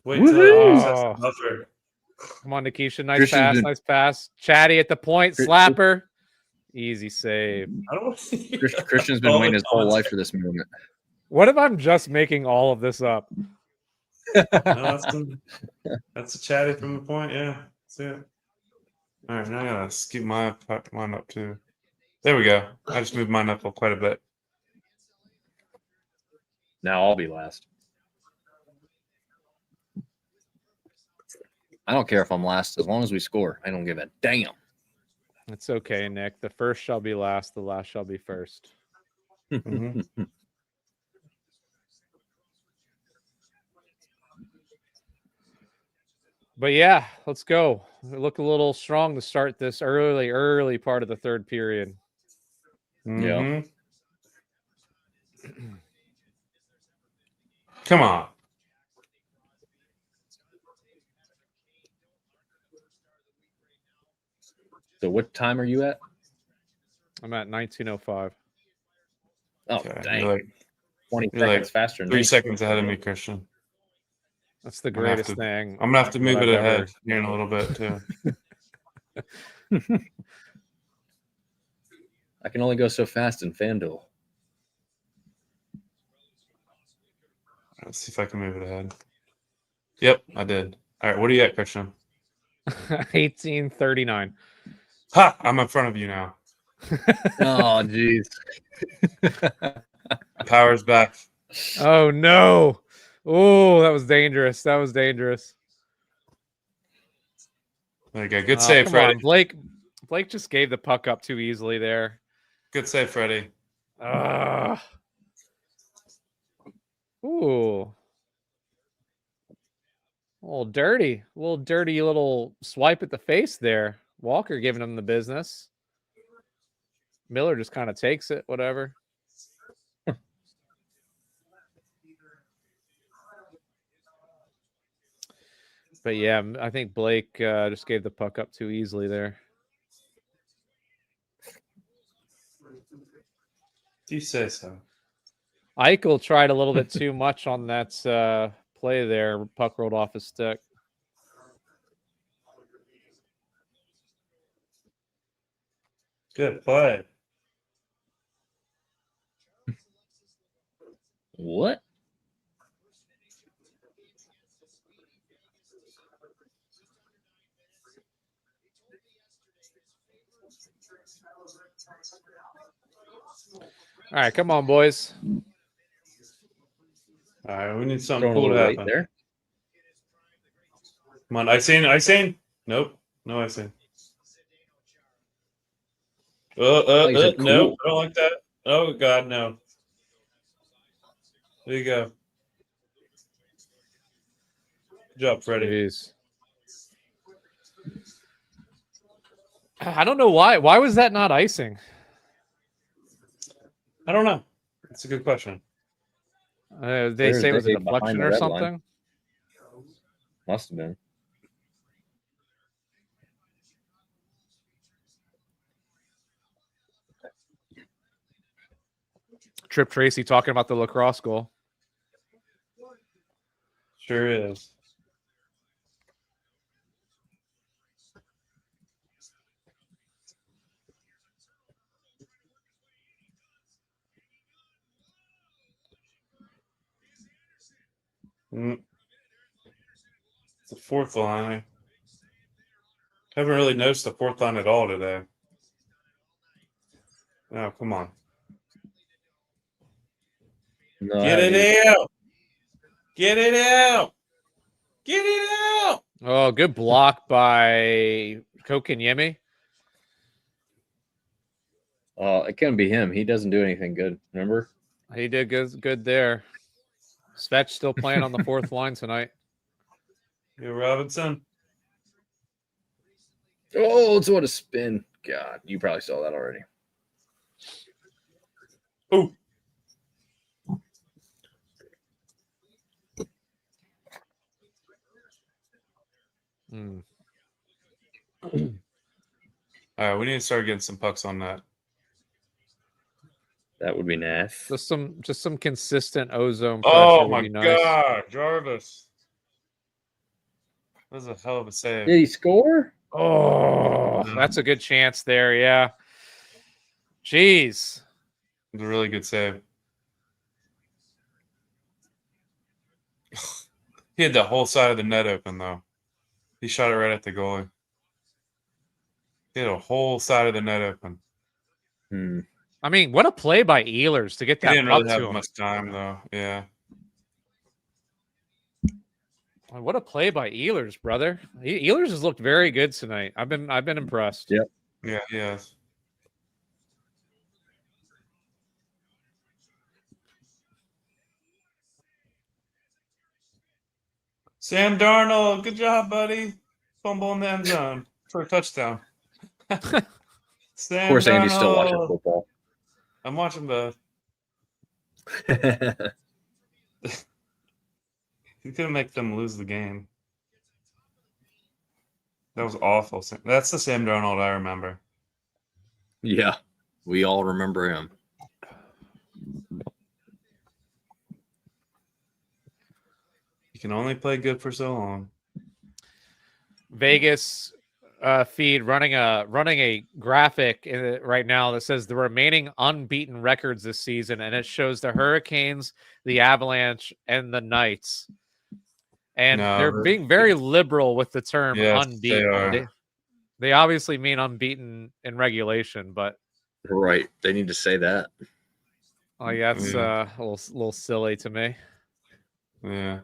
Wait till Woohoo! it sets the buffer. Come on, Nikisha. Nice Christian's pass. been- Nice pass. Chatty at the point. Chris- Slapper. Easy save. I don't Christian's been waiting his whole life for this moment. What if I'm just making all of this up? No, that's a chatty from the point. Yeah, that's it. All right, now I gotta scoop mine up too. There we go. I just moved mine up quite a bit. Now I'll be last. I don't care if I'm last as long as we score. I don't give a damn. It's okay, Nick. The first shall be last. The last shall be first. Mhm. But yeah, let's go. We look a little strong to start this early part of the third period. Mhm. Come on. So what time are you at? I'm at 19:05. Oh, Okay, dang. you're like 20 you're seconds like faster than 3 me. seconds ahead of me, Christian. That's the gonna have greatest to- thing. I'm gonna have to move that it I've ahead ever- here in a little bit too. I can only go so fast in FanDuel. Let's see if I can move it ahead. Yep, I did. All right, what are you at, Christian? 18:39. Ha! I'm in front of you now. Oh, jeez. Power's back. Oh no! Oh, that was dangerous. That was dangerous. There you go. Good Oh, save, come Freddie. on, Blake. Blake just gave the puck up too easily there. Good save, Freddie. Ooh. A little dirty little swipe at the face there. Walker giving him the business. Miller just kind of takes it, whatever. But yeah, I think Blake just gave the puck up too easily there. Do you say so? Eichel tried a little bit too much on that play there. Puck rolled off his stick. Good play. What? All right, come on, boys. All right, we need something Throwing a cool to little weight happen. there. Come on, icing. Nope, no icing. These are No, cool. I don't like that. Oh God, no. There you go. Good job, Freddie. Jeez. I don't know why. Why was that not icing? I don't know. That's a good question. They say it was a Thursday behind deflection the or red line. something. Must have been. Trip Tracy talking about the lacrosse goal. Sure is. It's the fourth line. I haven't really noticed the fourth line at all today. Oh, come on. No, Get it out. Get it out. Get it out. Oh, good block by Kokanyemi. It couldn't be him. He doesn't do anything good. Remember? He did good there. Svetch still playing on the fourth line tonight. You Robinson. Oh, it's what a spin. God, you probably saw that already. Oh. Mm. All right, we need to start getting some pucks on that. That would be nice. Just some consistent ozone pressure Oh would my be nice. God, Jarvis. That was a hell of a save. Did he score? Oh, that's a good chance there. Yeah. Jeez. It was a really good save. He had the whole side of the net open, though. He shot it right at the goalie. He had a whole side of the net open. I mean, what a play by Ehlers to get He that didn't puck really to have him. much time, though. Yeah. What a play by Ehlers, brother. Ehlers has looked very good tonight. I've been impressed. Yep. Yeah, he has. Sam Darnold, good job, buddy. Fumble in the end zone for a touchdown. Sam Of course, Andy's still watching Darnold. football. I'm watching both. He's gonna make them lose the game. That was awful. That's the Sam Darnold I remember. Yeah, we all remember him. You can only play good for so long. Vegas feed running a graphic right now that says the remaining unbeaten records this season, and it shows the Hurricanes, the Avalanche, and the Knights. And they're being very liberal with the term unbeaten. They are. They obviously mean unbeaten in regulation, but Right, they need to say that. like that's a little silly to me. Yeah.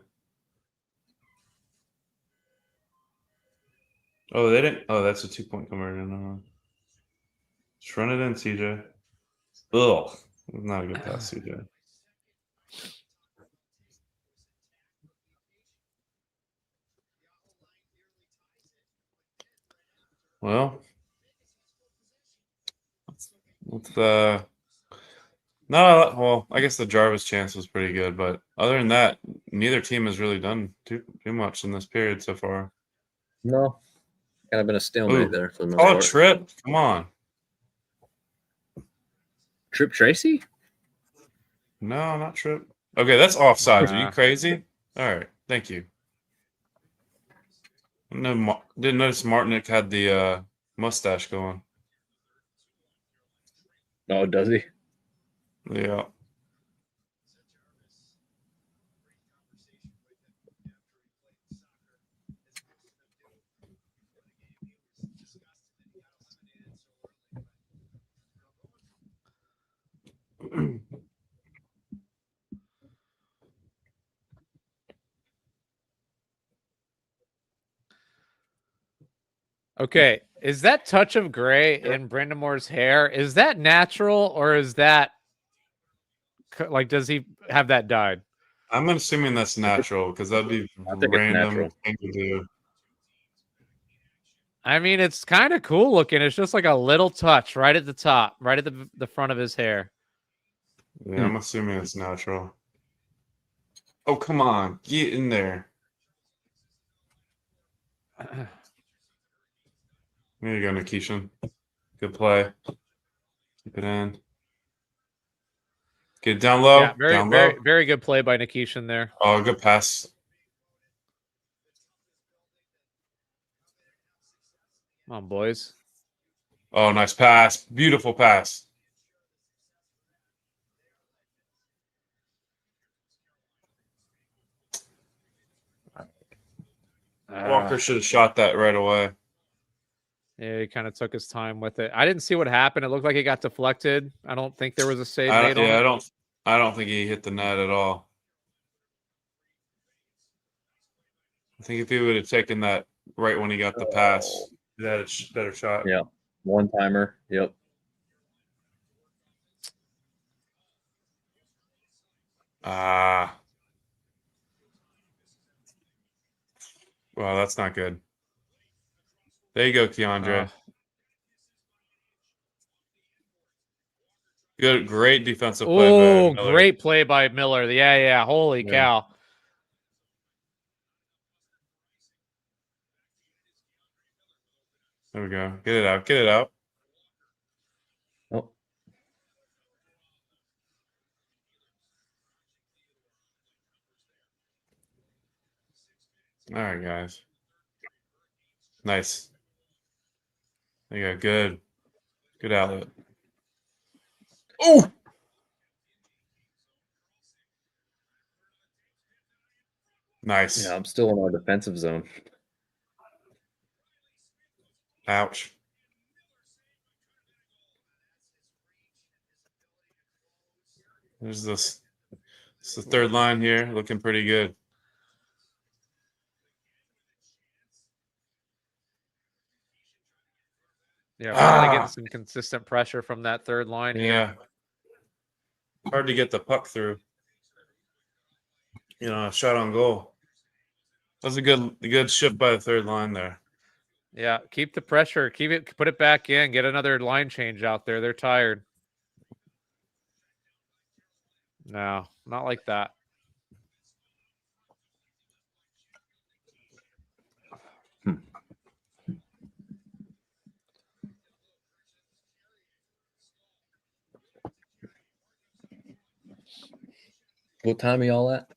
Oh, they didn't. Oh, that's a 2-point conversion. Just run it in, CJ. Ugh, not a good pass, CJ. Well, let's no, well, I guess the Jarvis chance was pretty good, but other than that, neither team has really done too much in this period so far. No, kind of been a stalemate there for the most Oh, part. Trip, come on. Trip Tracy? No, not Trip. Okay, that's offsides. Are you Nah. crazy? All right, thank you. No, didn't notice Martinick had the mustache going. Oh, does he? Yeah. Okay, Is that touch of gray in Brandamore's hair? Is that natural or is that like, does he have that dyed? I'm assuming that's natural because that'd be I think it's random natural. thing to do. I mean, it's kind of cool looking. It's just like a little touch right at the top, right at the front of his hair. Yeah, I'm assuming it's natural. Oh, come on. Get in there. There you go, Nikishin. Good play. Keep it in. Get it down low. Yeah, very, down very, low. very good play by Nikishin there. Oh, good pass. Come on, boys. Oh, nice pass. Beautiful pass. Walker should have shot that right away. Yeah, he kind of took his time with it. I didn't see what happened. It looked like it got deflected. I don't think there was a save made on it. I don't think he hit the net at all. I think if he would have taken that right when he got the pass, he had a better shot. Yeah. One timer. Yep. Ah. Well, that's not good. There you go, Keandre. Good, great defensive play. Oh, great play by Miller. Yeah. Holy cow. There we go. Get it out. Get it out. Oh. All right, guys. Nice. There you go. Good. Good outlet. Oh! Nice. Yeah, I'm still in our defensive zone. Ouch. There's this. It's the third line here, looking pretty good. Yeah, finally getting some consistent pressure from that third line here. Yeah. Hard to get the puck through. You know, a shot on goal. That was a good shift by the third line there. Yeah, keep the pressure. Keep it. Put it back in. Get another line change out there. They're tired. No, not like that. What time are y'all at?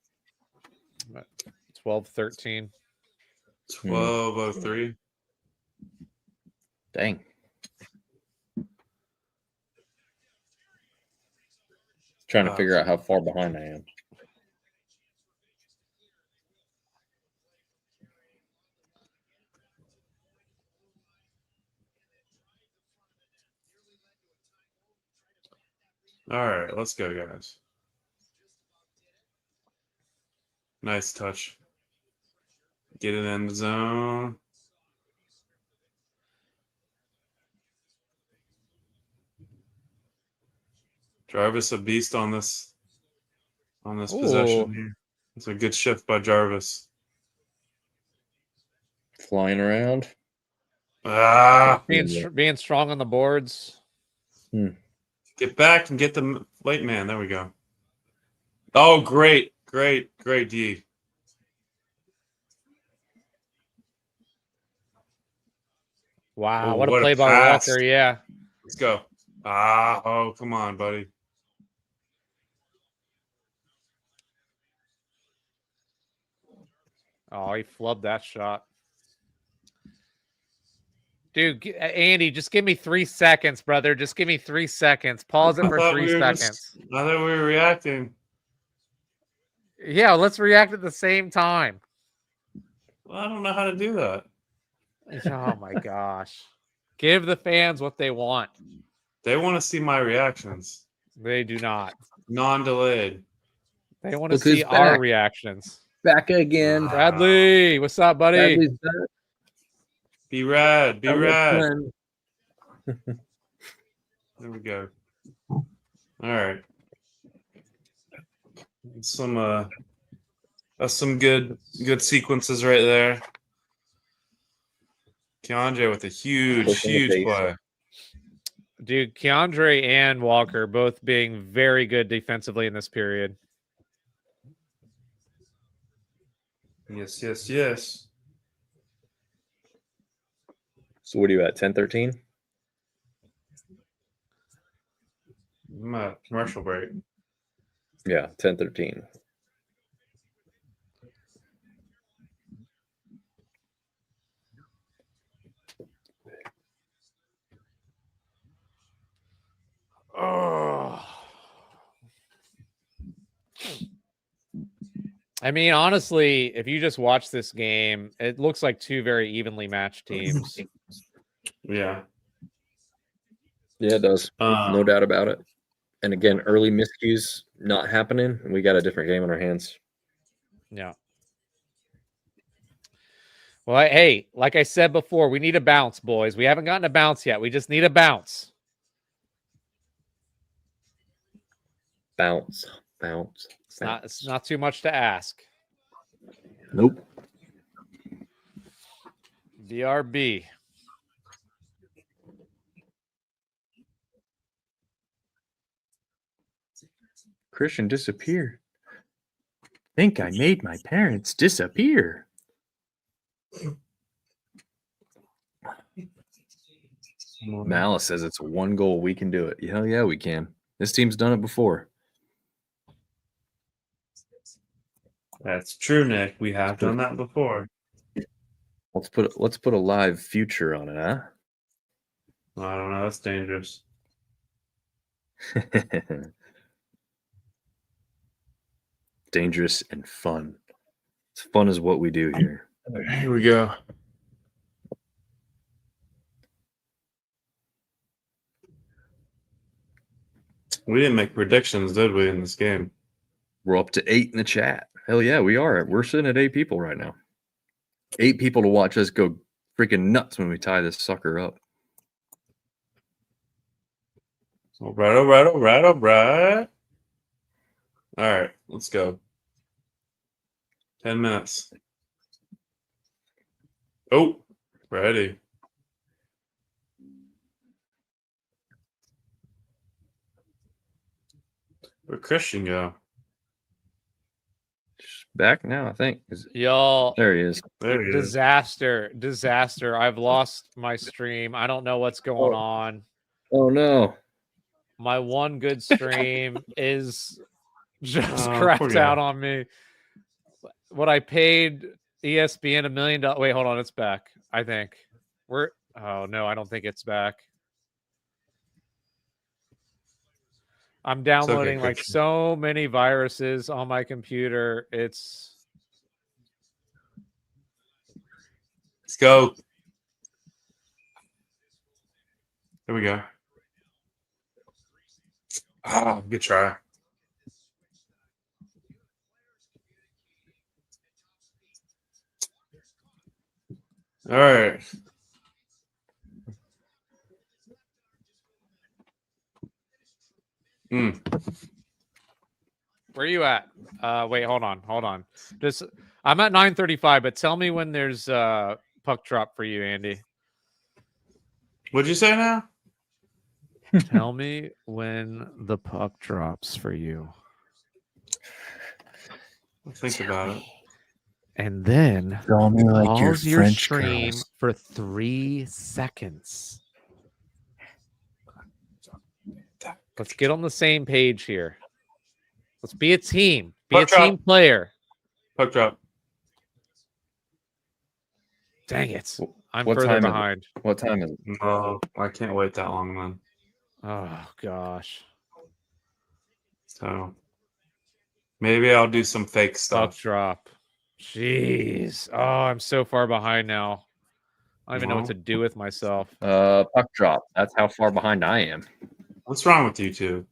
12:13. 12:03. Dang. Trying to figure out how far behind I am. All right, let's go, guys. Nice touch. Get it in the zone. Jarvis a beast on this possession here. It's a good shift by Jarvis. Flying around. Being strong on the boards. Get back and get the late man. There we go. Oh, great D. Wow, what a play by Walker. Yeah. Let's go. Oh, come on, buddy. Oh, he flubbed that shot. Dude, Andy, just give me 3 seconds, brother. Just give me 3 seconds. Pause it for 3 seconds. I thought we were reacting. Yeah, let's react at the same time. Well, I don't know how to do that. Oh, my gosh. Give the fans what they want. They want to see my reactions. They do not. Non-delayed. They want to see our reactions. Back again. Bradley, what's up, buddy? Be rad. Be I'm a rad. friend. There we go. All right. That's some good sequences right there. Keandre with a huge Pushing the pace. play. Dude, Keandre and Walker both being very good defensively in this period. Yes. So what are you at? 10-13? I'm at commercial break. Yeah, 10-13. Oh. I mean, honestly, if you just watch this game, it looks like two very evenly matched teams. Yeah. Yeah, it does. No doubt about it. And again, early miscues not happening, and we got a different game on our hands. Yeah. Well, hey, like I said before, we need a bounce, boys. We haven't gotten a bounce yet. We just need a bounce. Bounce. It's not too much to ask. Nope. BRB. Christian disappeared. Think I made my parents disappear. Malice says it's one goal. We can do it. Hell yeah, we can. This team's done it before. That's true, Nick. We have done that before. Let's put a live future on it, huh? I don't know. That's dangerous. Dangerous and fun. It's fun is what we do here. Here we go. We didn't make predictions, did we, in this game? We're up to 8 in the chat. Hell yeah, we are. We're sitting at 8 people right now. 8 people to watch us go freaking nuts when we tie this sucker up. All right. All right, let's go. 10 minutes. Oh, ready. Where'd Christian go? Back now, I think. Y'all, There he is. There he is. Disaster. I've lost my stream. I don't know what's going on. Oh no. My one good stream is just poor crapped guy. out on me. What I paid ESPN $1 million. Wait, hold on. It's back. I think oh no, I don't think it's back. I'm downloading like Christian. so many viruses on my computer. Let's go. Here we go. Ah, good try. All right. Where are you at? Wait, hold on. Just I'm at 9:35, but tell me when there's puck drop for you, Andy. What'd you say now? Tell me when the puck drops for you. I'll think about it. And then Draw me like your pause your French stream girls. for 3 seconds. Let's get on the same page here. Let's be a team. Be Puck a team drop. player. Puck drop. Dang it. I'm What further time is it? behind. What time is it? No, I can't wait that long, then. Oh, gosh. So maybe I'll do some fake Puck stuff. drop. Jeez. Oh, I'm so far behind now. I don't even know what to do with myself. Puck drop. That's how far behind I am. What's wrong with you two?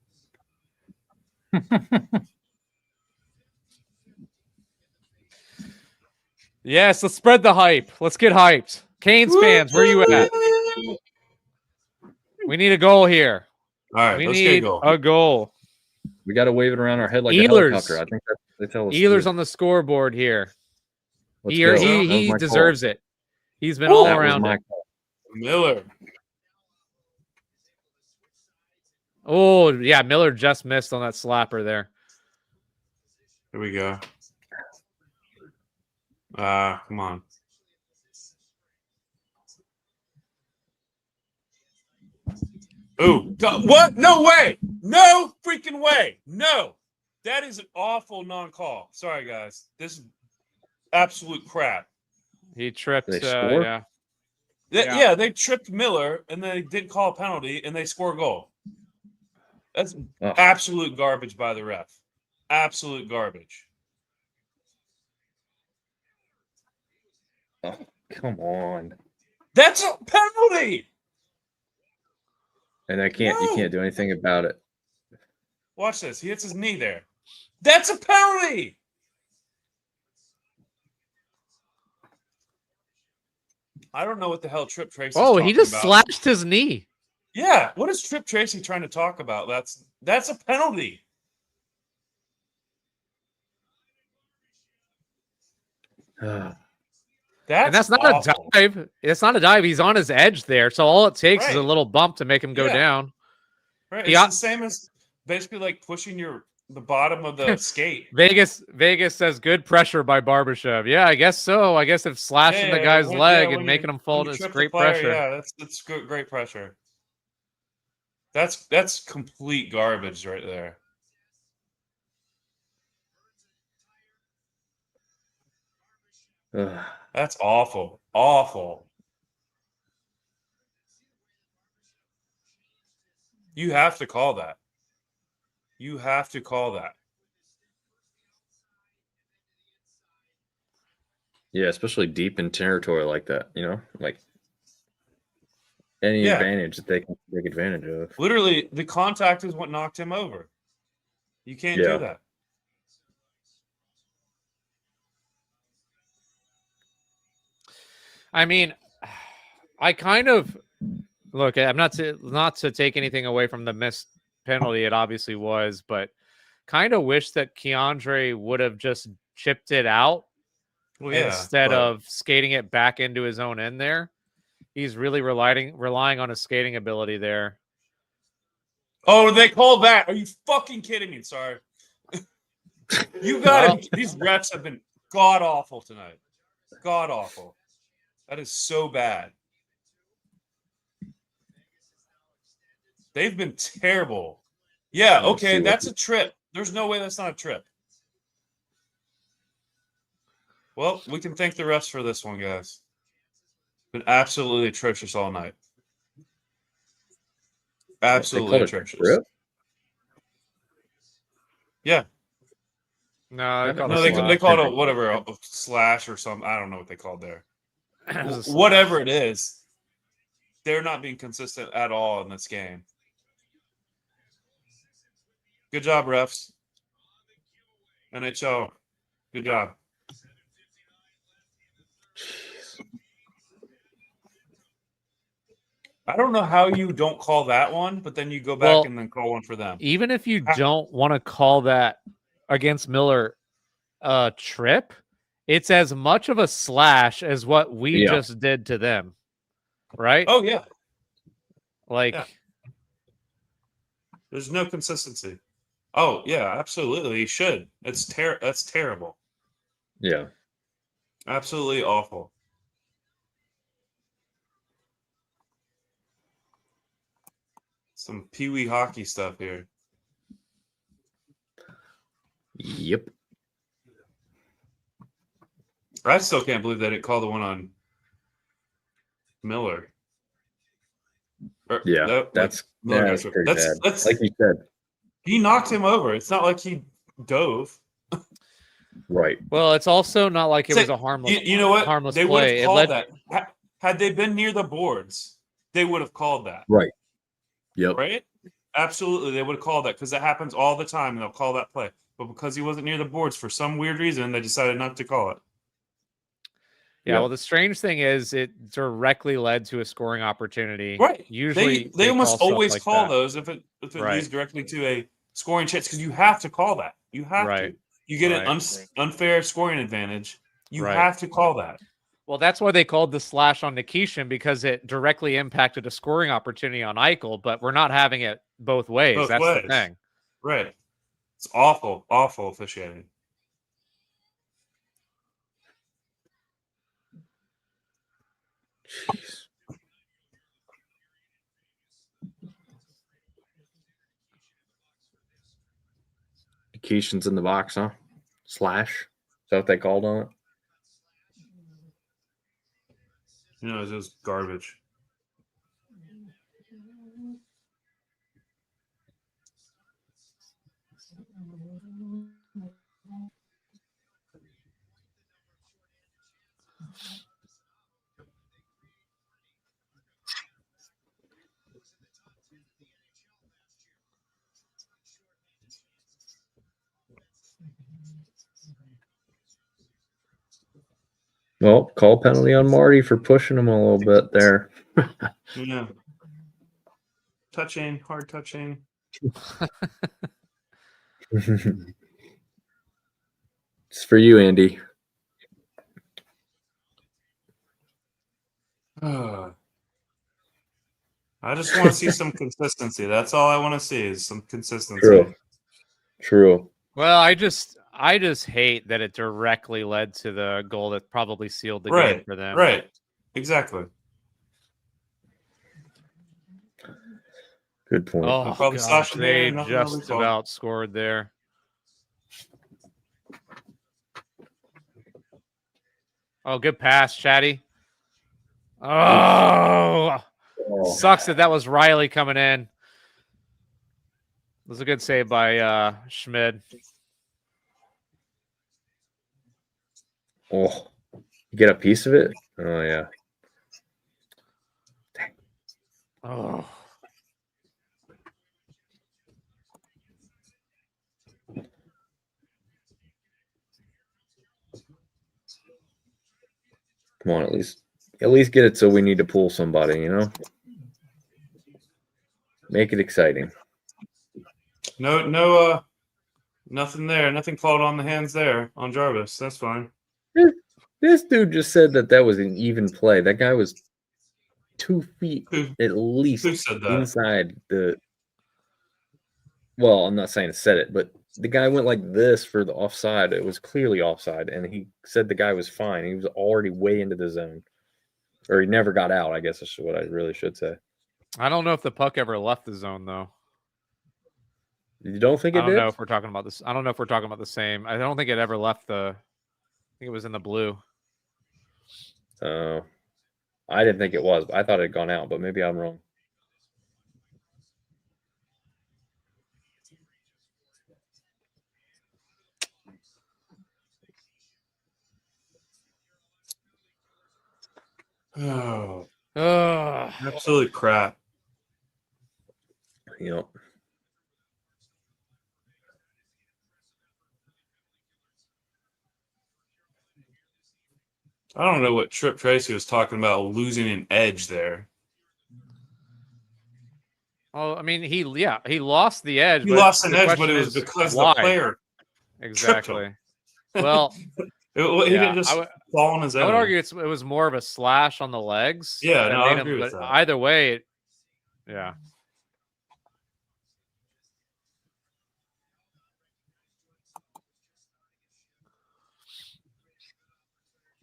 Yes, let's spread the hype. Let's get hyped. Canes fans, where you at? We need a goal here. All right, We let's get a need goal. a goal. We got to wave it around our head like a Ehlers. helicopter. I think that's what they tell us. to Ehlers do. on the scoreboard here. Let's He go. That was he my deserves call. it. He's been all That was around my it. call. Miller. Oh, yeah, Miller just missed on that slapper there. Here we go. Come on. Oh, what? No way. No freaking way. No. That is an awful non-call. Sorry, guys. This is absolute crap. He tripped. Did they score? Yeah. Yeah, they tripped Miller, and they didn't call a penalty, and they score a goal. That's absolute garbage by the ref. Absolute garbage. Oh, come on. That's a penalty. And you can't do anything about it. Watch this. He hits his knee there. That's a penalty. I don't know what the hell Trip Tracy. Oh, he just slashed his knee. Yeah, what is Trip Tracy trying to talk about? That's a penalty. That's not awful. A dive. It's not a dive. He's on his edge there. So all it takes is a little bump to make him go down. Right. It's the same as basically like pushing the bottom of the skate. Vegas says good pressure by Barbashev. Yeah, I guess so. I guess if slashing the guy's leg and making him fall, it's great pressure. Yeah, that's great pressure. That's complete garbage right there. That's awful. Awful. You have to call that. You have to call that. Yeah, especially deep in territory like that, like any advantage that they can take advantage of. Literally, the contact is what knocked him over. You can't do that. I mean, I kind of look. I'm not to take anything away from the missed penalty. It obviously was, but kind of wish that Keandre would have just chipped it out instead of skating it back into his own end. There, he's really relying on his skating ability there. Oh, they called that? Are you fucking kidding me? Sorry, you got it. These refs have been god awful tonight. God awful. That is so bad. They've been terrible. Yeah, okay, that's a trip. There's no way that's not a trip. Well, we can thank the refs for this one, guys. Been absolutely atrocious all night. Absolutely atrocious. Yeah. No, they called it whatever, a slash or something. I don't know what they called there. Whatever it is, they're not being consistent at all in this game. Good job, refs. NHL, good job. I don't know how you don't call that one, but then you go back and then call one for them. Even if you don't want to call that against Miller a trip, it's as much of a slash as what we just did to them, right? Oh, yeah. There's no consistency. Oh, yeah, absolutely. He should. That's terrible. Yeah. Absolutely awful. Some peewee hockey stuff here. Yep. I still can't believe they didn't call the one on Miller. That's pretty bad. That's like you said. He knocked him over. It's not like he dove. Right. Well, it's also not like it was a harmless. You know what? Harmless they play. Would have called that. Had they been near the boards, they would have called that. Right. Yep. Right. Absolutely, they would have called that because that happens all the time, and they'll call that play. But because he wasn't near the boards for some weird reason, they decided not to call it. Yeah, Yep. well, the strange thing is it directly led to a scoring opportunity. Right. Usually they almost call stuff always like call that. those if it Right. leads directly to a scoring chance, because you have to call that. You have Right. to. You get an Right. unfair scoring advantage. You Right. have to call that. Well, that's why they called the slash on Nikishin, because it directly impacted a scoring opportunity on Eichel, but we're not having it both ways. Both That's ways. the thing. Right. It's awful, awful officiating. Jeez. Keishan's in the box, huh? Slash. Is that what they called on it? You know, it's just garbage. Well, call penalty on Marty for pushing him a little bit there. Yeah. Touching, hard touching. It's for you, Andy. I just want to see some consistency. That's all I want to see is some consistency. True. Well, I just hate that it directly led to the goal that probably sealed the game for them. Right. Exactly. Good point. Oh, Probably gosh, slashing there, they nothing really just called. about scored there. Oh, good pass, Chatty. Oh, sucks that was Riley coming in. It was a good save by Schmid. Oh, you get a piece of it? Oh, yeah. Oh. Come on, at least get it so we need to pull somebody, you know? Make it exciting. No, nothing there. Nothing called on the hands there on Jarvis. That's fine. This dude just said that was an even play. That guy was 2 feet at least Who said that? inside the. Well, I'm not saying to set it, but the guy went like this for the offside. It was clearly offside, and he said the guy was fine. He was already way into the zone, or he never got out. I guess is what I really should say. I don't know if the puck ever left the zone though. You don't think it I don't did? know if we're talking about this. I don't know if we're talking about the same. I don't think it ever left the. I think it was in the blue. I didn't think it was. I thought it had gone out, but maybe I'm wrong. Oh, Ugh. absolute crap. Yep. I don't know what Trip Tracy was talking about losing an edge there. Oh, I mean, he lost the edge. He but lost an the edge, question but it was is because why? the player Exactly. Well, he didn't just fall on his own. I would argue it was more of a slash on the legs. Yeah, that no, I made agree him, with but that. either way, yeah.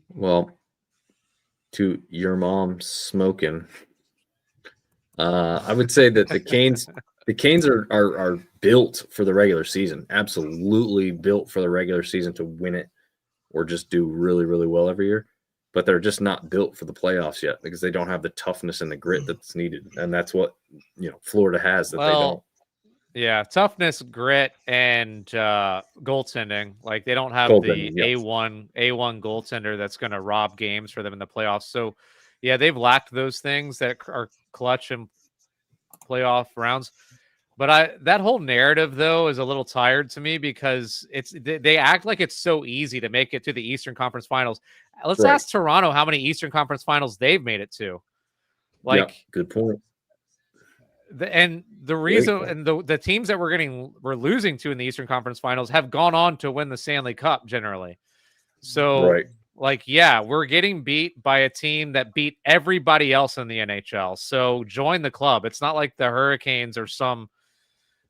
Well, to your mom smoking, I would say that the Canes are built for the regular season. Absolutely built for the regular season to win it or just do really, really well every year. But they're just not built for the playoffs yet because they don't have the toughness and the grit that's needed. And that's what, Florida has that they don't. Yeah, toughness, grit, and goaltending. Like they don't have the Yes. A1 goaltender that's going to rob games for them in the playoffs. So, yeah, they've lacked those things that are clutch in playoff rounds. But that whole narrative though is a little tired to me because they act like it's so easy to make it to the Eastern Conference Finals. Let's ask Toronto how many Eastern Conference Finals they've made it to. Like, good point. The reason and the teams that we're losing to in the Eastern Conference Finals have gone on to win the Stanley Cup generally. So like, yeah, we're getting beat by a team that beat everybody else in the NHL. So join the club. It's not like the Hurricanes or some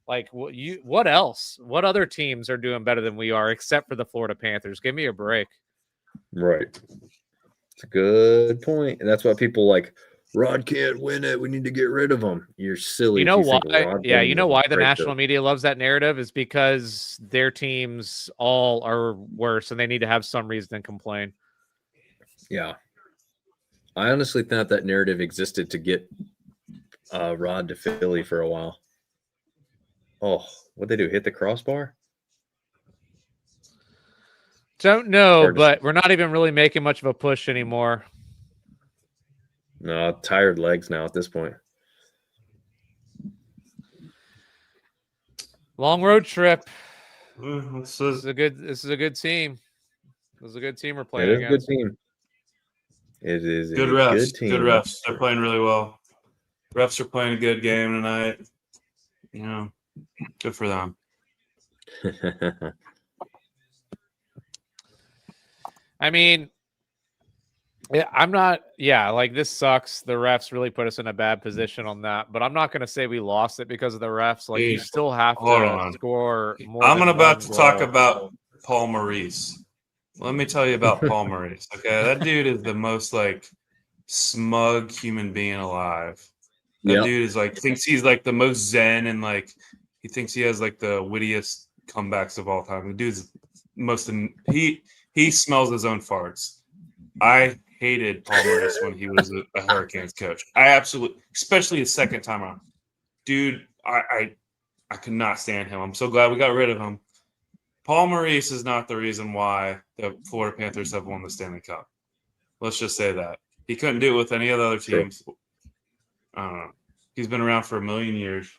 like what else? What other teams are doing better than we are except for the Florida Panthers? Give me a break. Right. It's a good point. And that's why people like Rod can't win it. We need to get rid of him. You're silly. You know why? Yeah, you know why the national media loves that narrative is because their teams all are worse and they need to have some reason to complain. Yeah. I honestly thought that narrative existed to get Rod to Philly for a while. Oh, what'd they do? Hit the crossbar? Don't know, but we're not even really making much of a push anymore. No, tired legs now at this point. Long road trip. This is a good team. This is a good team we're playing against. It is a good team. It is good a refs. good team. Good refs. They're playing really well. Refs are playing a good game tonight. You know, good for them. I mean, I'm not. Yeah, like this sucks. The refs really put us in a bad position on that. But I'm not going to say we lost it because of the refs. Like you still have to score more. I'm about to talk about Paul Maurice. Let me tell you about Paul Maurice. Okay, that dude is the most like smug human being alive. That dude is like thinks he's like the most zen and like he thinks he has like the wittiest comebacks of all time. The dude's he smells his own farts. I hated Paul Maurice when he was a Hurricanes coach. I absolutely, especially his second time around. Dude, I could not stand him. I'm so glad we got rid of him. Paul Maurice is not the reason why the Florida Panthers have won the Stanley Cup. Let's just say that. He couldn't do it with any of the other teams. I don't know. He's been around for a million years.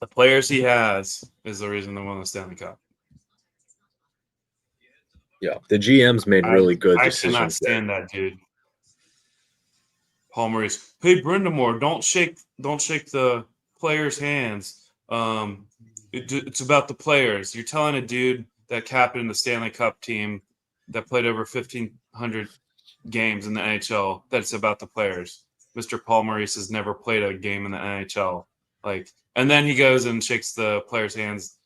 The players he has is the reason they won the Stanley Cup. Yeah, the GM's made really good decisions. I cannot stand that dude. Paul Maurice. Hey, Brindamore, don't shake the players' hands. It's about the players. You're telling a dude that captained the Stanley Cup team that played over 1,500 games in the NHL that it's about the players. Mr. Paul Maurice has never played a game in the NHL. And then he goes and shakes the players' hands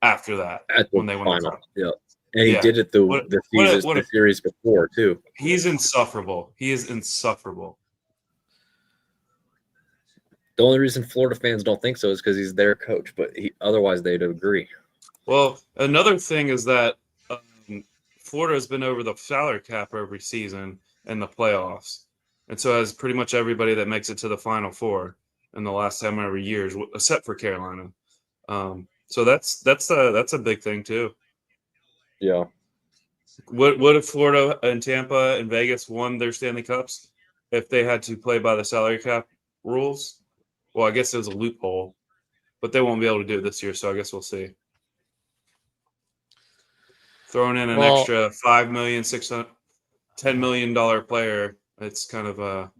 after that when they won the cup. Yeah. And he did it the series before, too. He's insufferable. He is insufferable. The only reason Florida fans don't think so is because he's their coach, but otherwise they'd agree. Well, another thing is that Florida has been over the salary cap every season in the playoffs. And so has pretty much everybody that makes it to the Final Four in the last however years, except for Carolina. So that's a big thing, too. Yeah. What if Florida and Tampa and Vegas won their Stanley Cups if they had to play by the salary cap rules? Well, I guess there's a loophole, but they won't be able to do it this year, so I guess we'll see. Throwing in an extra $5 million, $10 million player, it's kind of a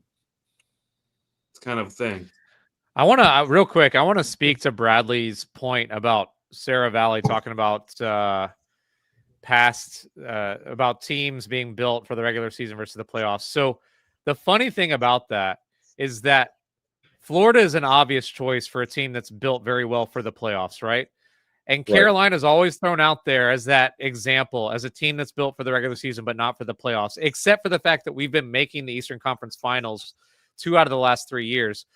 thing. I want to real quick. I want to speak to Bradley's point about Sarah Valley talking about about teams being built for the regular season versus the playoffs. So the funny thing about that is that Florida is an obvious choice for a team that's built very well for the playoffs, right? And Carolina is always thrown out there as that example, as a team that's built for the regular season, but not for the playoffs, except for the fact that we've been making the Eastern Conference Finals 2 out of the last 3 years.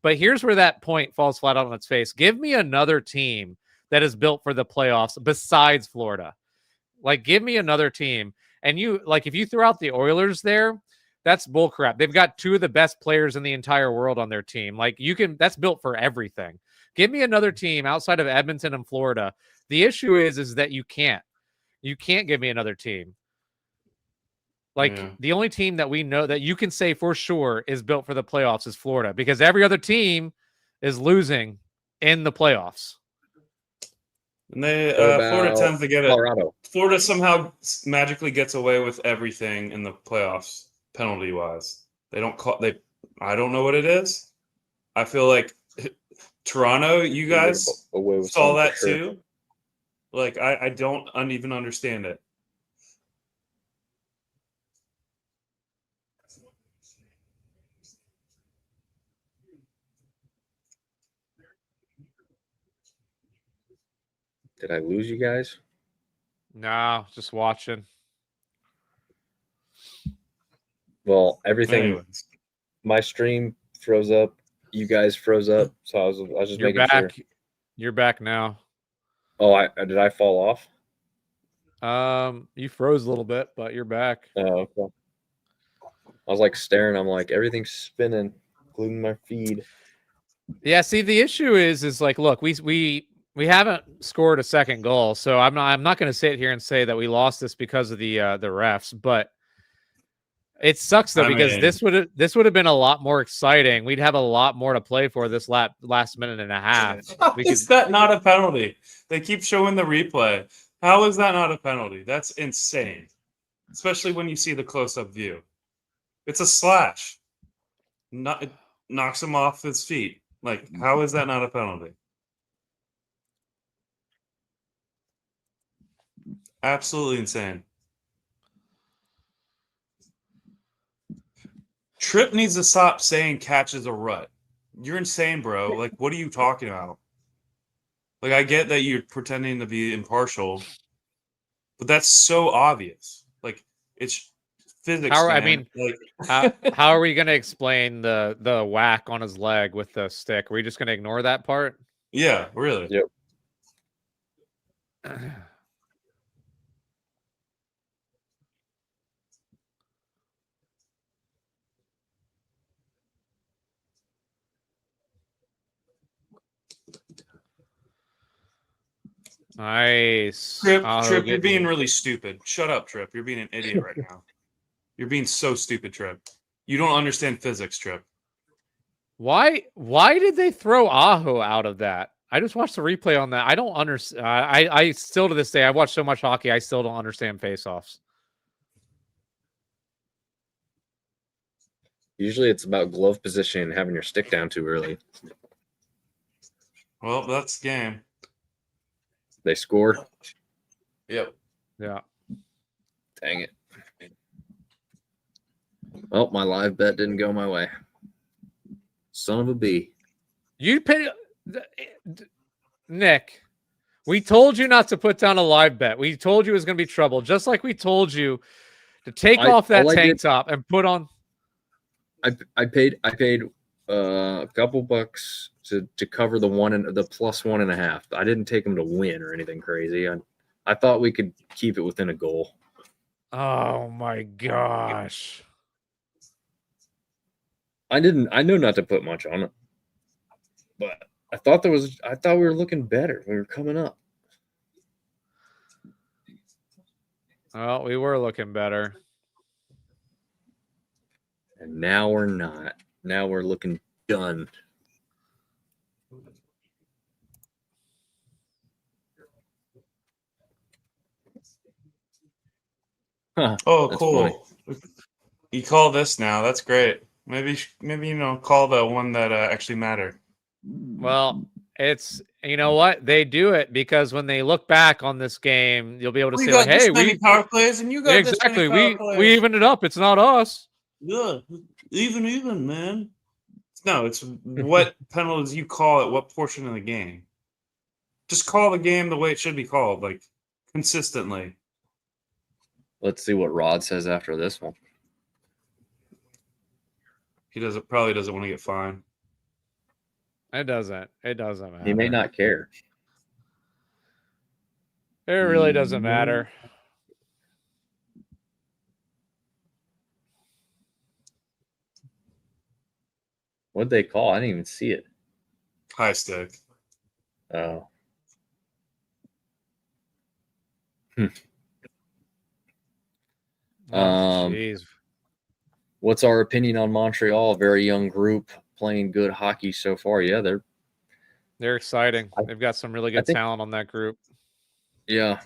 But here's where that point falls flat out on its face. Give me another team that is built for the playoffs besides Florida. Like, give me another team. And if you throw out the Oilers there, that's bullcrap. They've got 2 of the best players in the entire world on their team. That's built for everything. Give me another team outside of Edmonton and Florida. The issue is that you can't give me another team. The only team that we know that you can say for sure is built for the playoffs is Florida, because every other team is losing in the playoffs. And they What Florida about tends to get it. Colorado? Florida somehow magically gets away with everything in the playoffs, penalty wise. They don't call I don't know what it is. I feel like Toronto, you guys Away with saw some for that sure. too. Like I don't even understand it. Did I lose you guys? No, just watching. Well, everything. Anyways, My stream froze up. You guys froze up. So I was just You're making back. sure. You're back now. Oh, did I fall off? You froze a little bit, but you're back. Oh, okay. I was like staring. I'm like, everything's spinning, including my feed. Yeah, see, the issue is like, look, we haven't scored a second goal, so I'm not going to sit here and say that we lost this because of the refs, but it sucks though, because this would have been a lot more exciting. We'd have a lot more to play for this last minute and a half. Is that not a penalty? They keep showing the replay. How is that not a penalty? That's insane. Especially when you see the close-up view. It's a slash. It knocks him off his feet. Like, how is that not a penalty? Absolutely insane. Tripp needs to stop saying catch is a rut. You're insane, bro. Like, what are you talking about? Like, I get that you're pretending to be impartial, but that's so obvious. Like, it's physics. How are we going to explain the whack on his leg with the stick? Are we just going to ignore that part? Yeah, really. Yep. Nice. Tripp, you're being really stupid. Shut up, Tripp. You're being an idiot right now. You're being so stupid, Tripp. You don't understand physics, Tripp. Why did they throw Aho out of that? I just watched the replay on that. I don't understand. I still, to this day, I watch so much hockey, I still don't understand faceoffs. Usually it's about glove position and having your stick down too early. Well, that's the game. They score. Yep. Yeah. Dang it. Well, my live bet didn't go my way. Son of a bee. You pay, Nick. We told you not to put down a live bet. We told you it was going to be trouble, just like we told you to take off that tank top and put on. I paid a couple bucks to cover the +1.5. I didn't take them to win or anything crazy. I thought we could keep it within a goal. Oh my gosh. I know not to put much on it, but I thought we were looking better. We were coming up. Well, we were looking better. And now we're not. Now we're looking done. Huh, oh, cool. Funny. You call this now. That's great. Maybe call the one that actually mattered. Well, it's, you know what, they do it because when they look back on this game, you'll be able to say, like, "Hey, we power plays, and you got exactly we evened it up. It's not us." Yeah, even, man. No, it's what penalties you call at what portion of the game. Just call the game the way it should be called, like consistently. Let's see what Rod says after this one. He probably doesn't want to get fined. It doesn't matter. He may not care. It really doesn't matter. What'd they call? I didn't even see it. High stick. Oh. Jeez. What's our opinion on Montreal? A very young group playing good hockey so far. Yeah, They're exciting. They've got some really good think- talent on that group. Yeah.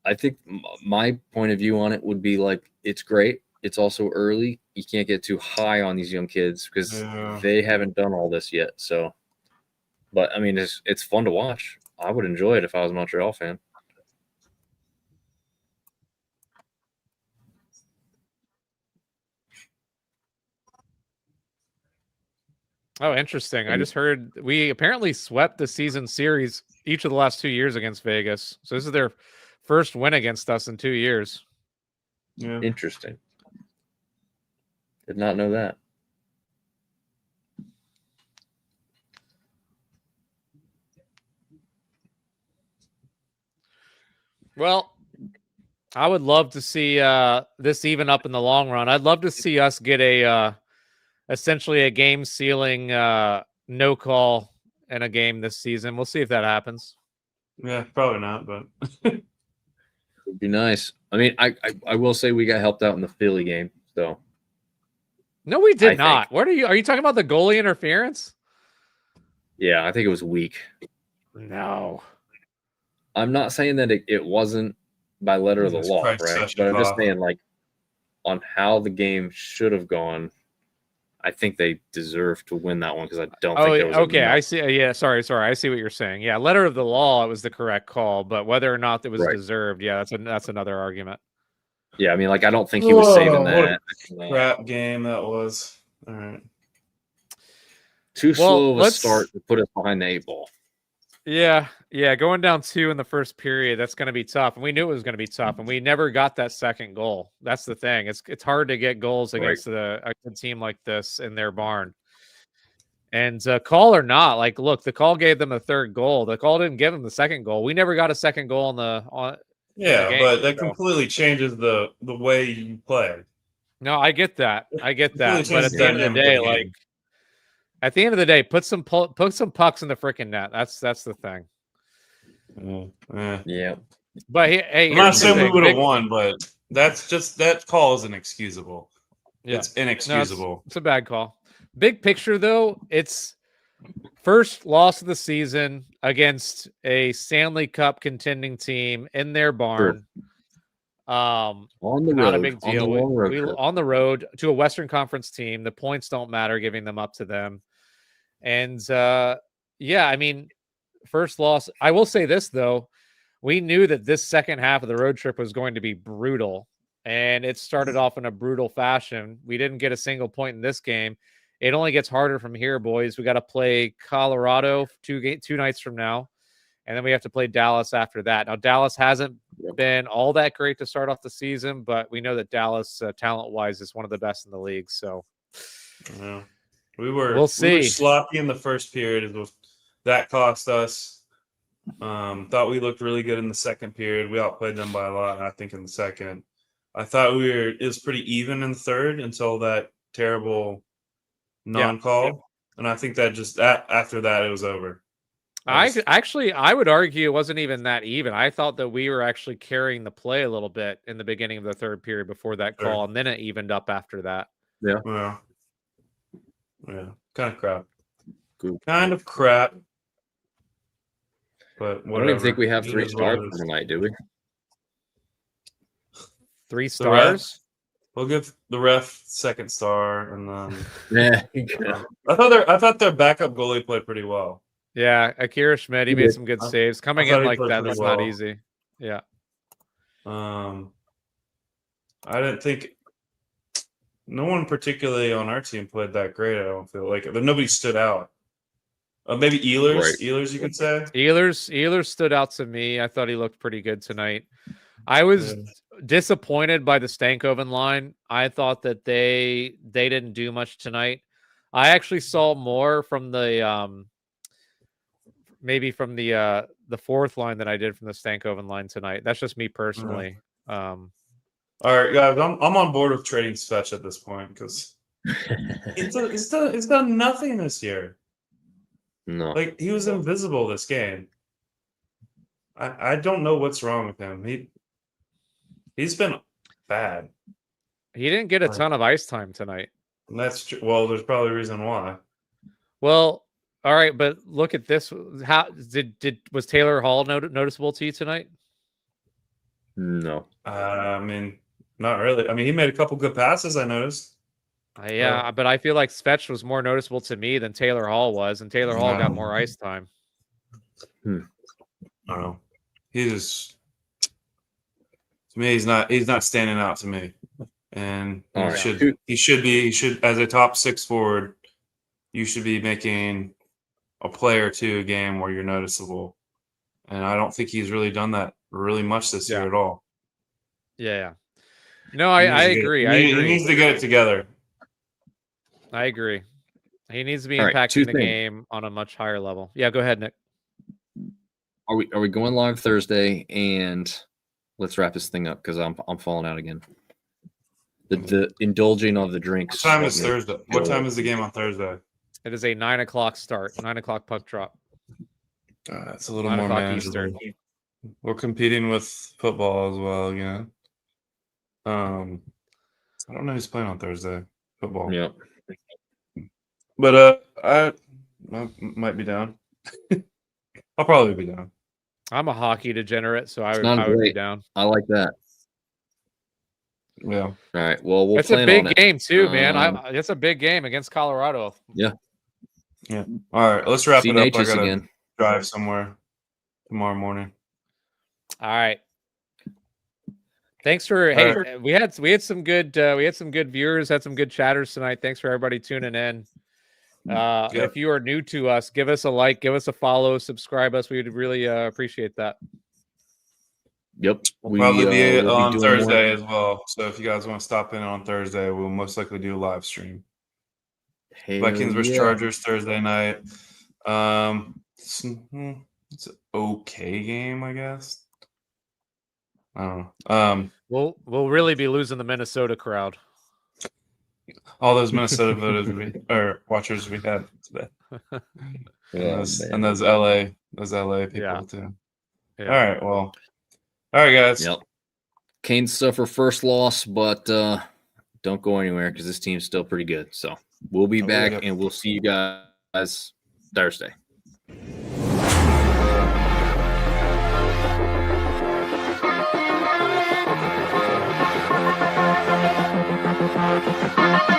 I think my point of view on it would be like, it's great. It's also early. You can't get too high on these young kids because they haven't done all this yet. So, but I mean, it's fun to watch. I would enjoy it if I was a Montreal fan. Oh, interesting. I just heard we apparently swept the season series each of the last 2 years against Vegas. So this is their first win against us in 2 years. Yeah. Interesting. Did not know that. Well, I would love to see this even up in the long run. I'd love to see us get a essentially a game sealing no call in a game this season. We'll see if that happens. Yeah, probably not, but Would be nice. I mean, I will say we got helped out in the Philly game. So No, we did I not. What are you talking about the goalie interference? yeah, I think it was weak. No. I'm not saying that it wasn't by letter of the Jesus law, Christ, right? such a But I'm just call. saying, like, on how the game should have gone, I think they deserve to win that one because I don't think there was okay. enough. I see. Yeah, sorry. I see what you're saying. Yeah, letter of the law, it was the correct call, but whether or not it was Right. deserved, yeah, that's another argument. Yeah, I mean, like, I don't think he was saving What a that. crap game that was. All right. Too slow of a let's- start to put us behind the 8 ball. Yeah, going down 2 in the first period, that's going to be tough, and we knew it was going to be tough, and we never got that second goal. That's the thing. It's hard to get goals against a good team like this in their barn. And call or not, like, look, the call gave them a third goal. The call didn't give them the second goal. We never got a second goal on. Yeah, game, but that so. completely changes the way you play. No, I get that. It But at changes the end of the dynamic day, of the like, game. at the end of the day, put some pucks in the freaking net. That's the thing. Yeah. But hey, I'm not here's the saying we thing. would have won, but that's just that call is inexcusable. Yeah. It's inexcusable. It's a bad call. Big picture, though, it's first loss of the season against a Stanley Cup contending team in their barn. On the Not road. a big deal. On the long road We trip. on the road to a Western Conference team. The points don't matter, giving them up to them. And yeah, I mean, first loss. I will say this though. We knew that this second half of the road trip was going to be brutal, and it started off in a brutal fashion. We didn't get a single point in this game. It only gets harder from here, boys. We got to play Colorado two nights from now, and then we have to play Dallas after that. Now, Dallas hasn't been all that great to start off the season, but we know that Dallas, talent-wise, is one of the best in the league. So, Yeah. We'll We'll see. We were sloppy in the first period. That cost us. Thought we looked really good in the second period. We outplayed them by a lot, I think, in the second. I thought it was pretty even in the third until that terrible non-call. Yeah. And I think that after that, it was over. I would argue it wasn't even that even. I thought that we were actually carrying the play a little bit in the beginning of the third period before that call, and then it evened up after that. Yeah. Kind of crap. Good. Kind of crap. But whatever. I don't even think we have 3 stars tonight, do we? 3 stars? We'll give the ref second star, and then Yeah. I thought their backup goalie played pretty well. Yeah, Akira Schmidt, he made some good saves. Coming in like that, that's not easy. Yeah. I didn't think no one particularly on our team played that great. I don't feel like nobody stood out. Maybe Ehlers. Right. Ehlers, you could say. Ehlers stood out to me. I thought he looked pretty good tonight. I was disappointed by the Stankoven line. I thought that they didn't do much tonight. I actually saw more from the maybe from the fourth line than I did from the Stankoven line tonight. That's just me personally. All right, guys, I'm on board with trading Svetch at this point because he's done nothing this year. No. Like, he was invisible this game. I don't know what's wrong with him. He's been bad. He didn't get a ton of ice time tonight. And that's true. Well, there's probably a reason why. Well, All right, but look at this. How was Taylor Hall noticeable to you tonight? No. I mean, not really. I mean, he made a couple good passes, I noticed. Yeah, but I feel like Svetch was more noticeable to me than Taylor Hall was, and Taylor Hall got more ice time. I don't know. He just, to me, he's not standing out to me. And he should as a top 6 forward, you should be making a play or two a game where you're noticeable. And I don't think he's really done that really much this year at all. Yeah. No, I agree. He needs to get it together. I agree. He needs to be All right, impacting the game on a much higher level. Yeah, go ahead, Nick. Are we going live Thursday? And let's wrap this thing up because I'm falling out again. The indulging of the drinks. What time is Thursday? What time is the game on Thursday? It is a 9 o'clock start. 9 o'clock puck drop. It's a little more manageable. We're competing with football as well, again. I don't know who's playing on Thursday. Football. Yeah. But I might be down. I'll probably be down. I'm a hockey degenerate, so I would be down. I like that. Yeah. All right. Well, we'll it's plan a big on it. game too, man. It's a big game against Colorado. Yeah. Yeah. All right. Let's wrap it up. I gotta again. drive somewhere tomorrow morning. All right. Thanks for we had some good viewers, had some good chatters tonight. Thanks for everybody tuning in. If you are new to us, give us a like, give us a follow, subscribe us. We would really appreciate that. Yep. We'll probably be on Thursday as well. So if you guys want to stop in on Thursday, we'll most likely do a live stream. Vikings versus Chargers Thursday night. It's an okay game, I guess. I don't know. We'll really be losing the Minnesota crowd. All those Minnesota watchers we had today. and those LA people too. Yeah. All right, well. All right, guys. Yep. Canes suffer first loss, but don't go anywhere because this team's still pretty good. So we'll be back and we'll see you guys Thursday. Thank you.